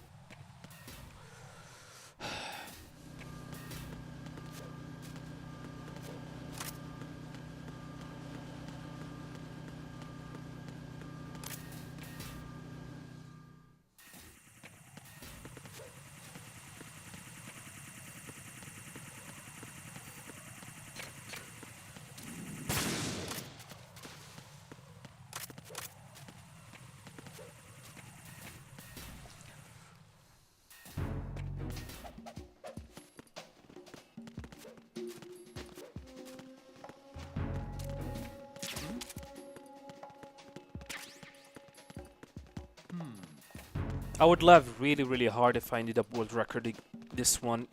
I would laugh really, really hard if I ended up world recording this one.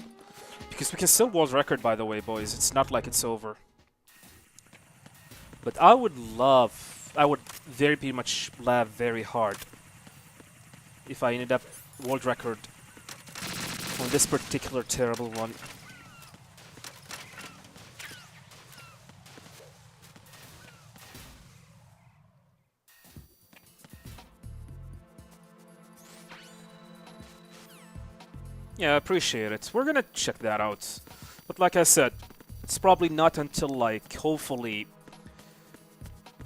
Because we can still world record, by the way, boys. It's not like it's over. But I would very much laugh very hard if I ended up world record on this particular terrible one. Yeah, I appreciate it. We're gonna check that out. But like I said, it's probably not until, like, hopefully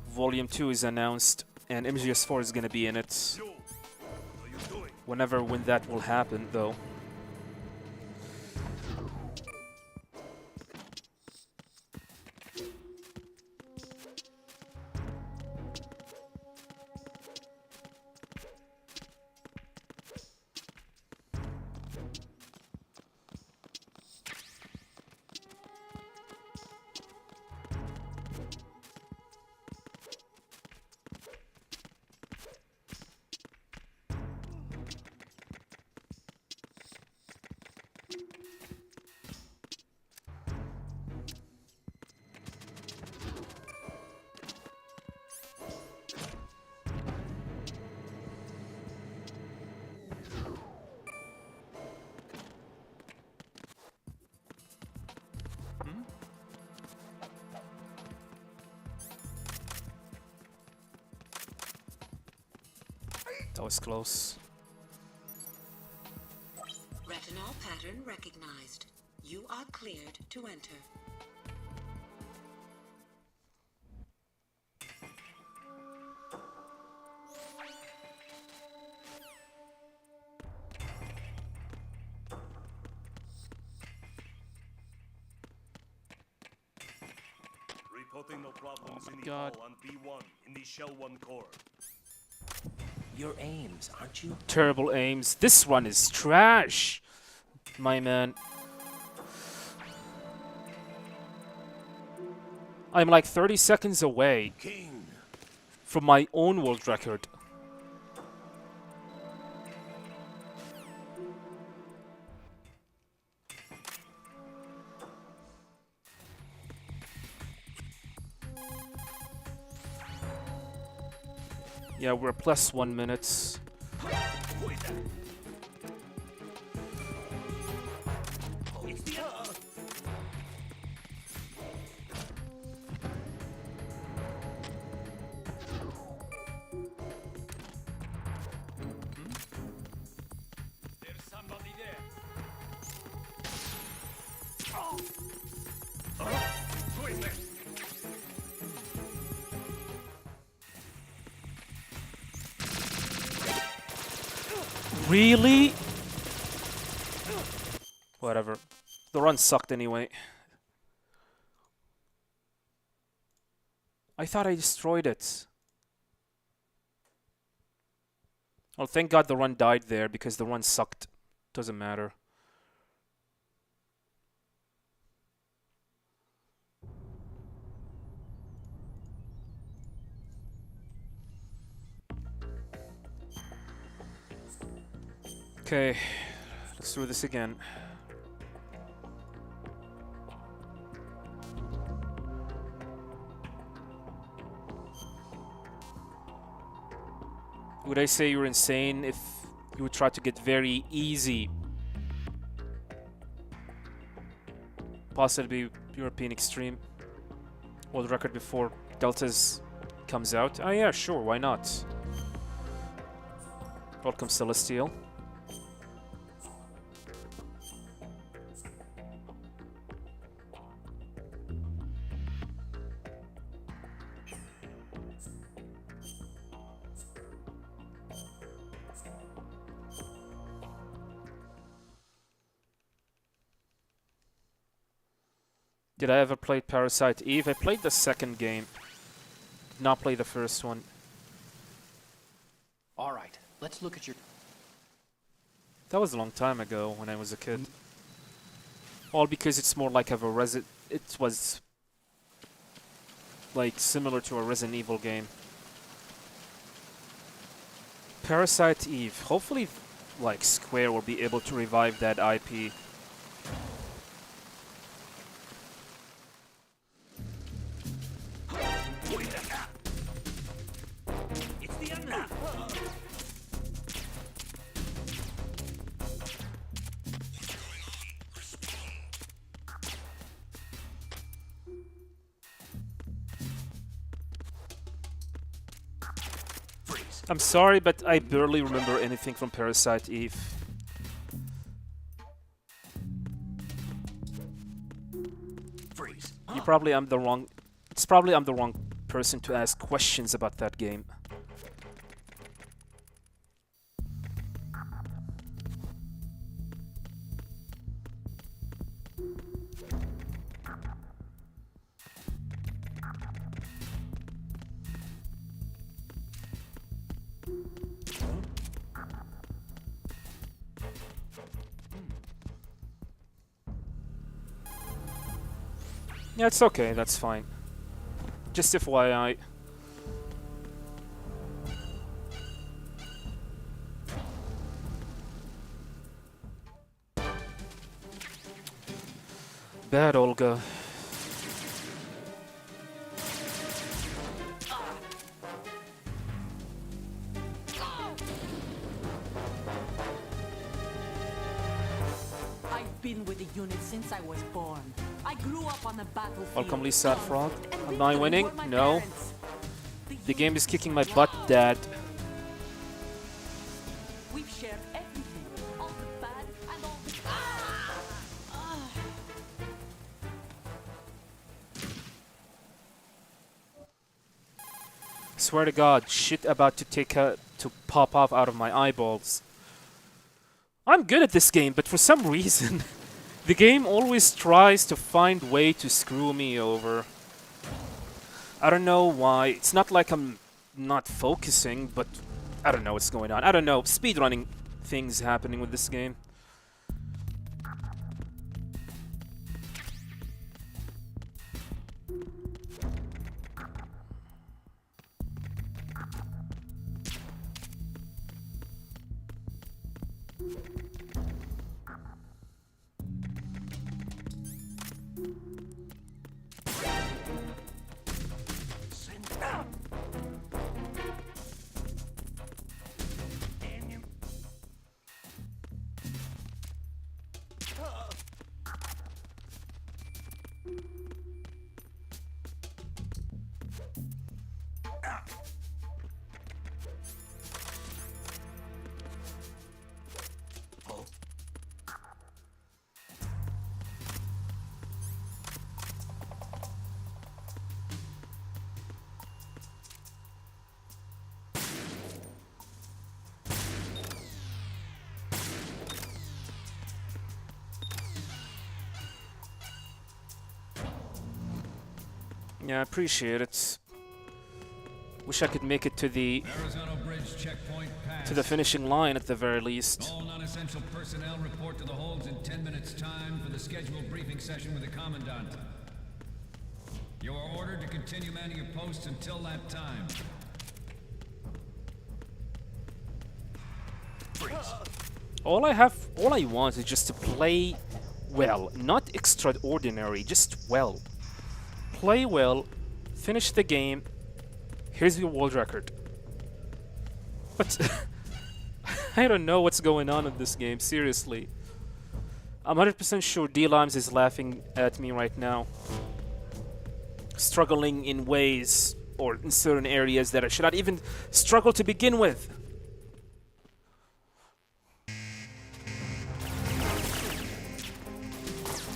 Volume 2 is announced and MGS4 is gonna be in it. When that will happen, though. That was close. Retinol pattern recognized. You are cleared to enter. Reporting no problems in the God. hall on B1 in the Shell 1 core. Your aims, aren't you? Terrible aims. This one is trash, my man. I'm like 30 seconds away King. from my own world record. Yeah, we're plus 1 minute. Who is that? Oh, it's the There's somebody there. Who is there? Really? Whatever. The run sucked anyway. I thought I destroyed it. Well, thank God the run died there because the run sucked. Doesn't matter. Okay, let's do this again. Would I say you're insane if you would try to get very easy, possibly European Extreme, world record before Deltas comes out? Ah, yeah, sure, why not? Welcome, Celestial. Did I ever play Parasite Eve? I played the second game. Did not play the first one. All right, let's look at your... That was a long time ago when I was a kid. All because it's more like of a it was like similar to a Resident Evil game. Parasite Eve. Hopefully, like Square will be able to revive that IP. It's the end. I'm sorry, but I barely remember anything from Parasite Eve. Freeze. You probably I'm the wrong. It's probably I'm the wrong person to ask questions about that game. Yeah, it's okay, that's fine. Just FYI. Bad Olga. I've been with the unit since I was born. I grew up on the battlefield. Welcome, Lisa Frog. conflict, and Am I victory winning? were my No. parents. The game is unit kicking my strong. butt, Dad. We've shared everything, all the bad and all the Swear to God, shit about to pop off out of my eyeballs. I'm good at this game, but for some reason, the game always tries to find way to screw me over. I don't know why. It's not like I'm not focusing, but I don't know what's going on. I don't know. Speedrunning things happening with this game. Yeah, I appreciate it. Wish I could make it to the Arizona Bridge checkpoint passed. finishing line at the very least. All non-essential personnel report to the holds in 10 minutes time for the scheduled briefing session with the Commandant. You are ordered to continue manning your posts until that time. All I want is just to play well, not extraordinary, just well. Play well, finish the game. Here's your world record. But I don't know what's going on in this game, seriously. I'm 100% sure D-Limes is laughing at me right now. Struggling in ways or in certain areas that I should not even struggle to begin with.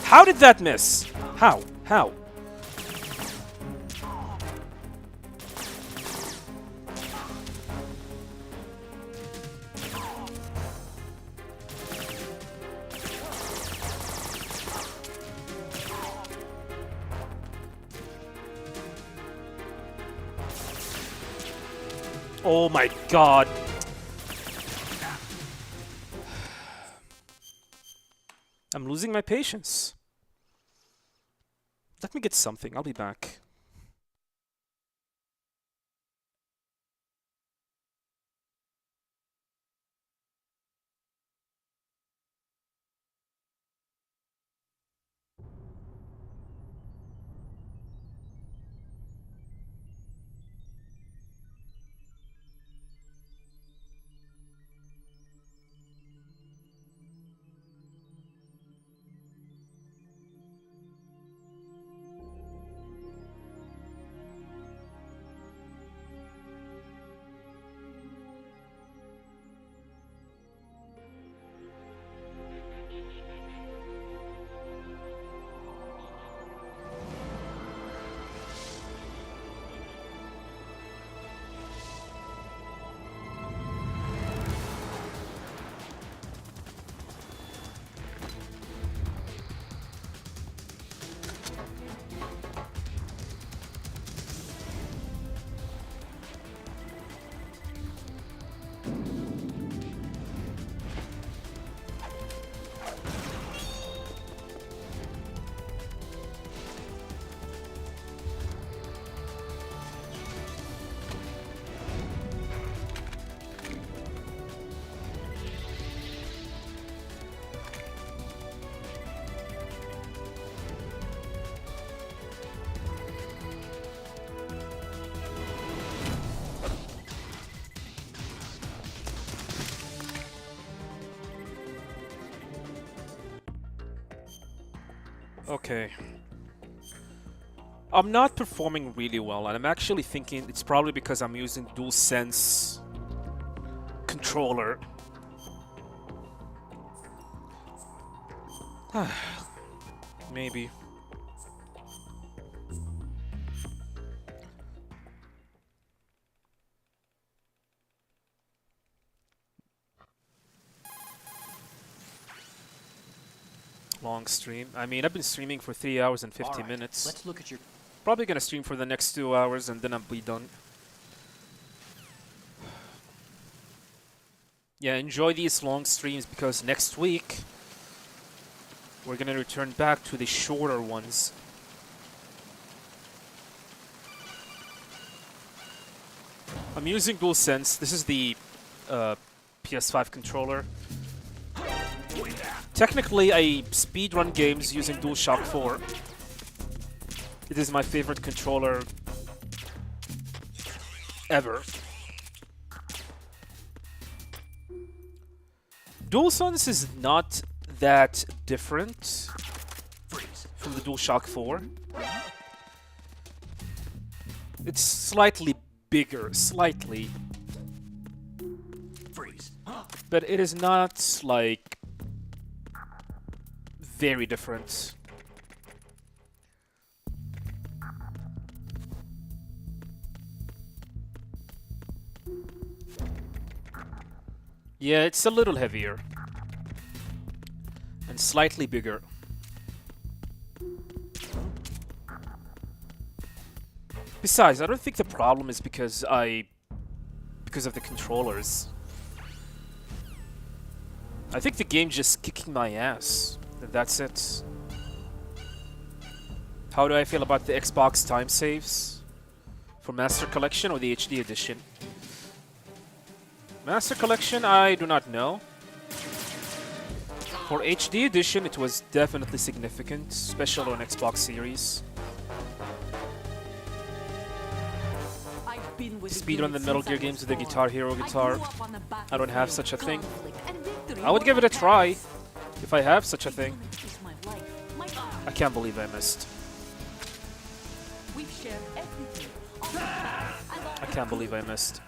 How did that miss? How? How? Oh my god. I'm losing my patience. Let me get something. I'll be back. Okay. I'm not performing really well, and I'm actually thinking it's probably because I'm using DualSense controller. Maybe. Long stream. I mean, I've been streaming for 3 hours and 50 minutes. Let's look at your... Probably gonna stream for the next 2 hours and then I'll be done. Yeah, enjoy these long streams because next week we're gonna return back to the shorter ones. I'm using DualSense. This is the PS5 controller. Technically, I speedrun games using DualShock 4. It is my favorite controller ever. DualSense is not that different from the DualShock 4. It's slightly bigger, slightly. But it is not, like, very different. Yeah, it's a little heavier. And slightly bigger. Besides, I don't think the problem is because of the controllers. I think the game's just kicking my ass. That's it. How do I feel about the Xbox time saves? For Master Collection or the HD Edition? Master Collection, I do not know. For HD edition, it was definitely significant, especially on Xbox Series. I've been with Speedrun the Metal Gear games with the Guitar Hero guitar. I don't have such a thing. I I would give it a try, if I have such a thing. I can't believe I missed. We've shared everything. I can't believe I missed.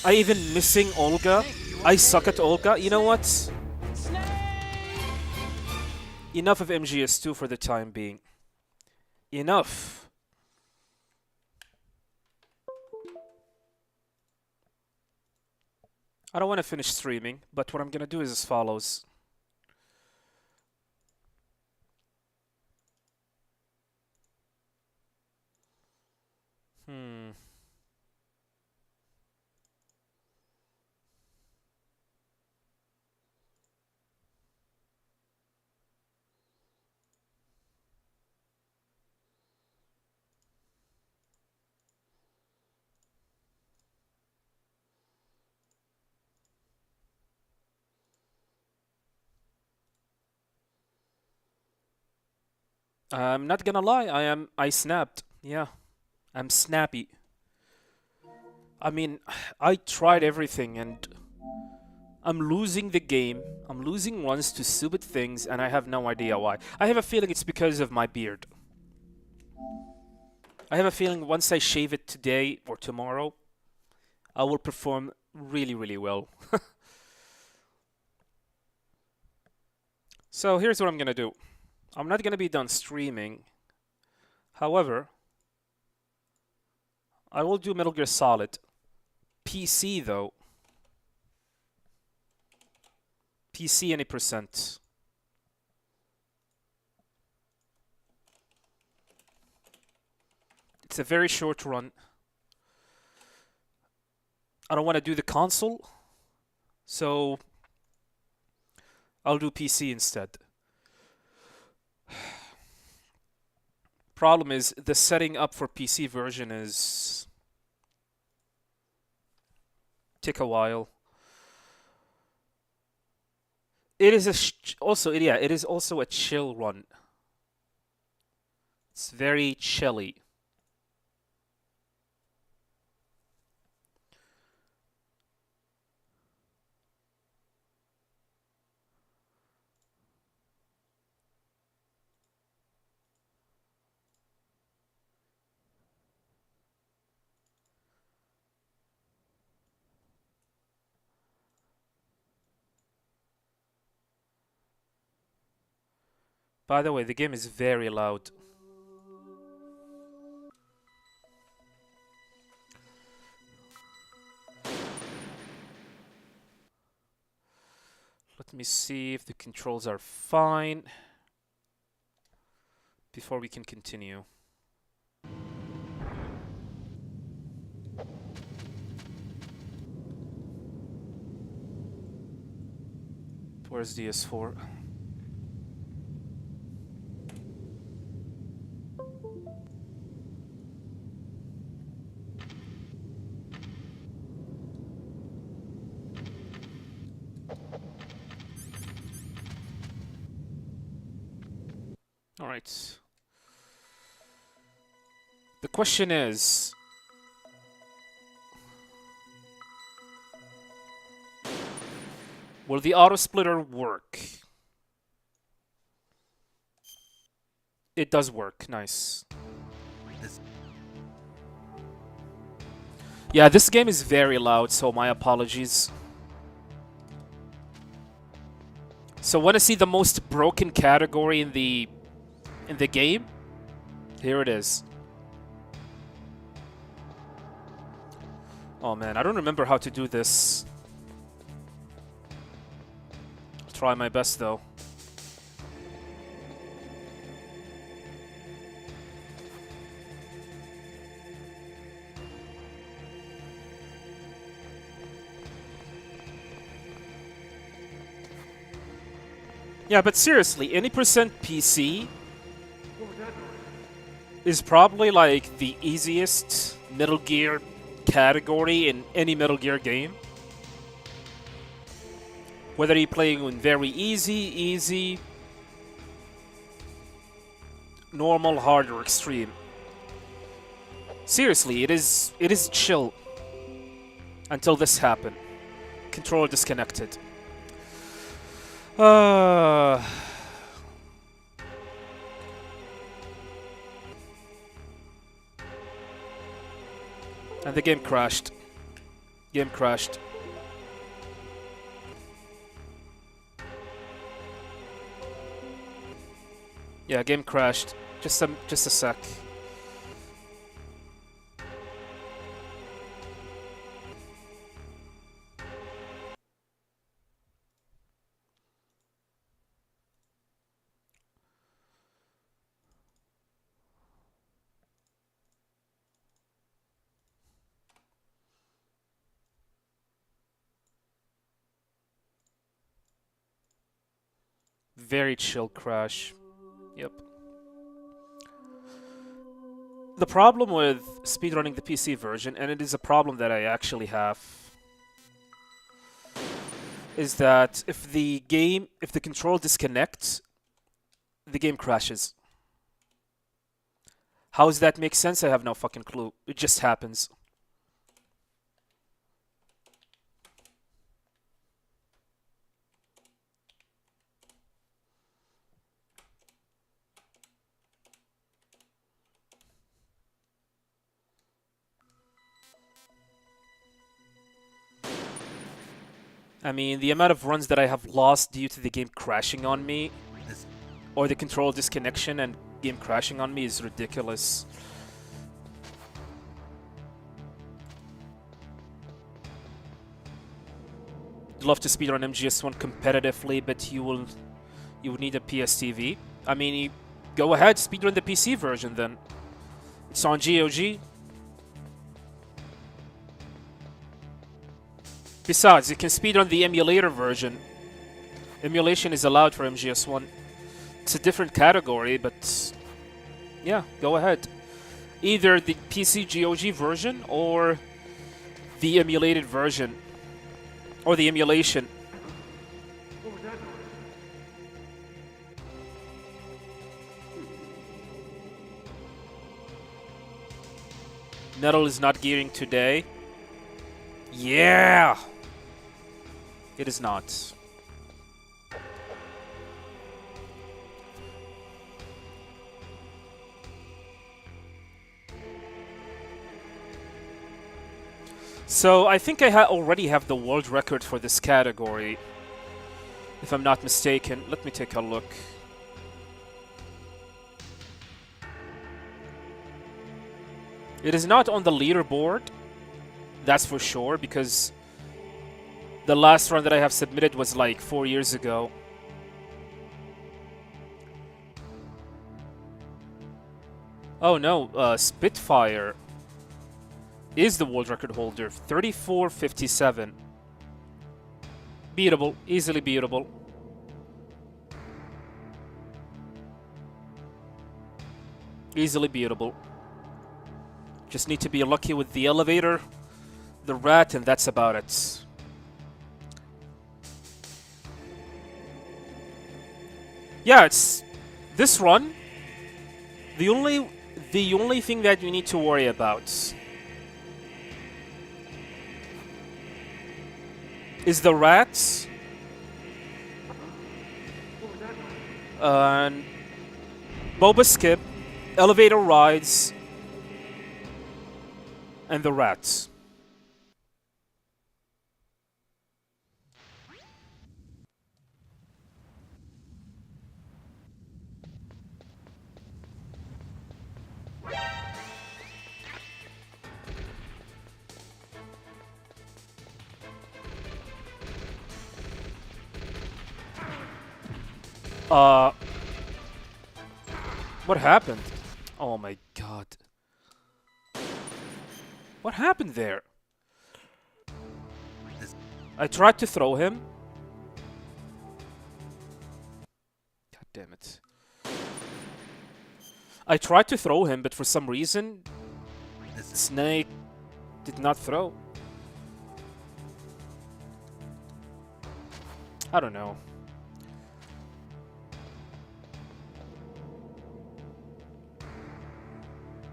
I even missing Olga. I suck at Olga. You know what? Enough of MGS2 for the time being. Enough. I don't want to finish streaming, but what I'm gonna do is as follows. I'm not gonna lie, I snapped. Yeah. I'm snappy. I mean, I tried everything and I'm losing the game. I'm losing runs to stupid things and I have no idea why. I have a feeling it's because of my beard. I have a feeling once I shave it today or tomorrow, I will perform really, really well. So here's what I'm gonna do. I'm not gonna be done streaming. However, I will do Metal Gear Solid. PC though. PC any percent. It's a very short run. I don't want to do the console, so I'll do PC instead. Problem is, the setting up for PC version is take a while. It is it is also a chill run. It's very chilly. By the way, the game is very loud. Let me see if the controls are fine before we can continue. Where's DS4? All right. The question is, will the auto splitter work? It does work. Nice. Yeah, this game is very loud, so my apologies. So want to see the most broken category in the game? Here it is. Oh man, I don't remember how to do this. I'll try my best though. Yeah, but seriously, any percent PC is probably like the easiest Metal Gear category in any Metal Gear game. Whether you're playing on very easy, normal, hard, or extreme. Seriously, it is chill. Until this happened. Controller disconnected. And the game crashed. Game crashed. Yeah, game crashed. Just a sec. Very chill crash. Yep. The problem with speedrunning the PC version, and it is a problem that I actually have, is that if the control disconnects, the game crashes. How does that make sense? I have no fucking clue. It just happens. I mean, the amount of runs that I have lost due to the game crashing on me, or the control disconnection and game crashing on me, is ridiculous. I'd love to speedrun MGS1 competitively, but you would need a PS TV. I mean, go ahead, speedrun the PC version then. It's on GOG. Besides, you can speedrun the emulator version. Emulation is allowed for MGS1. It's a different category, but yeah, go ahead. Either the PC GOG version or the emulated version. Or the emulation. Nettle is not gearing today. Yeah! It is not. So, I think I already have the world record for this category. If I'm not mistaken. Let me take a look. It is not on the leaderboard. That's for sure, because the last run that I have submitted was like 4 years ago. Oh no, Spitfire is the world record holder. 34:57. Beatable, easily beatable. Easily beatable. Just need to be lucky with the elevator, the rat, and that's about it. Yeah, it's this run. The only thing that you need to worry about is the rats and Boba Skip, elevator rides, and the rats. What happened? Oh my god. What happened there? I tried to throw him. God damn it. I tried to throw him, but for some reason, Snake did not throw. I don't know.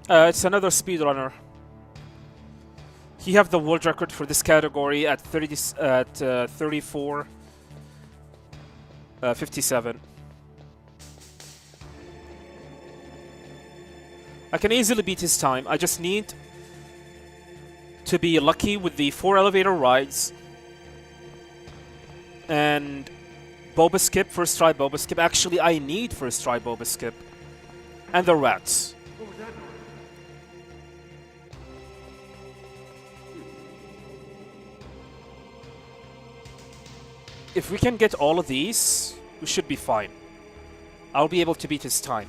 It's another speedrunner. He have the world record for this category at 34:57. I can easily beat his time. I just need to be lucky with the 4 elevator rides and boba skip, first try boba skip. Actually, I need first try boba skip and the rats. If we can get all of these, we should be fine. I'll be able to beat his time.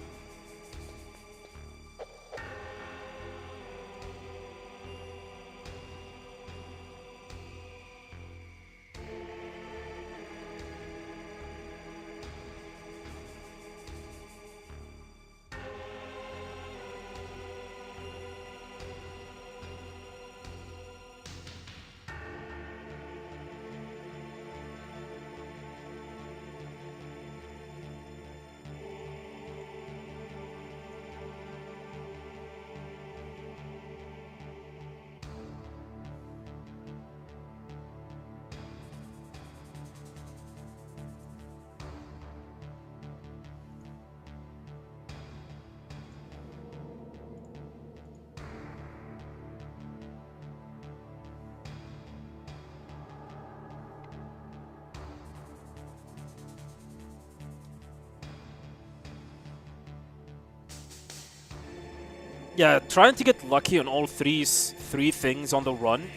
Yeah, trying to get lucky on all three things on the run.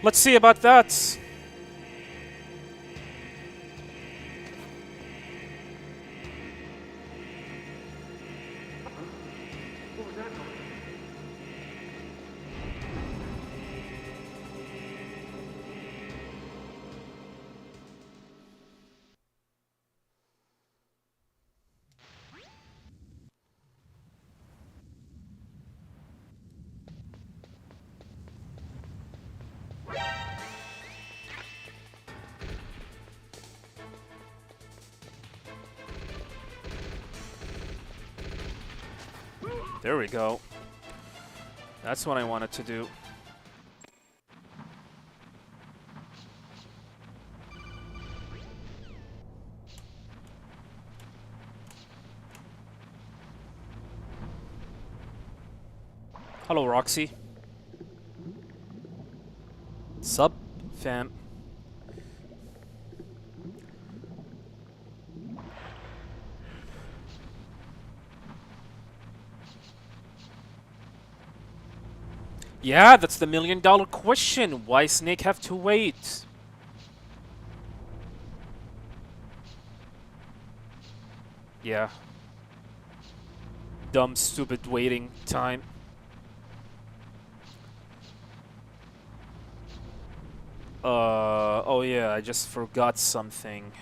Let's see about that. There we go. That's what I wanted to do. Hello, Roxy. Sup, fam. Yeah, that's the $1,000,000 question. Why Snake have to wait? Yeah. Dumb, stupid waiting time. Oh yeah, I just forgot something.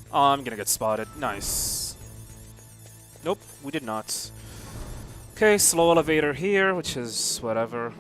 Oh, I'm gonna get spotted. Nice. Nope, we did not. Okay, slow elevator here, which is whatever.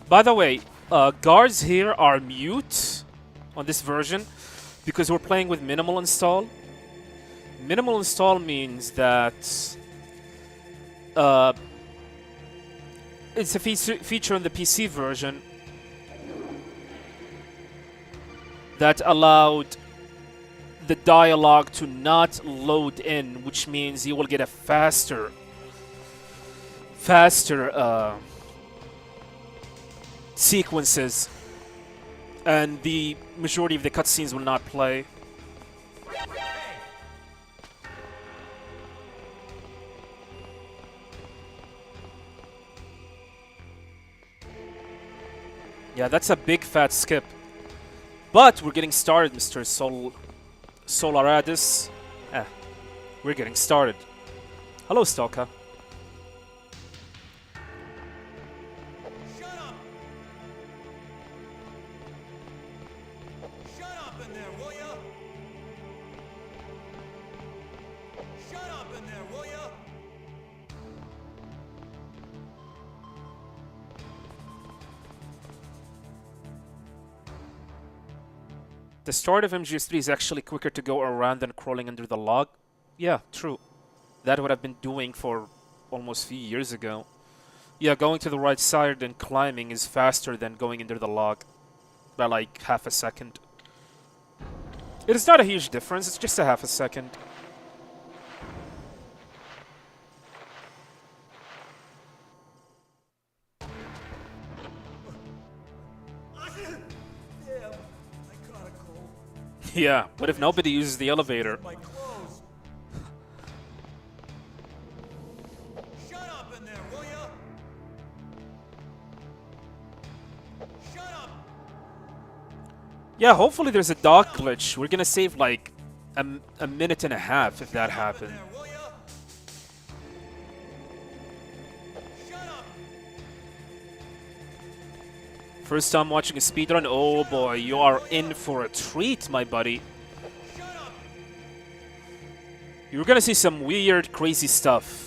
By the way, guards here are mute on this version because we're playing with minimal install. Minimal install means that it's a feature in the PC version that allowed the dialogue to not load in, which means you will get a faster sequences, and the majority of the cutscenes will not play. Yeah, that's a big fat skip. But we're getting started, Mr. Solaradis. We're getting started. Hello, Stalker. Shut up! Shut up in there, will ya? Shut up in there, will ya? The start of MGS3 is actually quicker to go around than crawling under the log. Yeah, true. That's what I've been doing for almost a few years ago. Yeah, going to the right side and climbing is faster than going under the log by like half a second. It is not a huge difference, it's just a half a second. Damn, I caught a cold. Yeah, what if nobody uses the elevator? My clothes. Shut up in there, will ya? Shut up! Yeah, hopefully there's a dock glitch. We're gonna save like a minute and a half if that happened. There, will ya? Shut up! First time watching a speedrun? Oh boy, you are in for a treat, my buddy. Shut up! You're gonna see some weird, crazy stuff.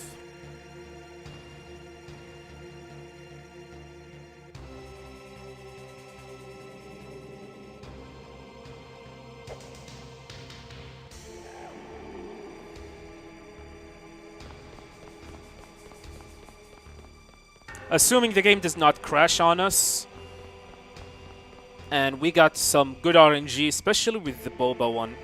Assuming the game does not crash on us. And we got some good RNG, especially with the boba one.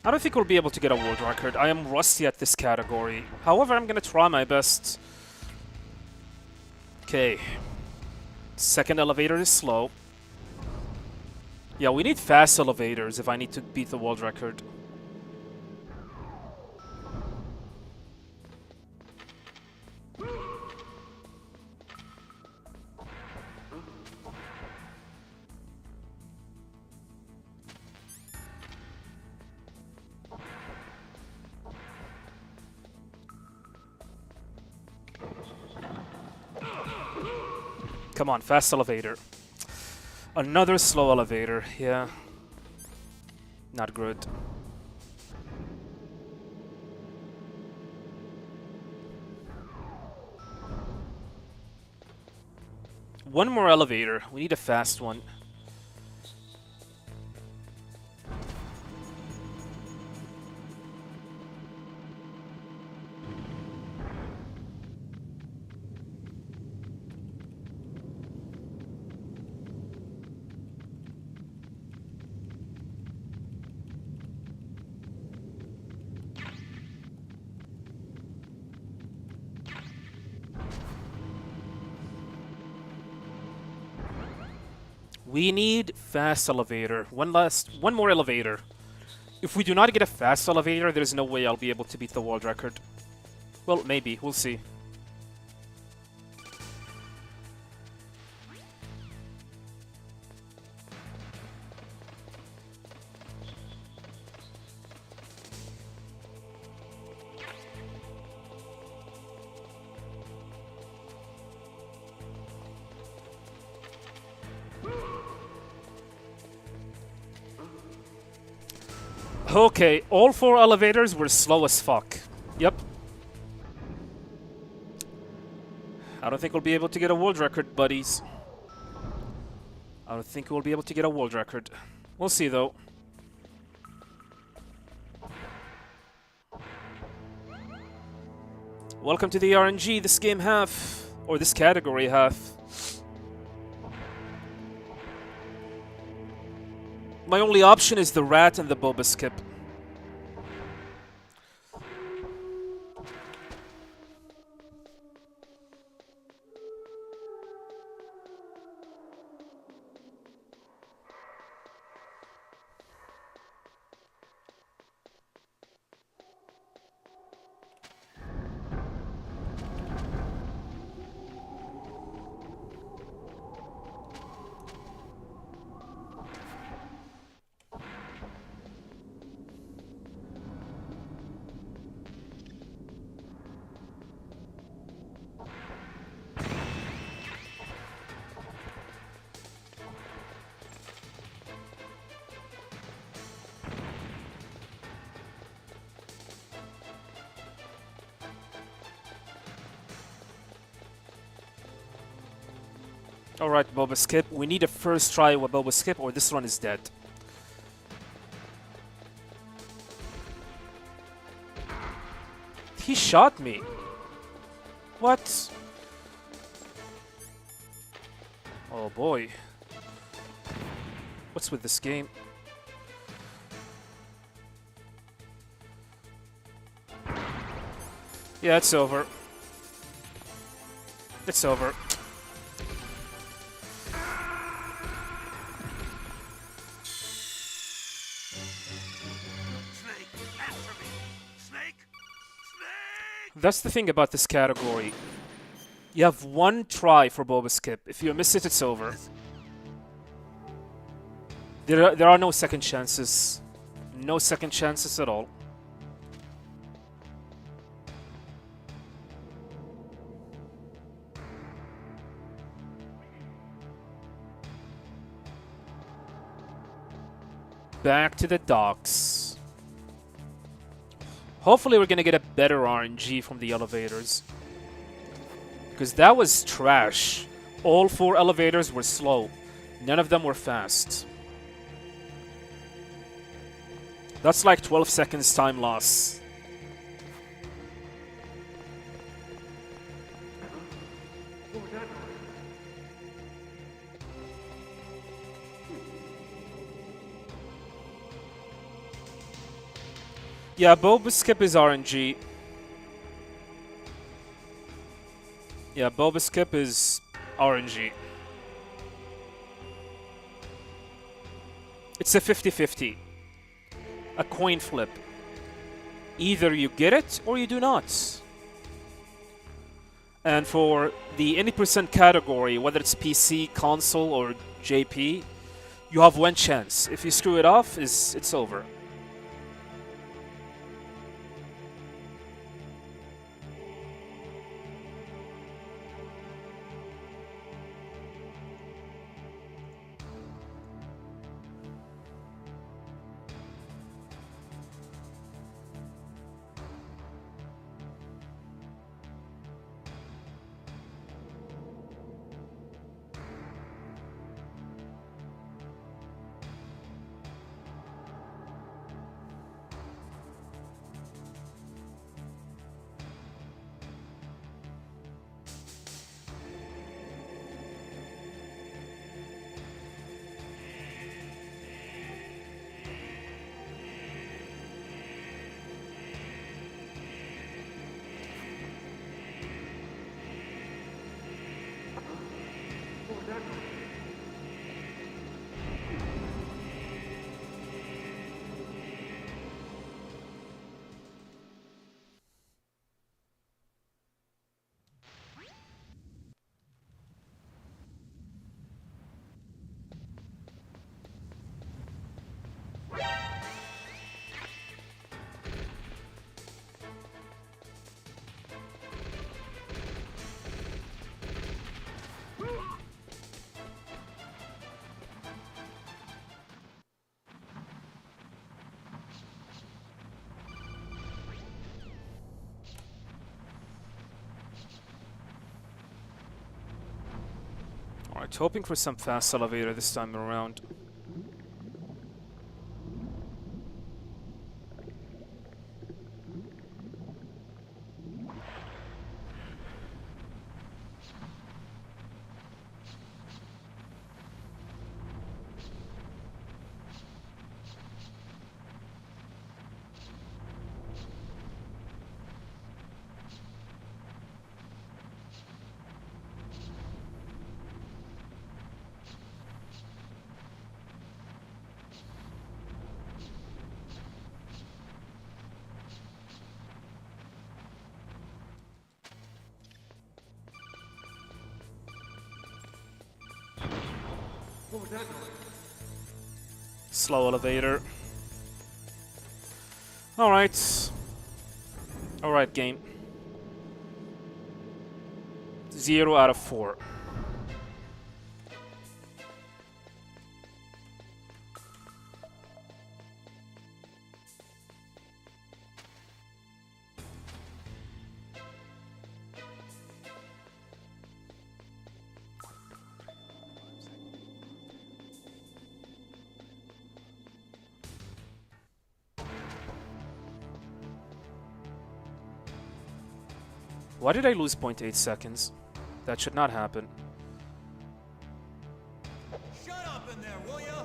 I don't think we'll be able to get a world record. I am rusty at this category. However, I'm gonna try my best. Okay. Second elevator is slow. Yeah, we need fast elevators if I need to beat the world record. Come on, fast elevator. Another slow elevator, yeah. Not good. One more elevator. We need a fast one. We need fast elevator. One more elevator. If we do not get a fast elevator, there's no way I'll be able to beat the world record. Well, maybe. We'll see. Okay, all 4 elevators were slow as fuck. Yep. I don't think we'll be able to get a world record, buddies. I don't think we'll be able to get a world record. We'll see, though. Welcome to the RNG, this game half. Or this category half. My only option is the rat and the boba skip. Alright, boba skip. We need a first try with boba skip or this one is dead. He shot me. What? Oh boy. What's with this game? Yeah, it's over. It's over. That's the thing about this category. You have one try for boba skip. If you miss it, it's over. There are no second chances. No second chances at all. Back to the docks. Hopefully we're gonna get a better RNG from the elevators. Because that was trash. All 4 elevators were slow. None of them were fast. That's like 12 seconds time loss. Yeah, boba skip is RNG. Yeah, boba skip is RNG. It's a 50-50. A coin flip. Either you get it or you do not. And for the any percent category, whether it's PC, console, or JP, you have one chance. If you screw it off, it's over. Alright, hoping for some fast elevator this time around. Slow elevator. Alright. Alright, game. 0 out of 4. Why did I lose 0.8 seconds? That should not happen. Shut up in there, will ya?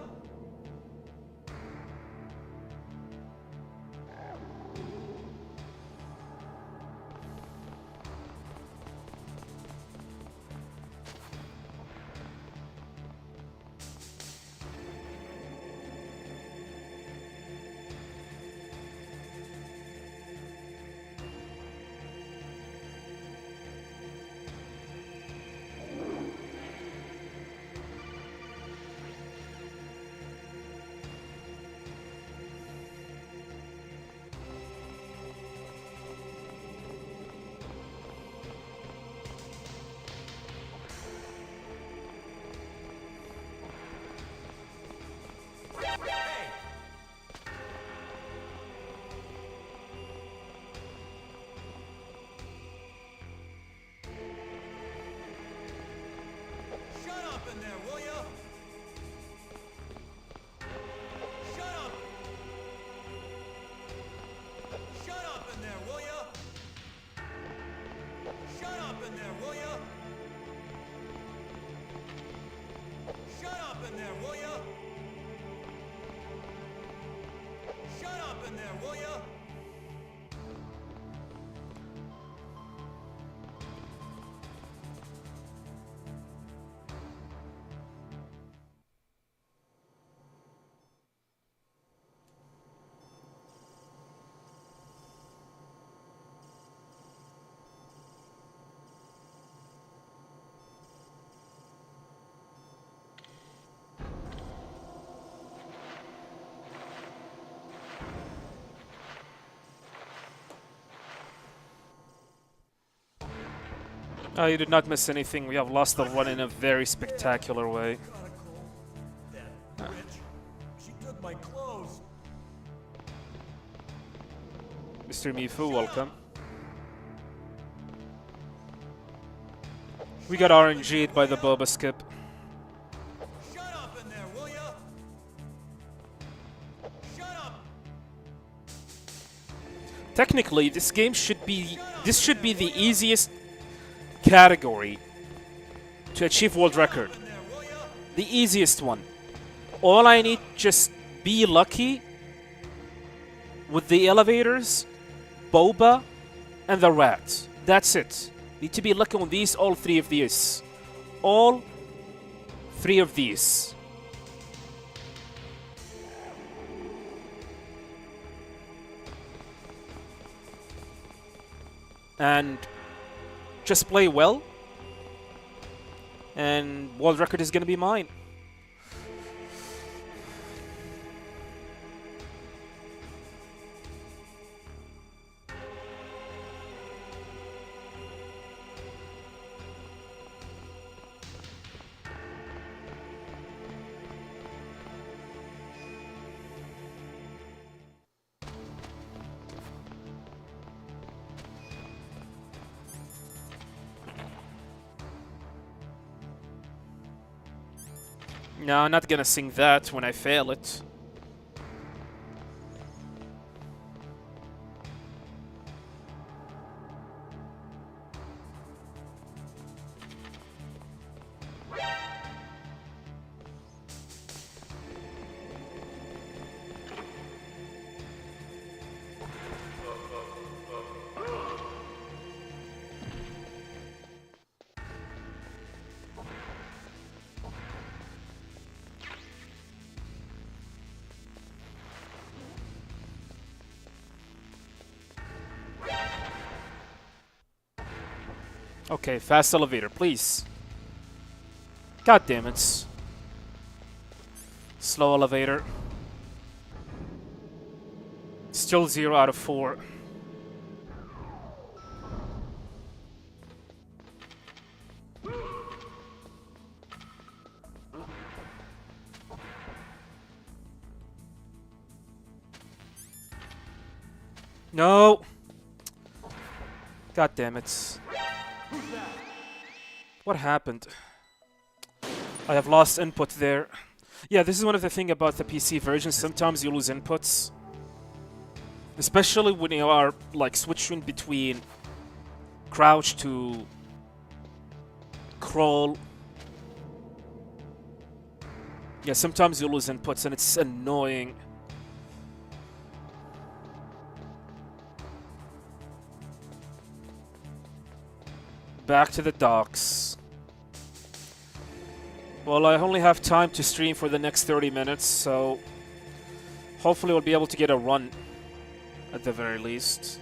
Shut up in there, will ya? Shut up! Shut up in there, will ya? Shut up in there, will ya? Shut up in there, will ya? Shut up in there, will ya? Oh, you did not miss anything. We have lost the run in a very spectacular way. That bitch. She took my clothes. Mr. Mifu, welcome. We got RNG'd by the Boba skip. Shut up in there, will ya? Shut up! Technically, this game should be... This should be the easiest category to achieve world record. The easiest one. All I need just be lucky with the elevators, Boba, and the rat. That's it. Need to be lucky on these, all three of these. All three of these. And just play well, and world record is gonna be mine. No, I'm not gonna sing that when I fail it. Okay, fast elevator, please. God damn it. Slow elevator. Still 0 out of 4. No! God damn it. What happened? I have lost input there. Yeah, this is one of the things about the PC version. Sometimes you lose inputs. Especially when you are like switching between crouch to crawl. Yeah, sometimes you lose inputs and it's annoying. Back to the docks. Well, I only have time to stream for the next 30 minutes, so hopefully we'll be able to get a run at the very least.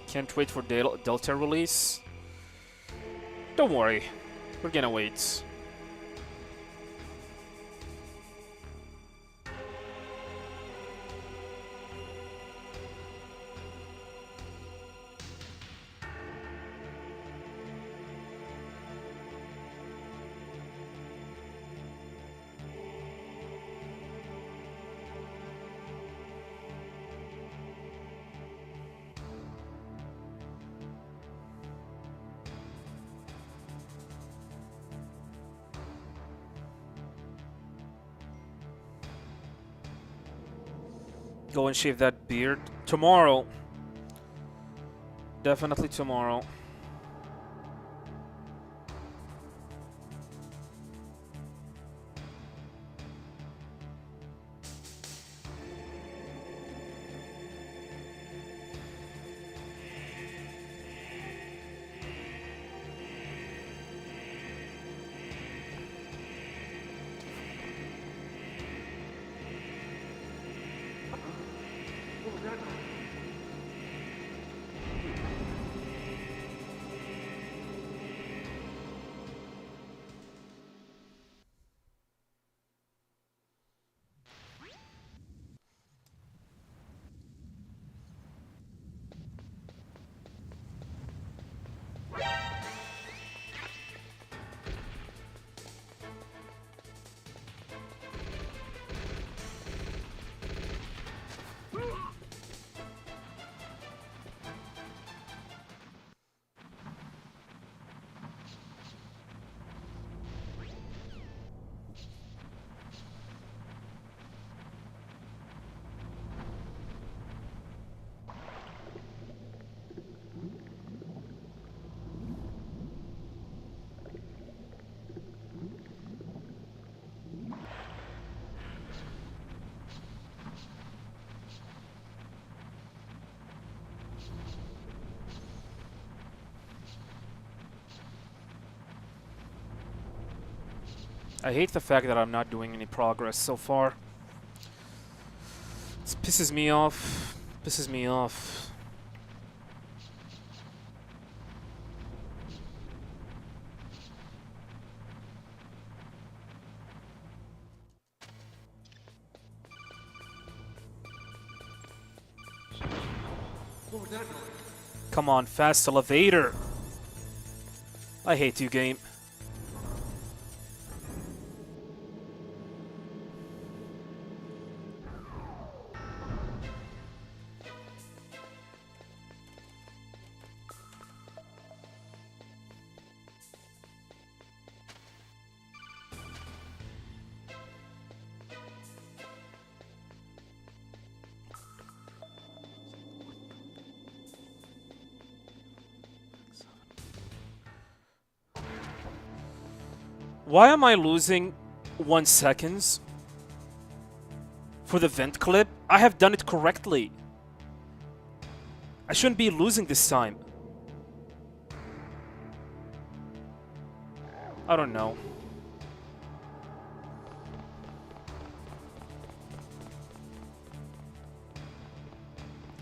Can't wait for Delta release. Don't worry, we're gonna wait. Go and shave that beard. Tomorrow. Definitely tomorrow. I hate the fact that I'm not doing any progress so far. This pisses me off. Pisses me off. Come on, fast elevator. I hate you, game. Why am I losing 1 seconds for the vent clip? I have done it correctly. I shouldn't be losing this time. I don't know.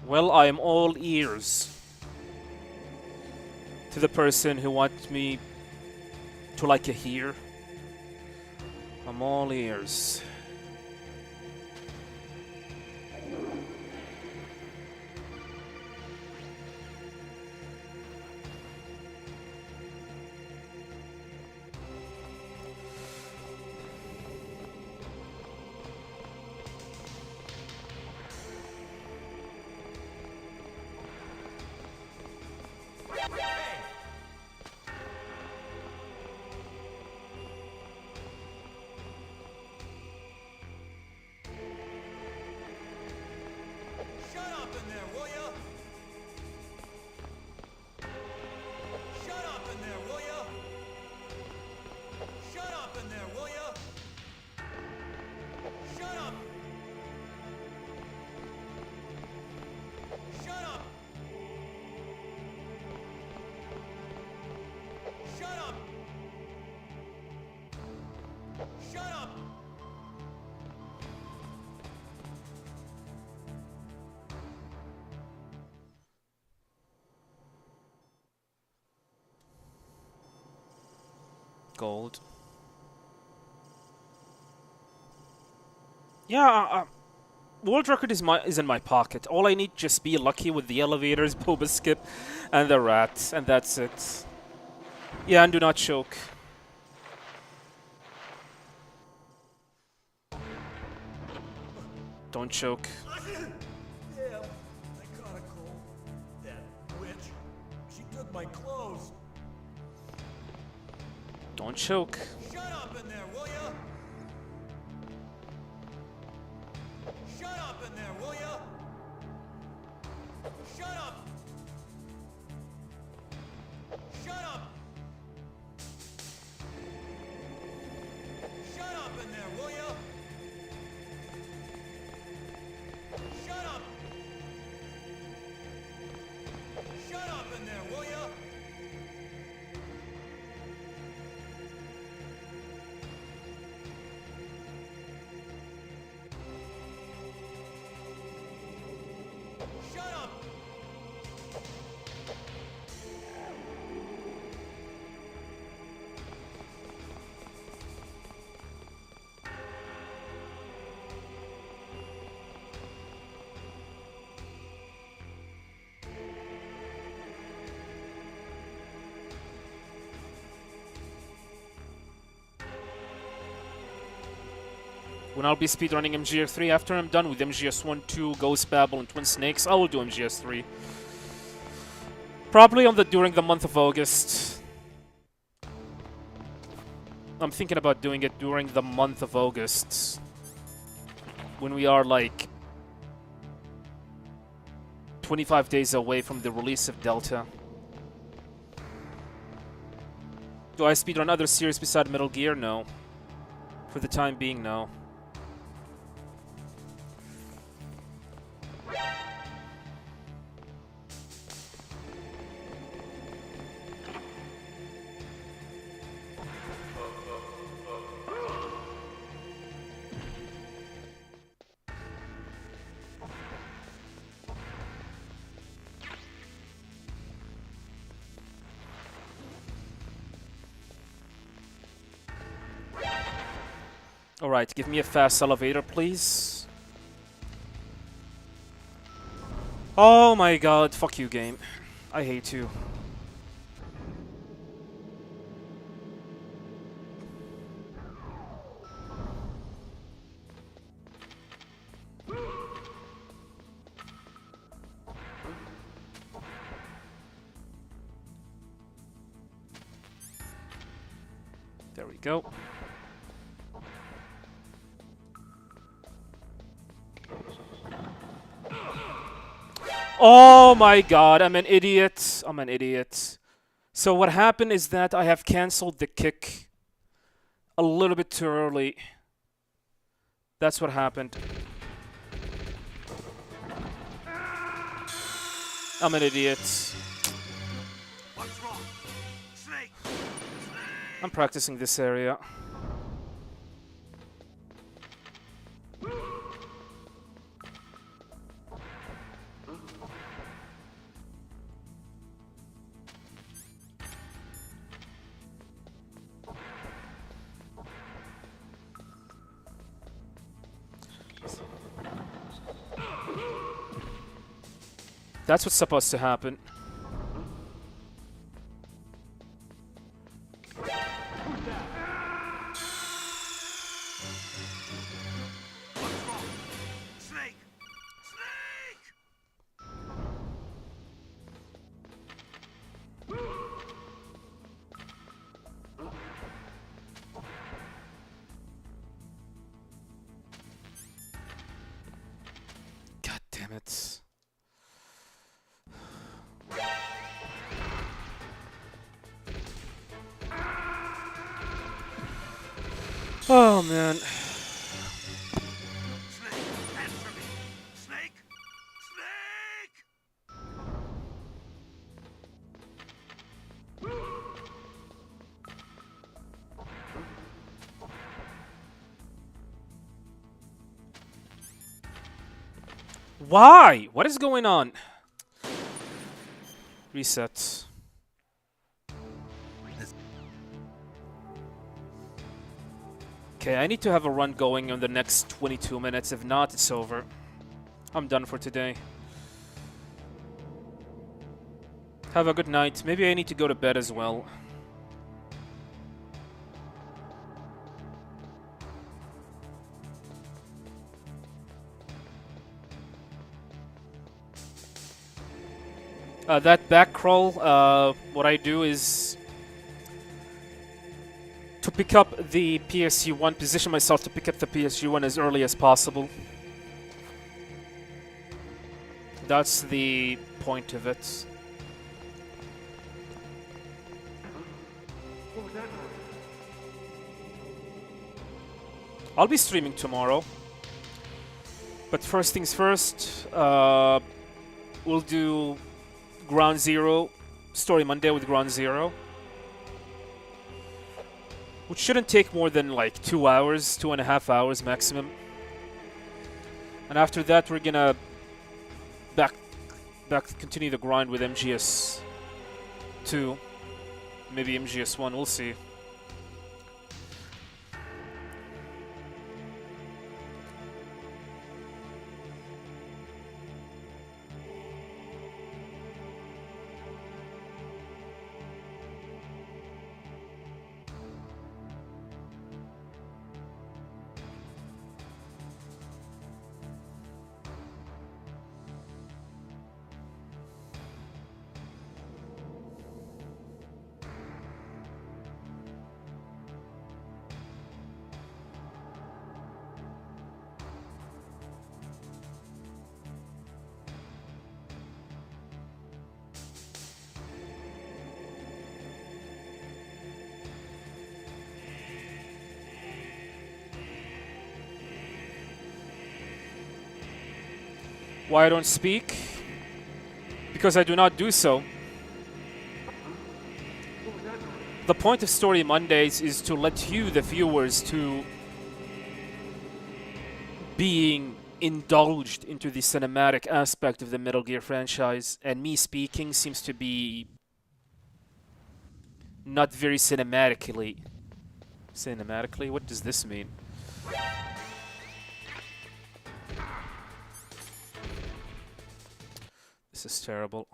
Well, I am all ears to the person who wants me to like a hear. I'm all ears. Shut up in there, will ya? Shut up in there, will ya? Shut up in there, will ya? Shut up! Shut up! Shut up! Shut up! Gold. Yeah, world record is in my pocket. All I need just be lucky with the elevators, boba skip, and the rat, and that's it. Yeah, and do not choke. Don't choke. Damn, I caught a cold. That witch. She took my clothes. Don't choke. Shut up in there, will ya? Shut up in there, will ya? Shut up! Shut up! Shut up in there, will ya? Shut up! Shut up in there, will ya? Shut up! When I'll be speedrunning MGS3 after I'm done with MGS1, 2, Ghost Babel, and Twin Snakes, I will do MGS3. Probably during the month of August. I'm thinking about doing it during the month of August. When we are like 25 days away from the release of Delta. Do I speedrun other series beside Metal Gear? No. For the time being, no. Alright, give me a fast elevator, please. Oh my god, fuck you, game. I hate you. There we go. Oh my god, I'm an idiot. I'm an idiot. So what happened is that I have cancelled the kick a little bit too early. That's what happened. I'm an idiot. What's wrong? Snake! I'm practicing this area. That's what's supposed to happen. What's wrong? Snake! Snake! God damn it. Oh man. Snake! Answer me! Snake! Snake! Why? What is going on? Reset. Okay, I need to have a run going in the next 22 minutes. If not, it's over. I'm done for today. Have a good night. Maybe I need to go to bed as well. That back crawl, what I do is to pick up the PSG1, position myself to pick up the PSG1 as early as possible. That's the point of it. I'll be streaming tomorrow. But first things first, we'll do Ground Zero, Story Monday with Ground Zero. Which shouldn't take more than like 2 hours, 2.5 hours maximum. And after that, we're gonna continue the grind with MGS 2, maybe MGS1. We'll see. Why I don't speak? Because I do not do so. The point of Story Mondays is to let you, the viewers, to being indulged into the cinematic aspect of the Metal Gear franchise, and me speaking seems to be not very cinematically. Cinematically? What does this mean? This is terrible.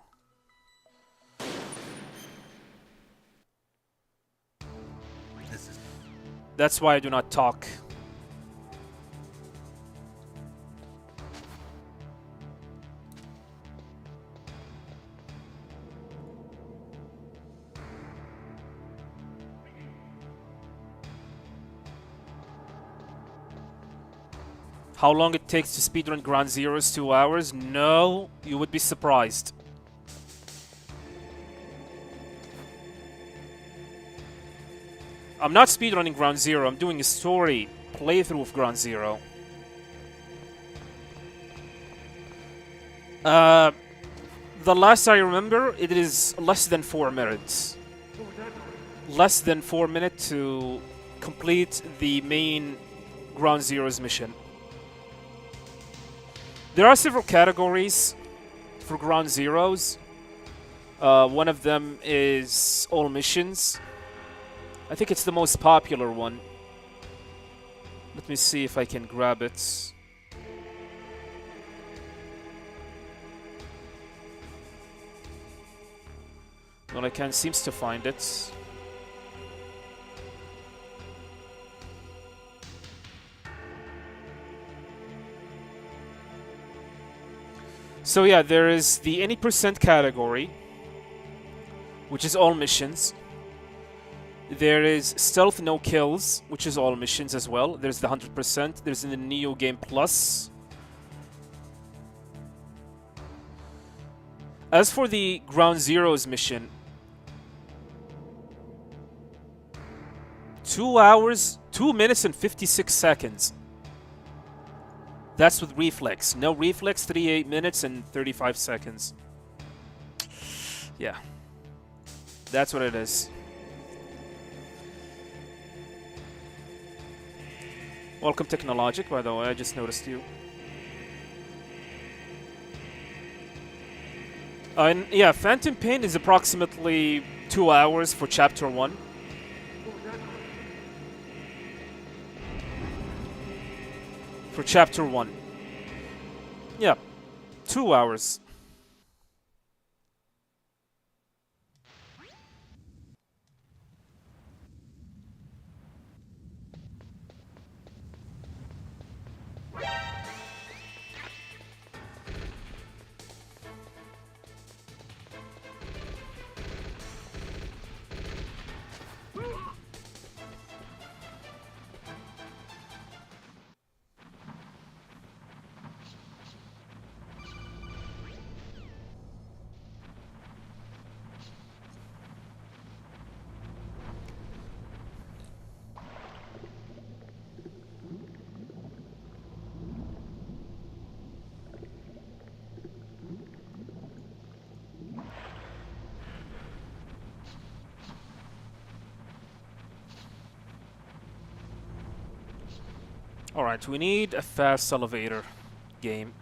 That's why I do not talk. How long it takes to speedrun Ground Zeroes? 2 hours? No, you would be surprised. I'm not speedrunning Ground Zero, I'm doing a story playthrough of Ground Zero. The last I remember, it is less than 4 minutes. Less than 4 minutes to complete the main Ground Zeroes mission. There are several categories for Ground Zeroes. One of them is all missions. I think it's the most popular one. Let me see if I can grab it. Well, I can't seem to find it. So yeah, there is the any percent category, which is all missions. There is stealth no kills, which is all missions as well. There's the 100%. There's the Neo Game Plus. As for the Ground Zeroes mission, 2 hours, 2 minutes and 56 seconds. That's with reflex. No reflex, 38 minutes and 35 seconds. Yeah. That's what it is. Welcome Technologic, by the way, I just noticed you. And yeah, Phantom Pain is approximately 2 hours for Chapter 1. For Chapter 1. Yeah, 2 hours. Alright, we need a fast elevator game.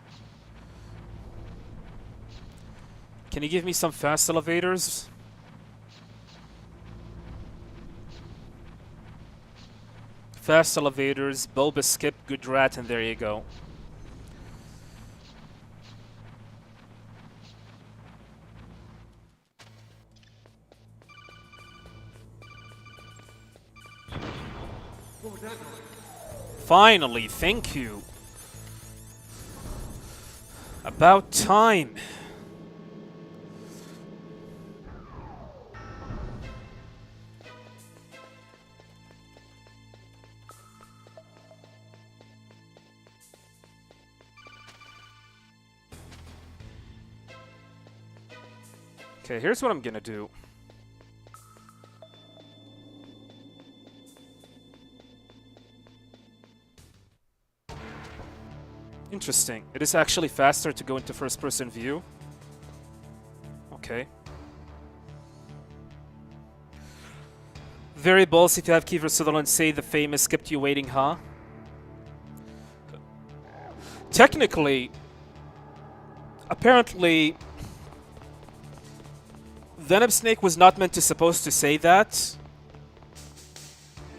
Can you give me some fast elevators? Fast elevators, Bulba Skip, Good Rat, and there you go. Finally, thank you. About time. Okay, here's what I'm gonna do. Interesting. It is actually faster to go into first-person view. Okay. Very ballsy to have Kiefer Sutherland say the famous "kept you waiting, huh?" Technically, apparently, Venom Snake was not meant to supposed to say that.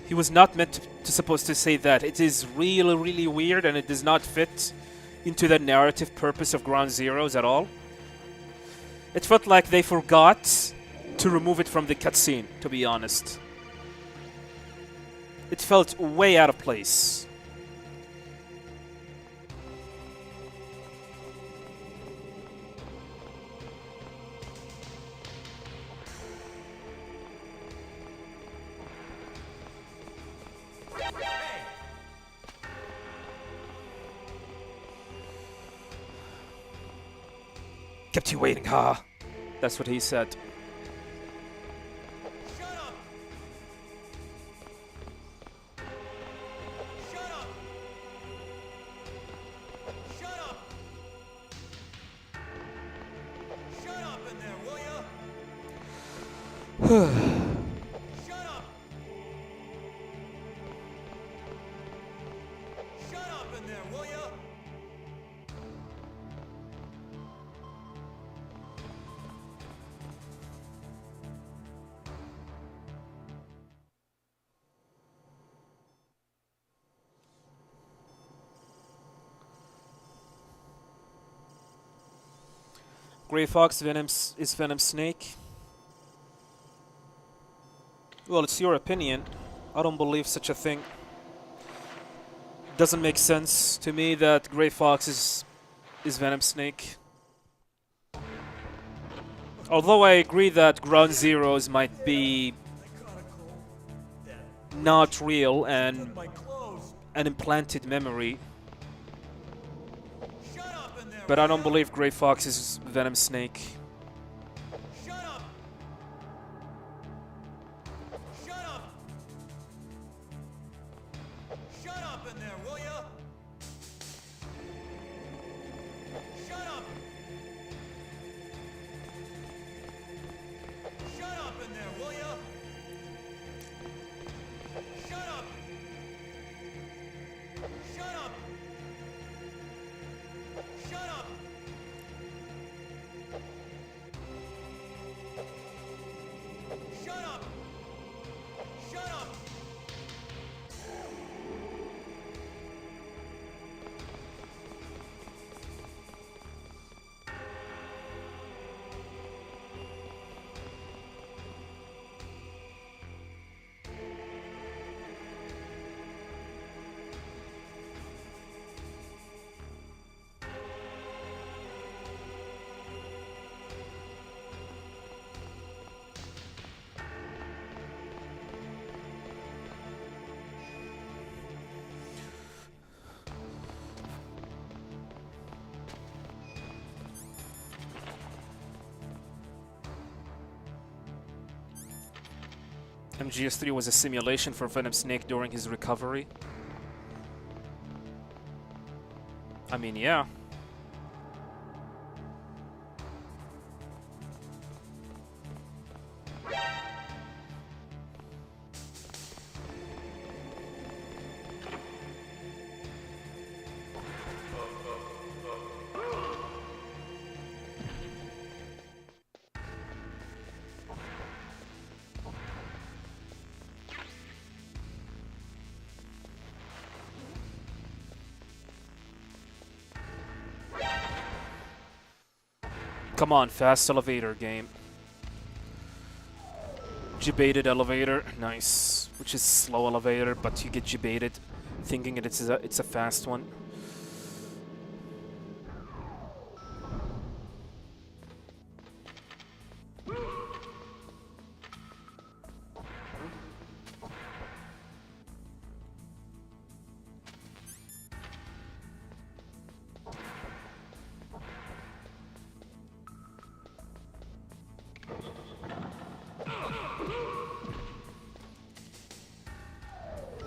He was not meant to supposed to say that. It is really, really weird, and it does not fit into the narrative purpose of Ground Zeroes at all. It felt like they forgot to remove it from the cutscene, to be honest. It felt way out of place. Kept you waiting, huh? That's what he said. Shut up! Shut up! Shut up! Shut up in there, will ya? Shut up! Shut up in there, will ya? Grey Fox is Venom Snake. Well, it's your opinion. I don't believe such a thing. Doesn't make sense to me that Grey Fox is Venom Snake. Although I agree that Ground Zeroes might be not real and an implanted memory. But I don't believe Grey Fox is Venom Snake. Shut up! Shut up! Shut up in there, will ya? Shut up! Shut up in there, will ya? Shut up! Shut up! Shut up! Shut up! Shut up! MGS3 was a simulation for Venom Snake during his recovery. I mean, yeah. Come on, fast elevator game. Debated elevator, nice. Which is slow elevator, but you get debated, thinking it's a fast one.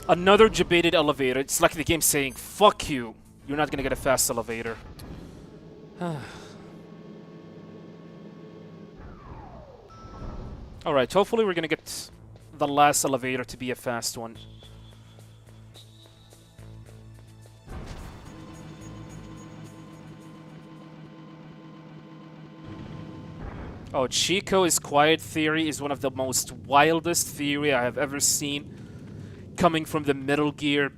Another debated elevator. It's like the game saying, fuck you. You're not gonna get a fast elevator. Alright, hopefully we're gonna get the last elevator to be a fast one. Oh, Chico's quiet theory is one of the most wildest theory I have ever seen, coming from the Metal Gear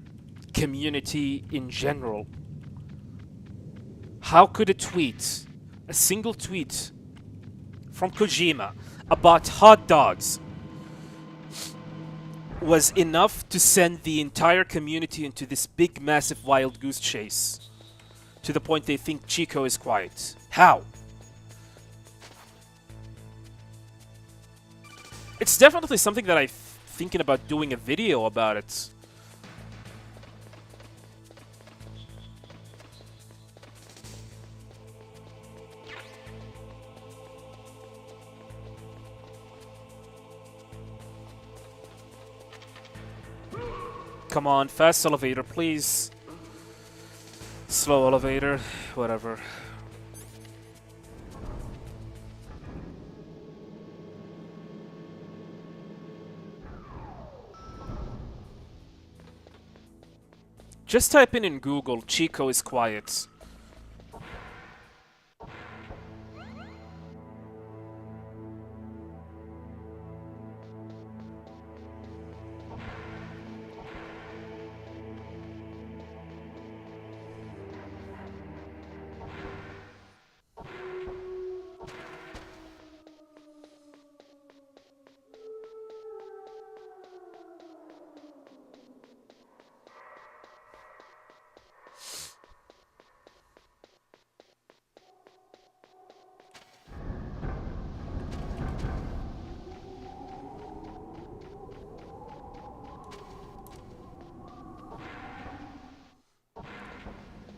community in general. How could a tweet, a single tweet, from Kojima about hot dogs was enough to send the entire community into this big, massive wild goose chase to the point they think Chico is quiet. How? It's definitely something that I'm thinking about doing a video about it. Come on, fast elevator, please. Slow elevator, whatever. Just type in Google, Chico is quiet.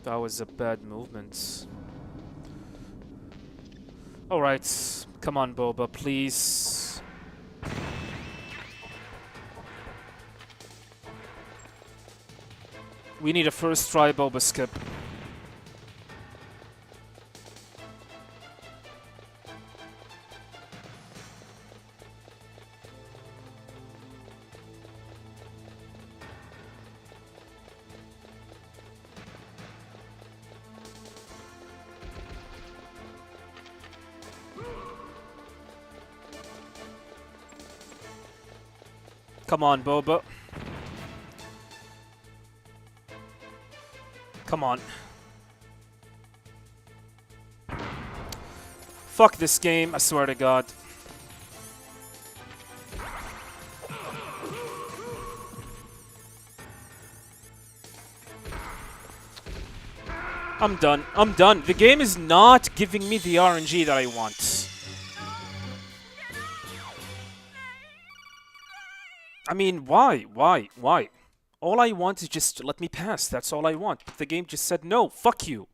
That was a bad movement. Alright, come on, Boba, please. We need a first try Boba skip. Come on, Boba. Come on. Fuck this game, I swear to God. I'm done. I'm done. The game is not giving me the RNG that I want. I mean, why? Why? Why? All I want is just let me pass. That's all I want. But the game just said, no, fuck you.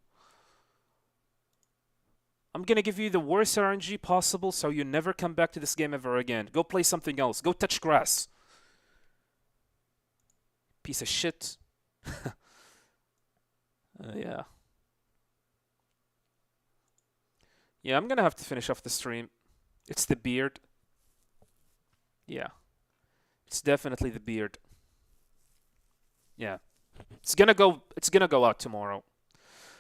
I'm gonna give you the worst RNG possible so you never come back to this game ever again. Go play something else. Go touch grass. Piece of shit. Yeah. Yeah, I'm gonna have to finish off the stream. It's the beard. Yeah. It's definitely the beard. Yeah. It's gonna go out tomorrow.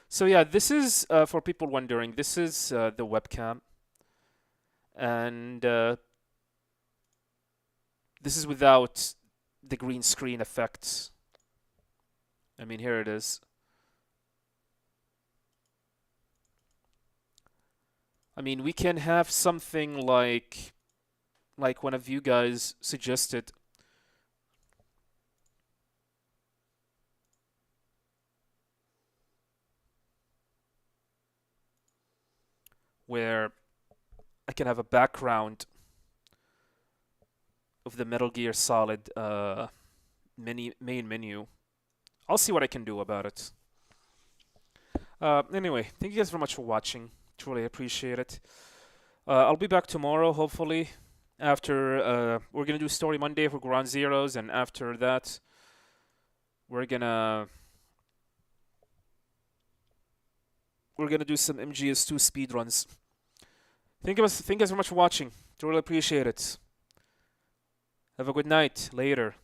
So yeah, this is for people wondering, this is the webcam. And this is without the green screen effect. I mean, here it is. I mean, we can have something like one of you guys suggested. Where I can have a background of the Metal Gear Solid main menu. I'll see what I can do about it. Anyway, thank you guys very much for watching. Truly appreciate it. I'll be back tomorrow, hopefully. After we're gonna do Story Monday for Ground Zeroes, and after that, we're gonna do some MGS2 speedruns. Thank you guys very much for watching. Truly appreciate it. Have a good night. Later.